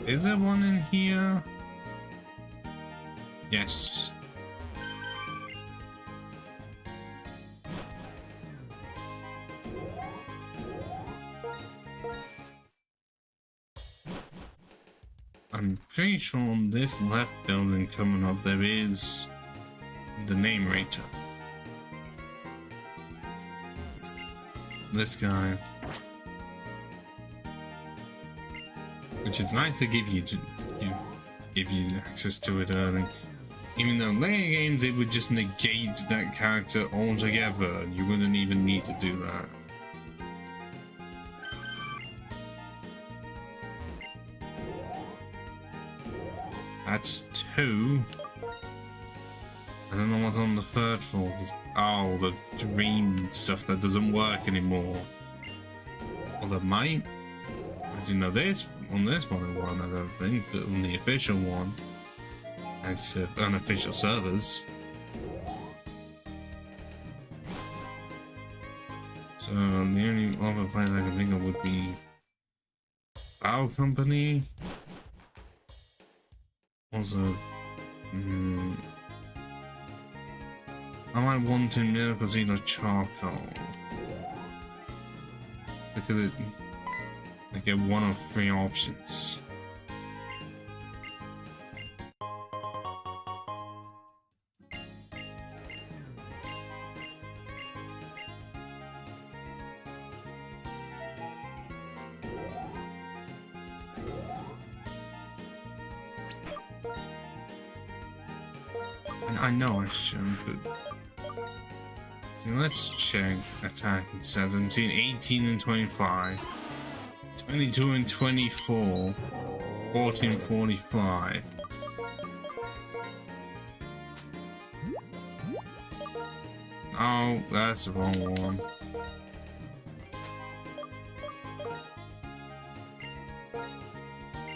Is there one in here? Yes. I'm pretty sure on this left building coming up there is the name rater. This guy. Which is nice to give you access to it early. Even though later games it would just negate that character altogether. You wouldn't even need to do that. That's 2. I don't know what's on the 3rd floor. Oh, the dream stuff that doesn't work anymore. Or that might. I didn't know this. On this one, I don't think, but on the official one, it's unofficial servers. So the only other place I can think of would be Bow Company. Also, I might want in Miracle Zeno Charcoal because I get one of 3 options. And I know I shouldn't, but let's check attack and stats. I'm seeing 18 and 25. 22 and 24, 14 and 45. Oh, that's the wrong one.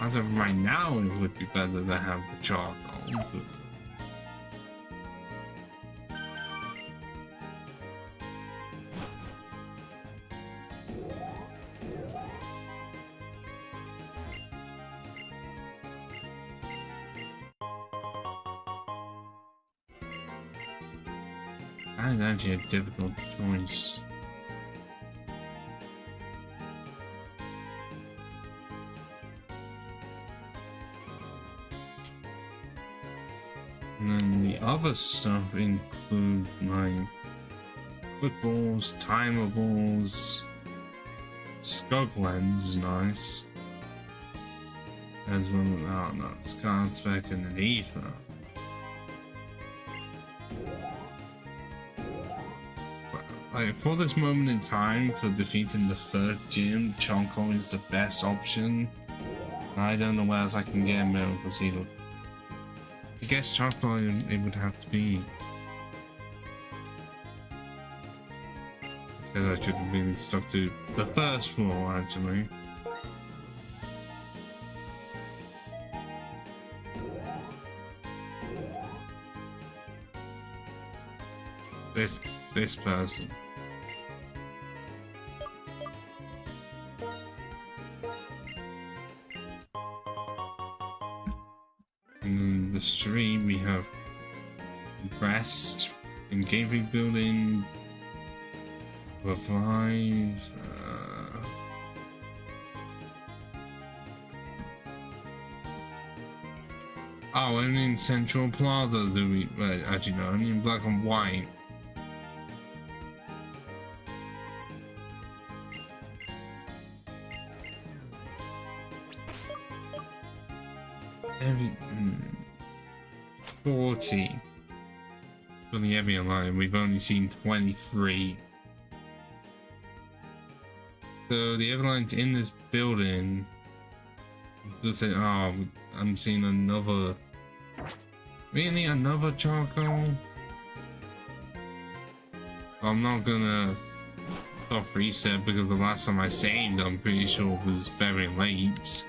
As of right now, it would be better to have the charcoal. But that is actually a difficult choice. And then the other stuff include like quick balls, timer balls, scope lens, nice. As well as, oh no, Scar Spec and an Ether. Like, for this moment in time, for defeating the 3rd gym, Chonko is the best option. I don't know where else I can get Miracle Seed. I guess Chonko it would have to be. Because I should have been stuck to the 1st floor, actually. this person. In the street we have rest, engaging building, revive. Oh, only in Central Plaza do we. Well, actually, no, only in black and white. Every 40 for the Evian line. We've only seen 23. So the Evian line's in this building. Just say, oh, I'm seeing another. Really, another charcoal? I'm not gonna stop reset because the last time I saved, I'm pretty sure it was very late.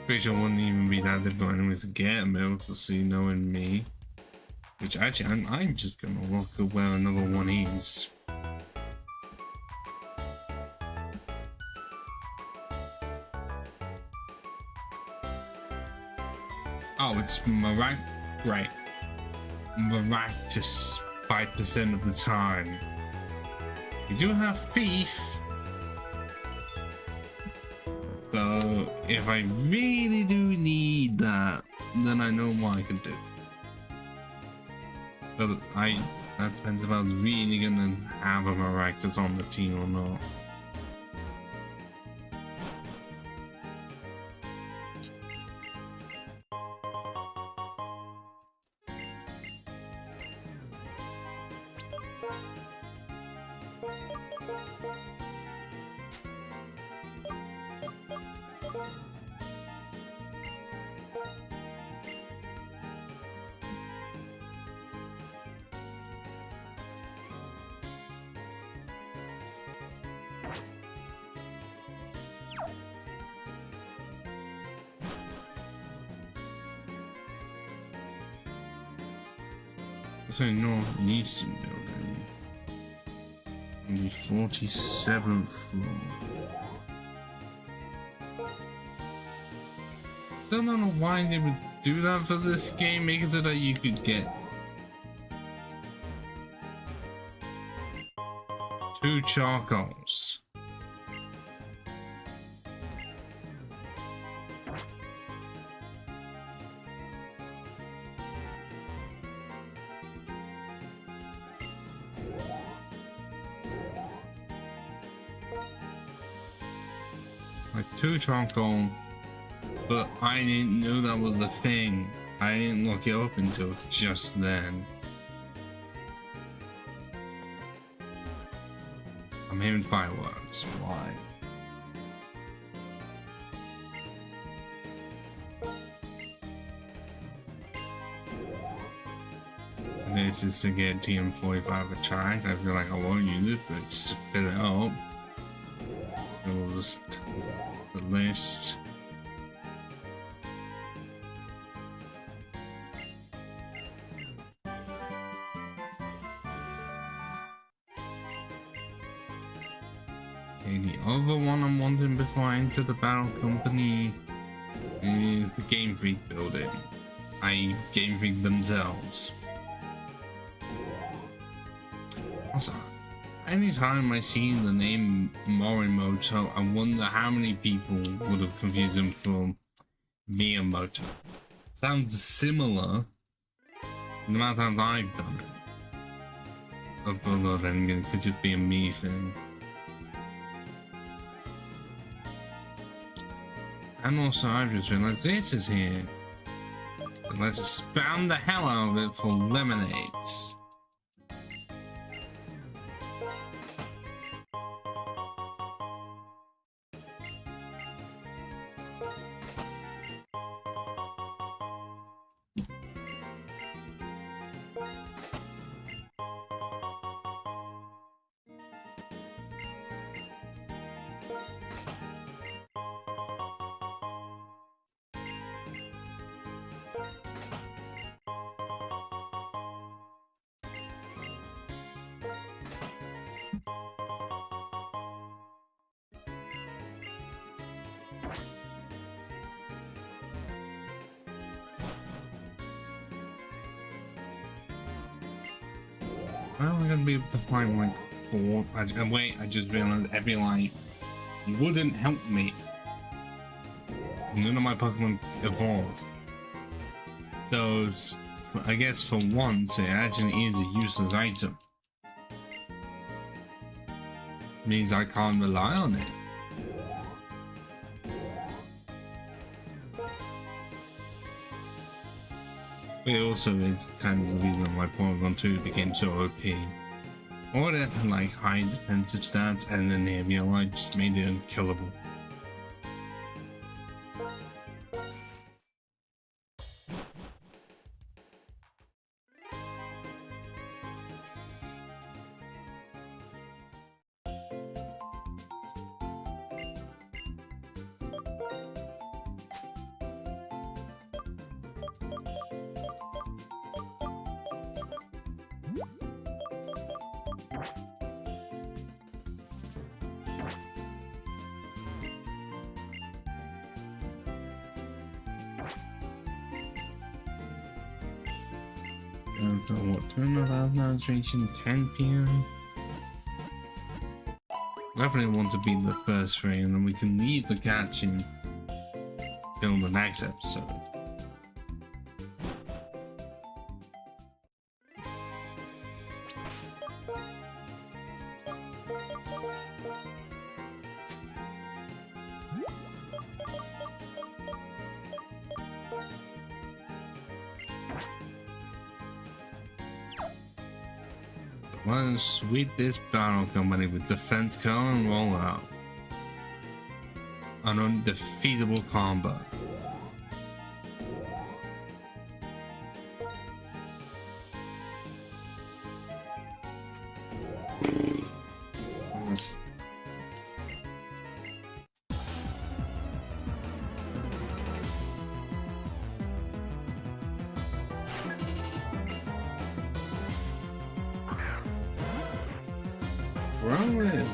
Pretty sure it wouldn't even be that difficult anyways to get a miracle seed knowing me. Which actually, I'm just gonna look at where another one is. Oh, it's right. Miraculous 5% of the time. We do have Thief. So if I really do need that, then I know what I can do. But that depends if I was really gonna have a miraculous on the team or not. So northeastern building. On the 47th floor. So I don't know why they would do that for this game, make it so that you could get 2 charcoals. Like 2 charcoal, but I didn't know that was a thing. I didn't look it up until just then. I'm hearing fireworks. Why? This is to get TM45 attract. I feel like I won't use it, but just to fill it up. It will just the list. Okay, the other one I'm wanting before I enter the battle company is the Game Freak building. I.e. Game Freak themselves. Also, anytime I see the name Morimoto, I wonder how many people would have confused him for Miyamoto. Sounds similar the amount of times I've done it. Although then it could just be a me thing. And also I've just realized this is here. So let's spam the hell out of it for lemonades. How am I gonna be able to find like 4? And wait, I just realized every life wouldn't help me. None of my Pokemon evolved. So I guess for once it actually is a useless item. Means I can't rely on it. But it also is kind of the reason why Porygon 2 became so OP. Or it had like high defensive stats and then the area light just made it unkillable. What time of now is reaching 10 PM? Definitely want to beat the first 3 and then we can leave the catching till the next episode. Let's sweep this battle company with defense cone and roll out. An undefeatable combo. Right.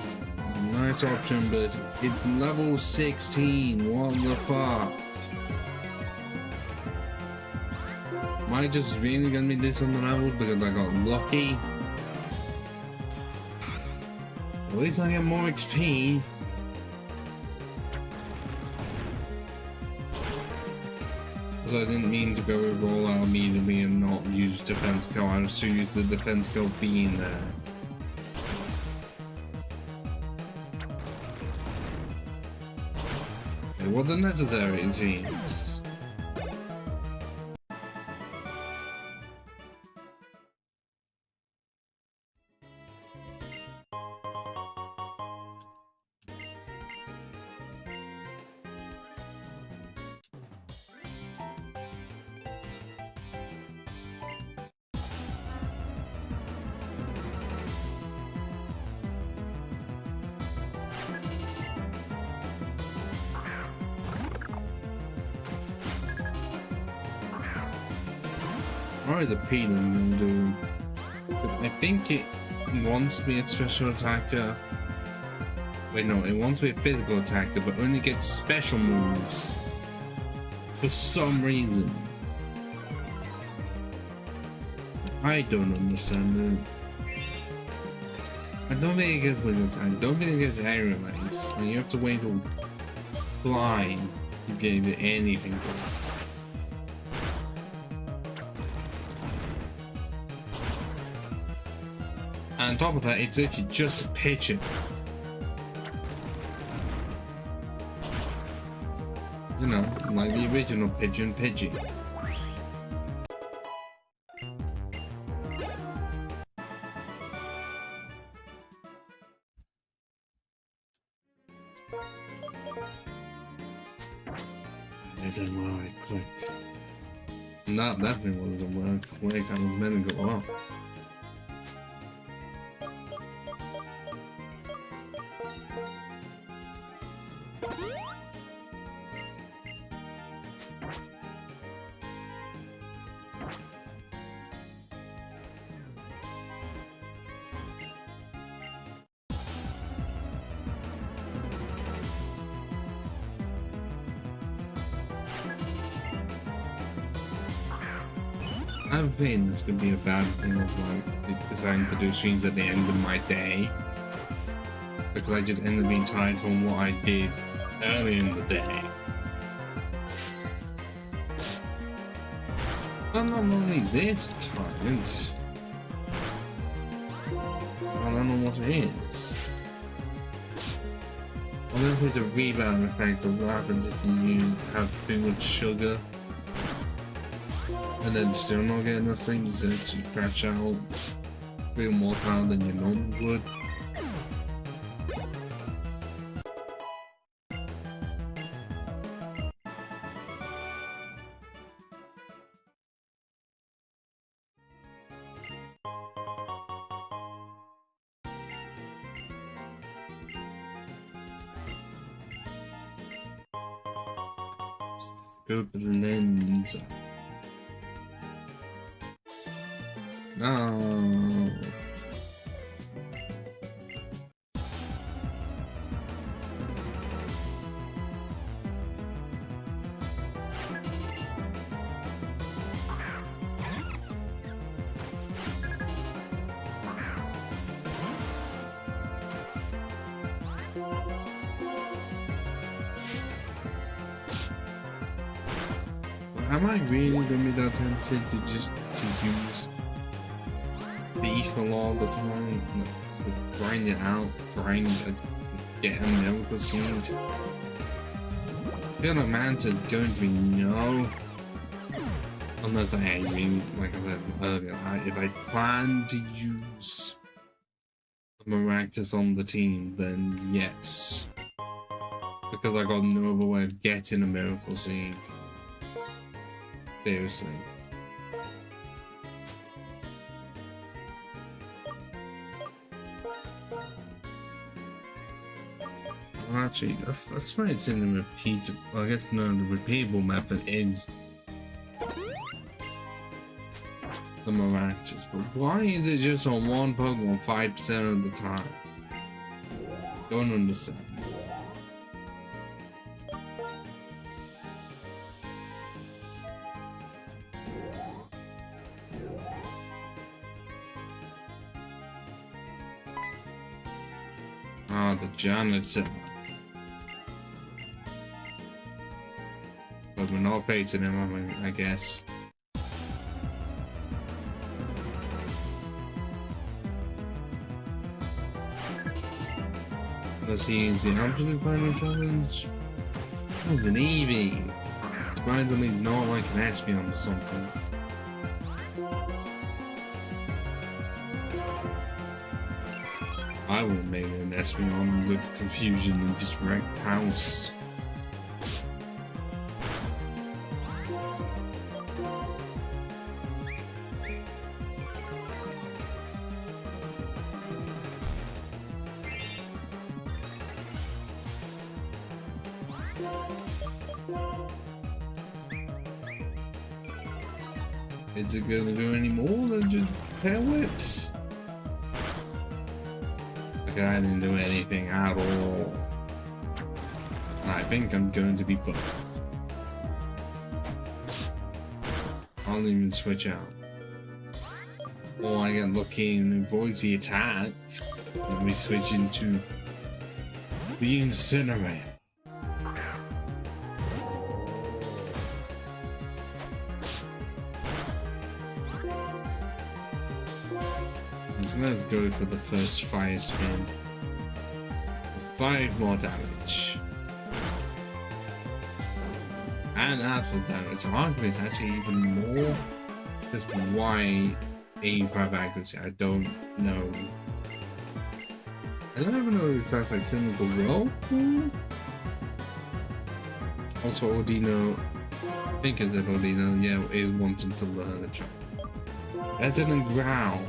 Nice option, but it's level 16. What the fuck? Am I just really gonna be this on the level because I got lucky? At least I get more XP. Because I didn't mean to go with roll out immediately and not use defense skill. I was to use the defense skill being there. It wasn't necessary, it seems. Or the Peter will do. But I think it wants to be a special attacker. Wait, no, it wants to be a physical attacker, but only gets special moves. For some reason. I don't understand it. I don't think it gets physical attack. I don't think it gets aerial legs. And you have to wait till fly to give it anything for it. And on top of that, it's literally just a pitcher. You know, like the original Pigeon Pidgey. Isn't where I clicked. That definitely wasn't where I clicked. I was meant to go up. have a feeling this could be a bad thing of like deciding to do streams at the end of my day, because I just end up being tired from what I did early in the day. But not only this tired, I don't know what it is. I don't know if it's a rebound effect or what happens if you have too much sugar and then still not get enough things to crash out, feel more tired than you normally would. Scope the lens. No. Am I really gonna be that tempted to just use beef all the time? Like, grind it out, get a miracle seed? I feel like Manta's going to be no. Unless I really, like I said earlier, if I plan to use a Maractus on the team, then yes. Because I got no other way of getting a miracle seed. Seriously. Well, actually, I swear it's in the repeat. Well, I guess no, the repeatable method is the Maractus, but why is it just on one Pokemon 5% of the time? Don't understand. Ah, the janitor. But we're not facing him, I guess. Let's see into the absolute final challenge. Oh, an Eevee. Surprisingly, it's not like an Espeon or something. I would have made an Espeon with confusion and disrect house. Is it gonna do any more than just Tail Whips? Okay, I didn't do anything at all. I think I'm going to be bugged. I'll even switch out. Or I get lucky and avoid the attack. Let me switch into the Incinerator. Let's go for the first fire spin. 5 more damage. And actual damage. Arguably it's actually even more. Just why 85 accuracy, I don't know. I don't even know if that's like similar to Whirlpool. Also Ordino, I think it's an Ordino, yeah, is wanting to learn a job. Better than Growl.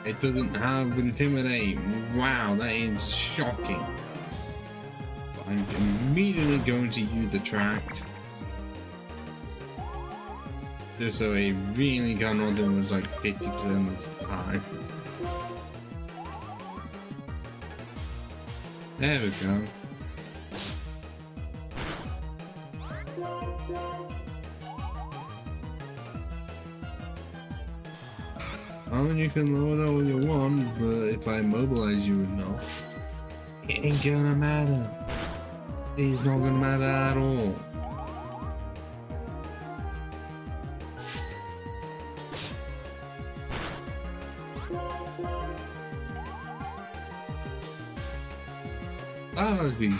It doesn't have Intimidate. Wow, that is shocking. But I'm immediately going to use Attract. Just so I really got on to was like 50% of the time. There we go. Oh, you can lower that when you want, but if I immobilize you enough, it ain't gonna matter. It's not gonna matter at all. That would be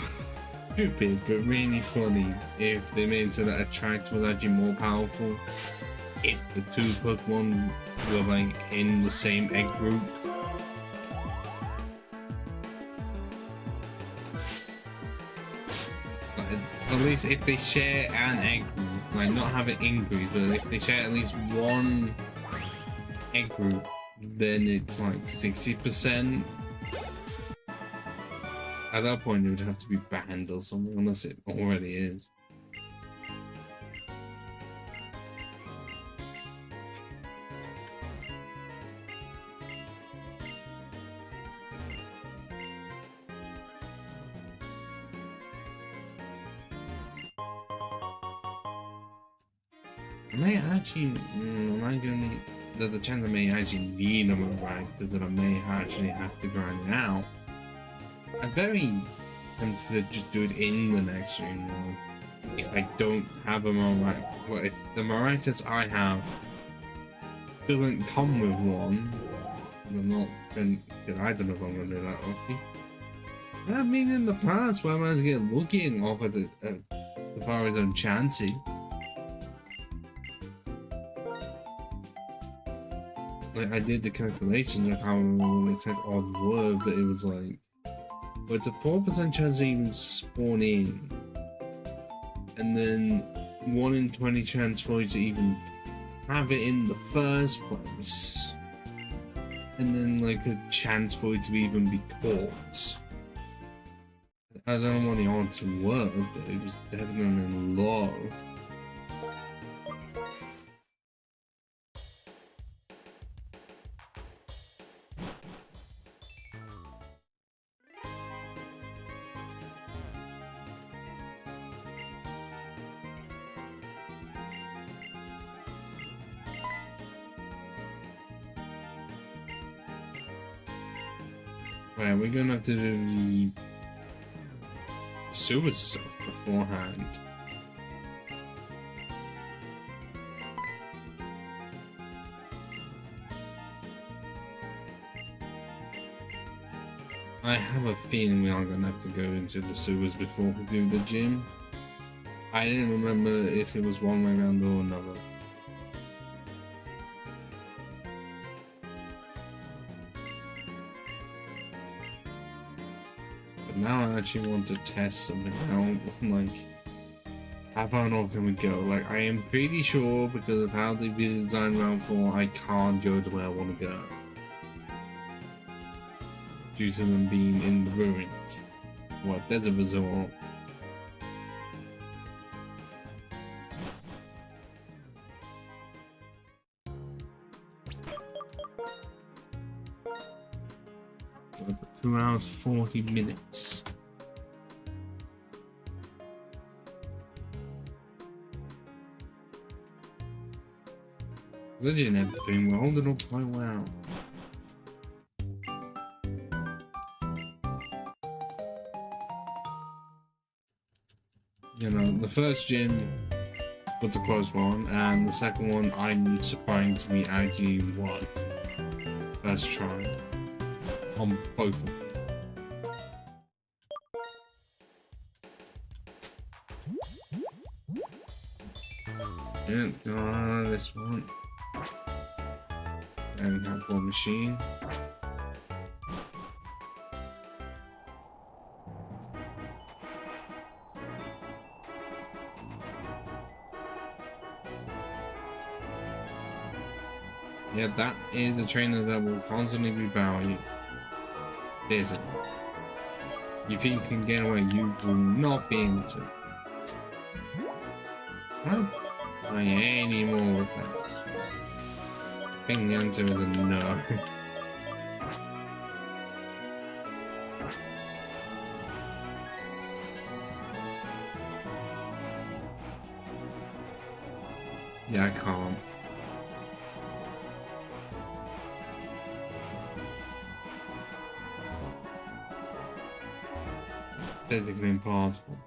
stupid, but really funny if they made it so that Attract was actually more powerful. If the two Pokemon were like in the same egg group. But at least if they share an egg group, like not have it in group, but if they share at least one egg group, then it's like 60%. At that point, it would have to be banned or something, unless it already is. I may actually, am I gonna need, the chance I may actually need a Maractus that I may actually have to grind it out. I'm very tempted to just do it in the next stream though. If I don't have a Maractus, well, if the Maractus I have doesn't come with one, I'm not gonna, I don't know if I'm gonna do that, okay? I mean, in the past, where I managed to get looking off at the Safari's own Chansey. Like, I did the calculations of how long it took odd word, but it was like, well, it's a 4% chance to even spawn in, and then 1 in 20 chance for you to even have it in the first place, and then like a chance for it to even be caught. I don't know what the odds were, but it was definitely low. Right, we're gonna have to do the sewer stuff beforehand. I have a feeling we are gonna have to go into the sewers before we do the gym. I didn't remember if it was one way around or another. Now I actually want to test something out, like, how far north can we go? Like, I am pretty sure, because of how they designed round 4, I can't go to where I want to go. Due to them being in the ruins. What, there's a resort. For 2 hours 40 minutes. Legend everything, we're holding up quite well. You know, the first gym was a close one, and the second one I'm surprised we actually won. First try. On both of them. Yeah, go on this one. And have one machine. Yeah, that is a trainer that will constantly repower you. There's it. You think you can get away, you will not be able to. How Any more repairs? I think the answer is a no. Yeah, I can't. Physically impossible.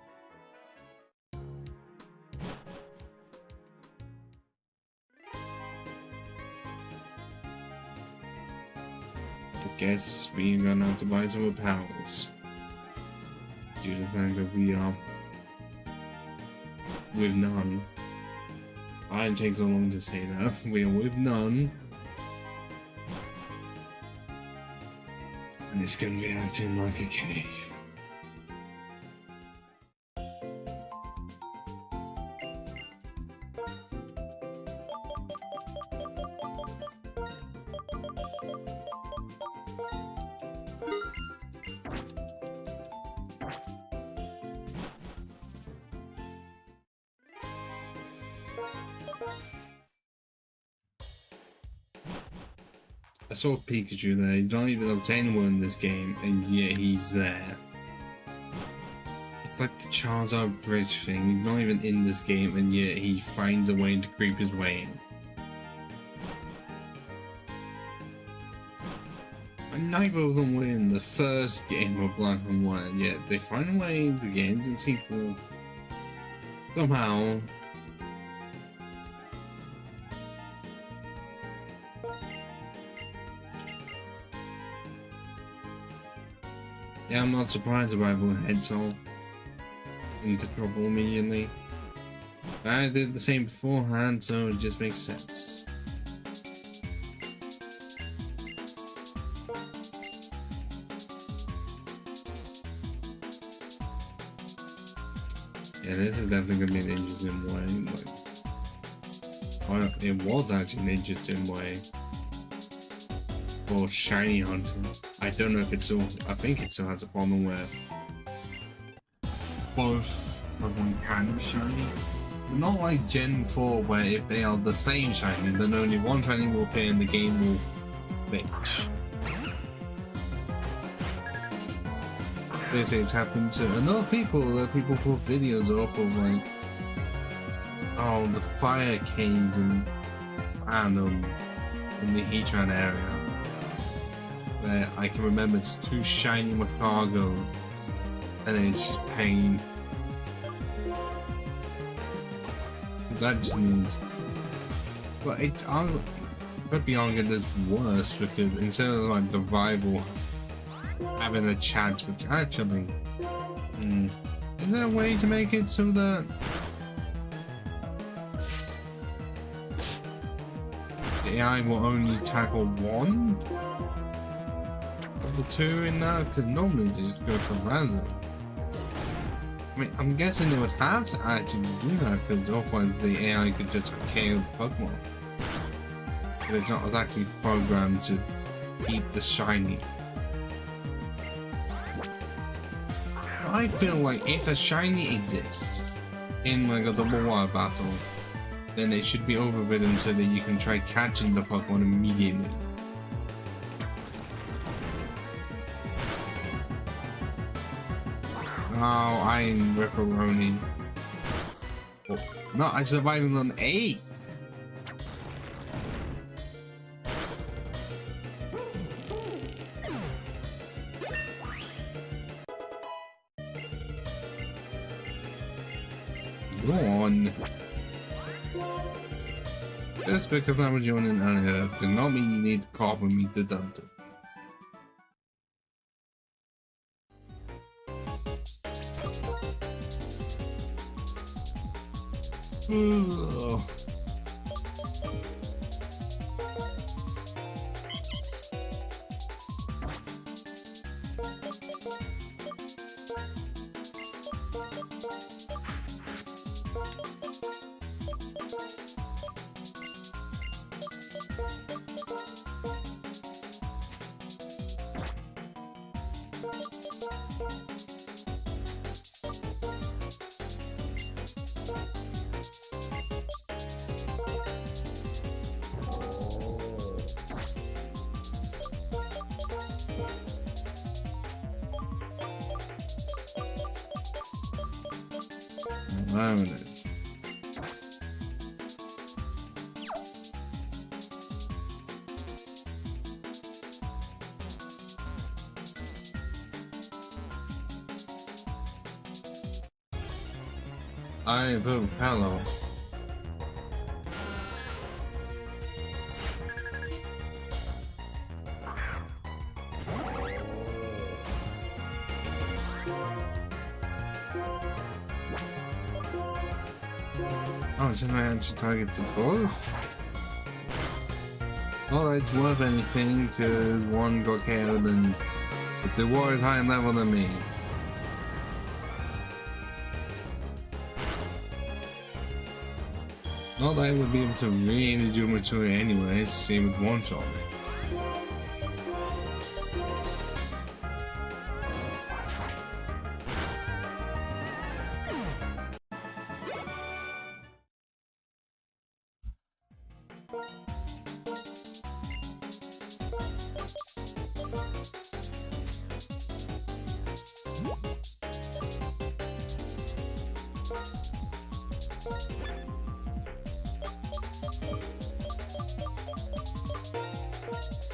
I guess we're gonna have to buy some repels. Due to the fact that we are with none. Why it takes so long to say that? We are with none. And it's gonna be acting like a cave. I saw Pikachu there, he's not even obtainable in this game, and yet he's there. It's like the Charizard bridge thing, he's not even in this game, and yet he finds a way to creep his way in. And neither of them were in the first game of Black and White, and yet they find a way to get into the sequel. Somehow. Yeah, I'm not surprised about everyone heads all into trouble immediately. I did the same beforehand, so it just makes sense. Yeah, this is definitely gonna be an interesting way. Like, well, it was actually an interesting way for shiny hunting. I don't know if it still. I think it still has a problem where both of them can be shiny. But not like Gen 4, where if they are the same shiny, then only one shiny will appear and the game will glitch. So they say it's happened to another people. That people put videos up of like, oh, the fire cave in, I don't know, in the Heatran area. Where I can remember it's two shiny Macargo and it's just pain. That just means, but it's could be argued as worse because instead of like the rival having a chance, which actually, is there a way to make it so that the AI will only tackle one of the two in that? Because normally they just go for random. I mean, I'm guessing they would have to actually do that because otherwise the AI could just KO the Pokemon. But it's not exactly programmed to eat the shiny. I feel like if a shiny exists in like a double wire battle, then it should be overridden so that you can try catching the Pokemon immediately. Oh, I'm Ripperoni. Oh, no, I survived on 8. Go on. Just because I was joining earlier does not mean you need to copy me to dump it. Ugh. There it is. I vote hello. Oh, so I actually targets both? Well, it's worth anything because one got KO'd and the war is higher level than me. Not that I would be able to really do much to it anyways, same with one shot.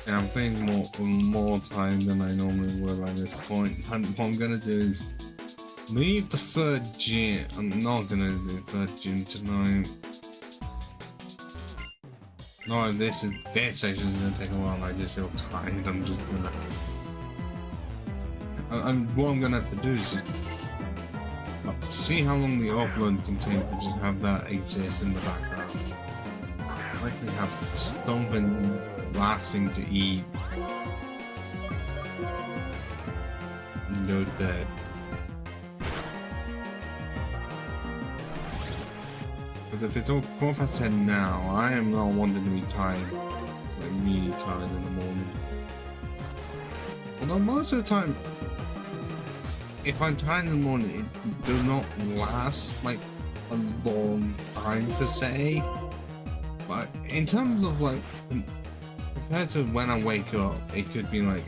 Yeah, I'm playing more time than I normally would at this point. And what I'm gonna do is leave the third gym. I'm not gonna do the third gym tonight. No, this section is gonna take a while. I just feel tired. I'm just gonna. What I'm gonna have to do is just see how long the upload can take to just have that exist in the background. I likely have something last thing to eat and go to bed. Because if it's all 10:15 now, I am not wanting to be tired, like really tired in the morning. Although most of the time, if I'm tired in the morning, it does not last like a long time per se. But in terms of like, compared to when I wake up, it could be like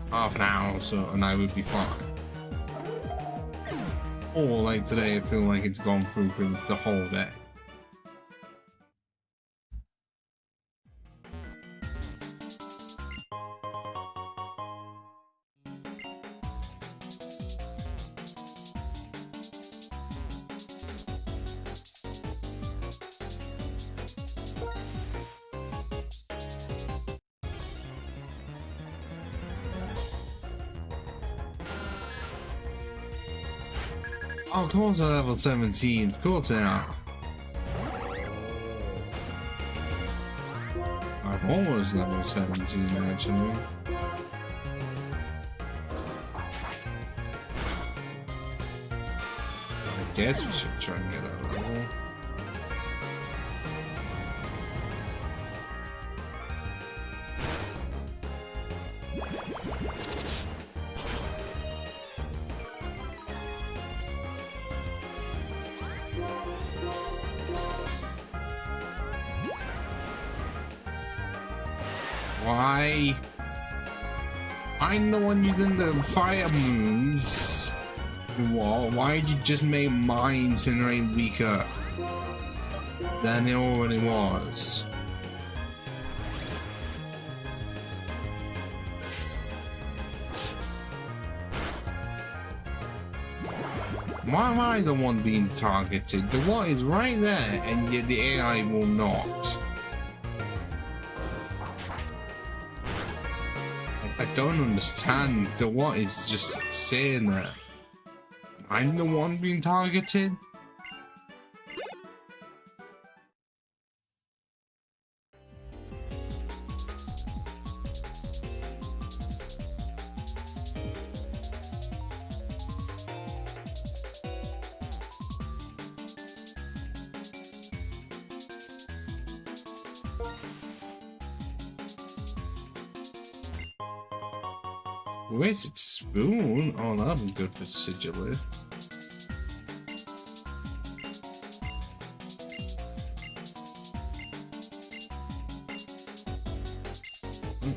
half an hour or so and I would be fine. Or like today, I feel like it's gone through the whole day. Oh, of course I'm level 17. Of course I am. I'm almost level 17 actually. I guess we should try and get that level. Why? I'm the one using the fire moves. What? Why did you just make my incinerate weaker than it already was? Why am I the one being targeted? The what is right there, and yet the AI will not. I don't understand. The what is just saying that I'm the one being targeted. Where's its spoon? Oh, that'd be good for sigil.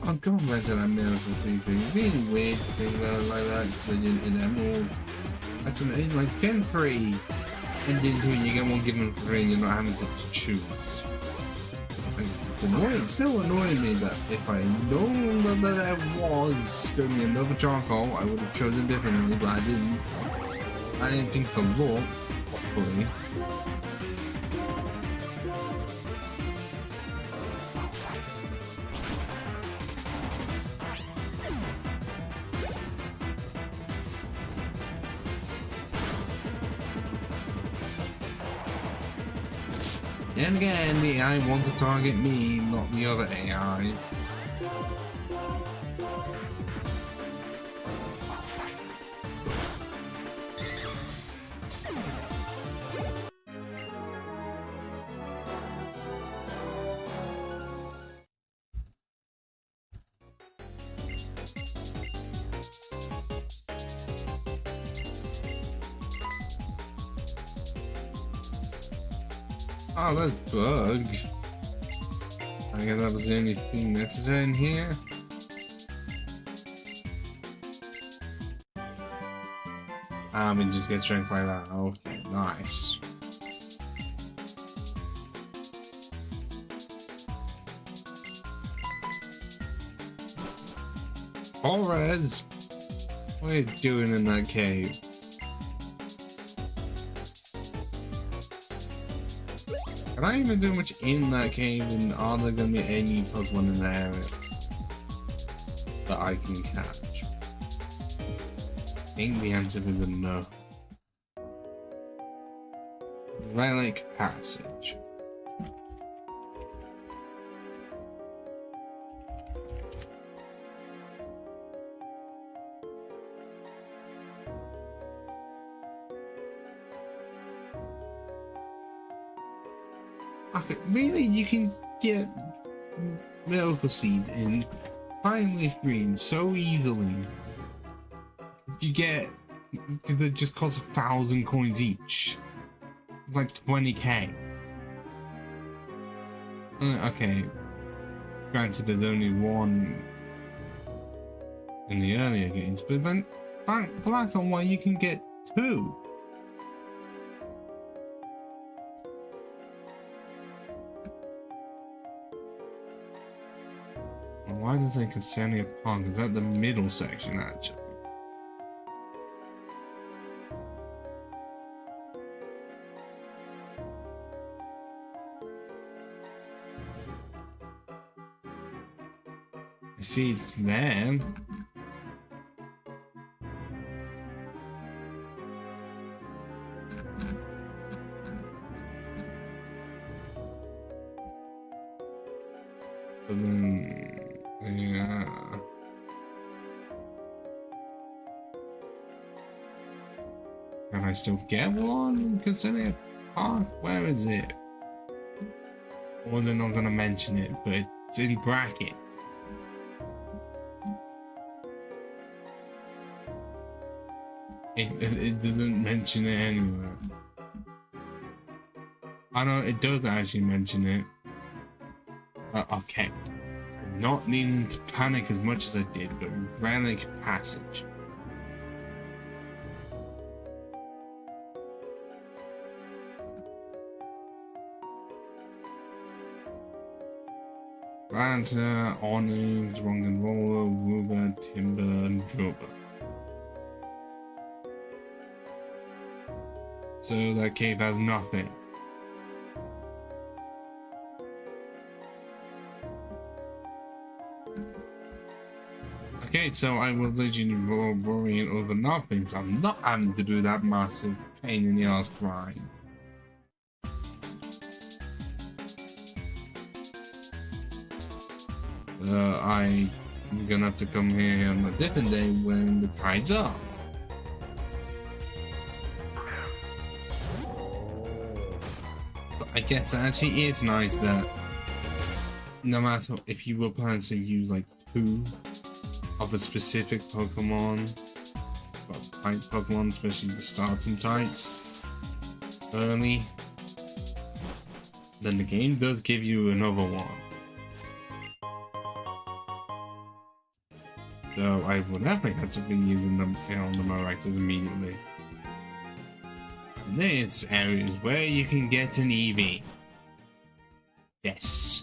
I'm going back to that miracle TV. Really weird thing like that. In Emerald. That's amazing. Like Gen 3. and then two you get one given free and you're not having to choose. And it's annoying, still annoying me that if I known that there was going to be another charcoal, I would have chosen differently, but I didn't. I didn't think the law, hopefully. And again, the AI wants to target me, not the other AI. Oh, that bug. I guess that was the only thing necessary in here. We just get strength like that. Okay, nice. Torres, what are you doing in that cave? Can I even do much in that cave, and are there going to be any Pokemon in the area that I can catch? I think the answer is a no. Relic Passage. Okay, really, you can get Miracle Seed in Fine Leaf Green so easily. You get, they just cost 1,000 coins each. It's like 20k. Okay, granted there's only one in the earlier games, but then Black and White you can get 2. Why does it say Ksenia Park? Is that the middle section actually? I see it's there. But then, yeah. Can I still get one? Ksenia Park? Where is it? Or they're not gonna mention it, but it's in brackets. It doesn't mention it anywhere. I know it does actually mention it. Okay. I'm not needing to panic as much as I did, but Relic Passage. Ranta, Onyx, Rock'n'Roller, Ruba, Timber, and Droba. So that cave has nothing. Okay, so I was literally worrying over nothing, so I'm not having to do that massive pain in the ass grind. I'm gonna have to come here on a different day when the tide's up. But I guess it actually is nice that no matter if you were planning to use like 2 of a specific Pokemon, well, type Pokemon, especially the starting types, early, then the game does give you another one. So I would definitely have to be using them on the Maractus immediately. this area is where you can get an EV. Yes.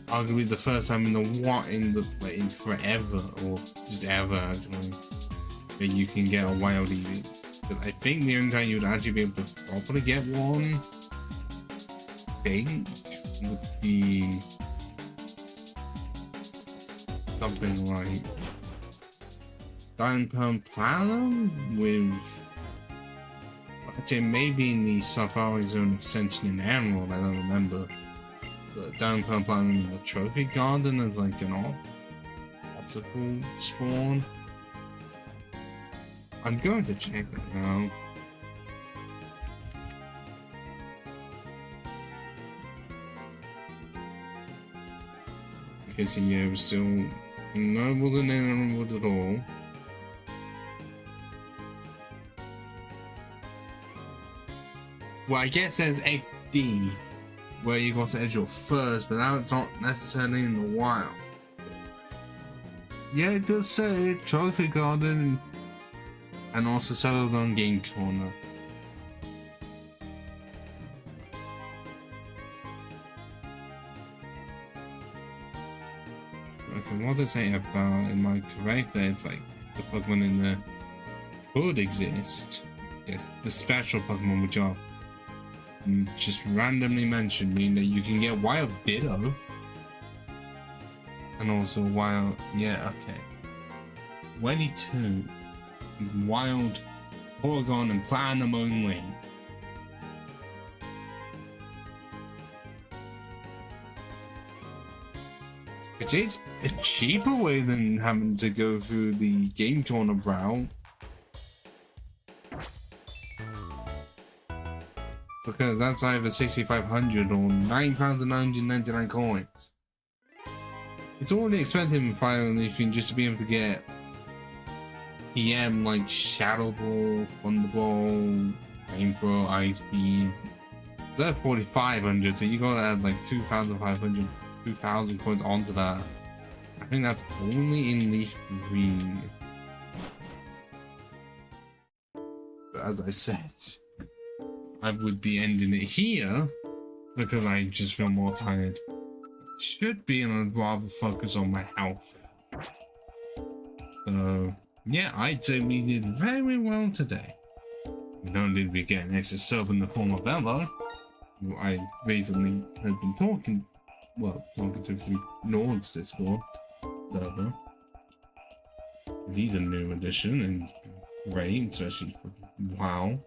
Arguably the first time in forever, or just ever actually, that you can get a wild EV. Because I think the only time you would actually be able to properly get one, I think, would be something like Diamond Platinum with, actually maybe in the Safari Zone extension in Emerald, I don't remember. But Diamond Platinum in the Trophy Garden is like an possible spawn. I'm going to check that now. Okay, so yeah, it was still, no, it wasn't in Emerald at all. Well, I guess there's XD, where you got to Edgewell first, but now it's not necessarily in the wild. Yeah, it does say Trophy Garden and also settled on Game Corner. Okay, what does it say about, am I correct that it's like the Pokemon in there could exist? Yes, the special Pokemon which are just randomly mentioned, meaning that you can get Wild Ditto and also Wild, yeah, okay, 22 Wild Porygon and Platinum only. It's a cheaper way than having to go through the Game Corner route. Because that's either 6,500 or 9,999 coins. It's already expensive finally if you can just be able to get TM like Shadow Ball, Thunder Ball, Flamethrower, Ice Beam. It's at 4,500, so you gotta add like 2,500, 2,000 coins onto that. I think that's only in Leaf Green. But as I said, I would be ending it here because I just feel more tired. Should be, and I'd rather focus on my health. So yeah, I'd say we did very well today. Not only did we get an extra sub in the form of Ella, who I recently have been talking to through Nord's Discord server. He's a new addition and great, especially for WoW.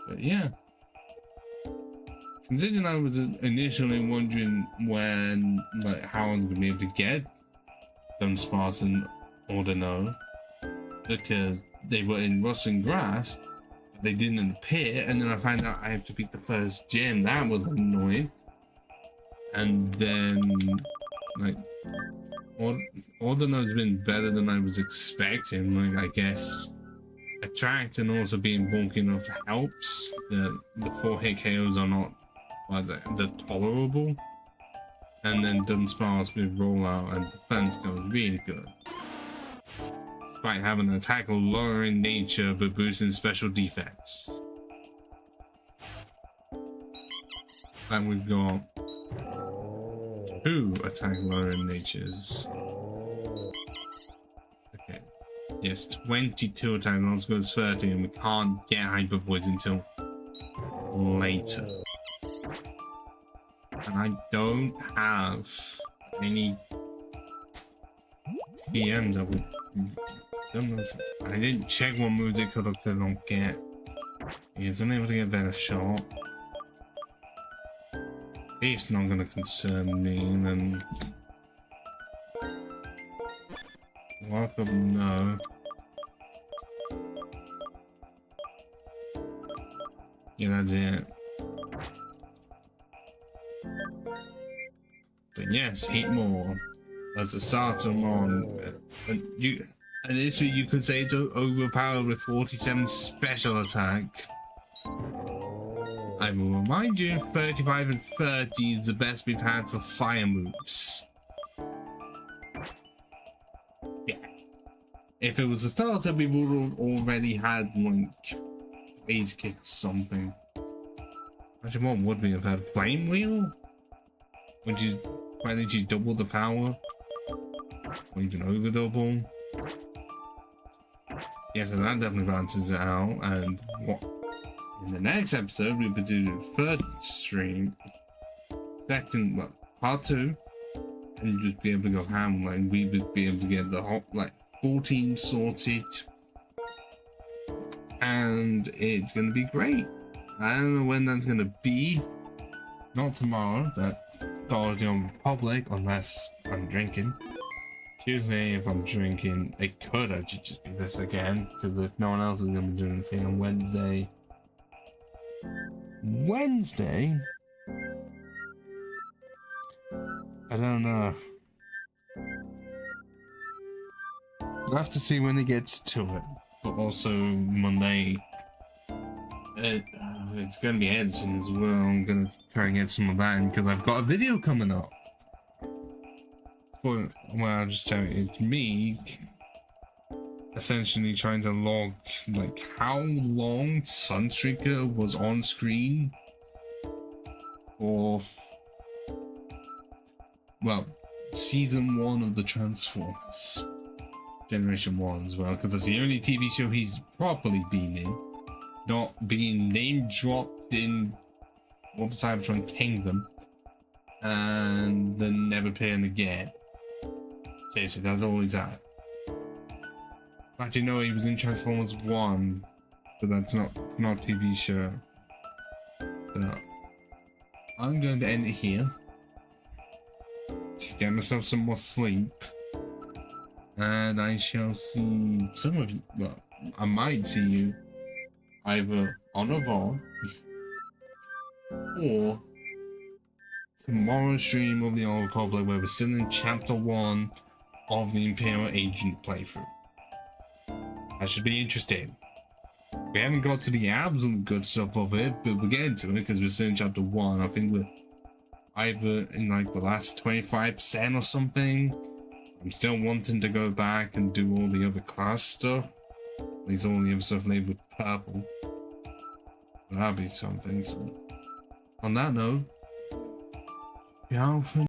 But yeah, considering I was initially wondering when, like, how I was gonna be able to get Dunsparce and Ordino, because they were in rustling grass, but they didn't appear, and then I found out I have to pick the first gem. That was annoying. And then, like, Ordino's been better than I was expecting. Like, I guess Attract and also being bulky enough helps. The 4-hit KOs are not, they're tolerable. And then Dunsparce with rollout and defense goes really good. Despite having an attack lower in nature but boosting special defense. And we've got 2 attack lower in natures. Okay. Yes, 22 attack, let's go to 30, and we can't get Hyper Voice until later. And I don't have any PMs. I didn't check what moves it could or could not get. It's unable to get better shot. Thief's not gonna concern me, and then welcome, no. Yeah, that's it. But yes, hit more as a starter on, and initially you could say it's overpowered with 47 special attack. I will remind you, 35 and 30 is the best we've had for fire moves. Yeah. If it was a starter, we would have already had like phase kick or something. Actually, what would we have had? Flame wheel? Would you finally double the power? Or even over double? Yeah, so that definitely balances it out. And what in the next episode we'll be doing the third stream, second, well, part 2, and just be able to go ham. Like we would be able to get the whole 14 sorted, and it's gonna be great. I don't know when that's gonna be. Not tomorrow. That's starting on Republic, unless I'm drinking. Tuesday, if I'm drinking, it could actually just be this again, because if no one else is gonna be doing anything on Wednesday. I don't know. We'll have to see when it gets to it. But also Monday, it's gonna be editing as well. I'm gonna try and get some of that in because I've got a video coming up. Well, I'll just tell you, it's me essentially trying to log how long Sunstreaker was on screen for, well, season 1 of the Transformers Generation 1 as well, because it's the only TV show he's properly been in, not being name dropped in Cybertron Kingdom and then never appearing again. Seriously, that's all he's at. Actually, no, he was in Transformers 1, but that's not TV show. So, I'm going to end it here. Just get myself some more sleep. And I shall see some of you. Well, I might see you either on Unova or tomorrow's stream of the Old Republic, where we're still in Chapter 1 of the Imperial Agent playthrough. That should be interesting. We haven't got to the absolute good stuff of it, but we're getting to it because we're still in Chapter 1. I think we're either in the last 25% or something. I'm still wanting to go back and do all the other class stuff. At least all the other stuff labeled with purple. That'll be something. So, on that note, ciao for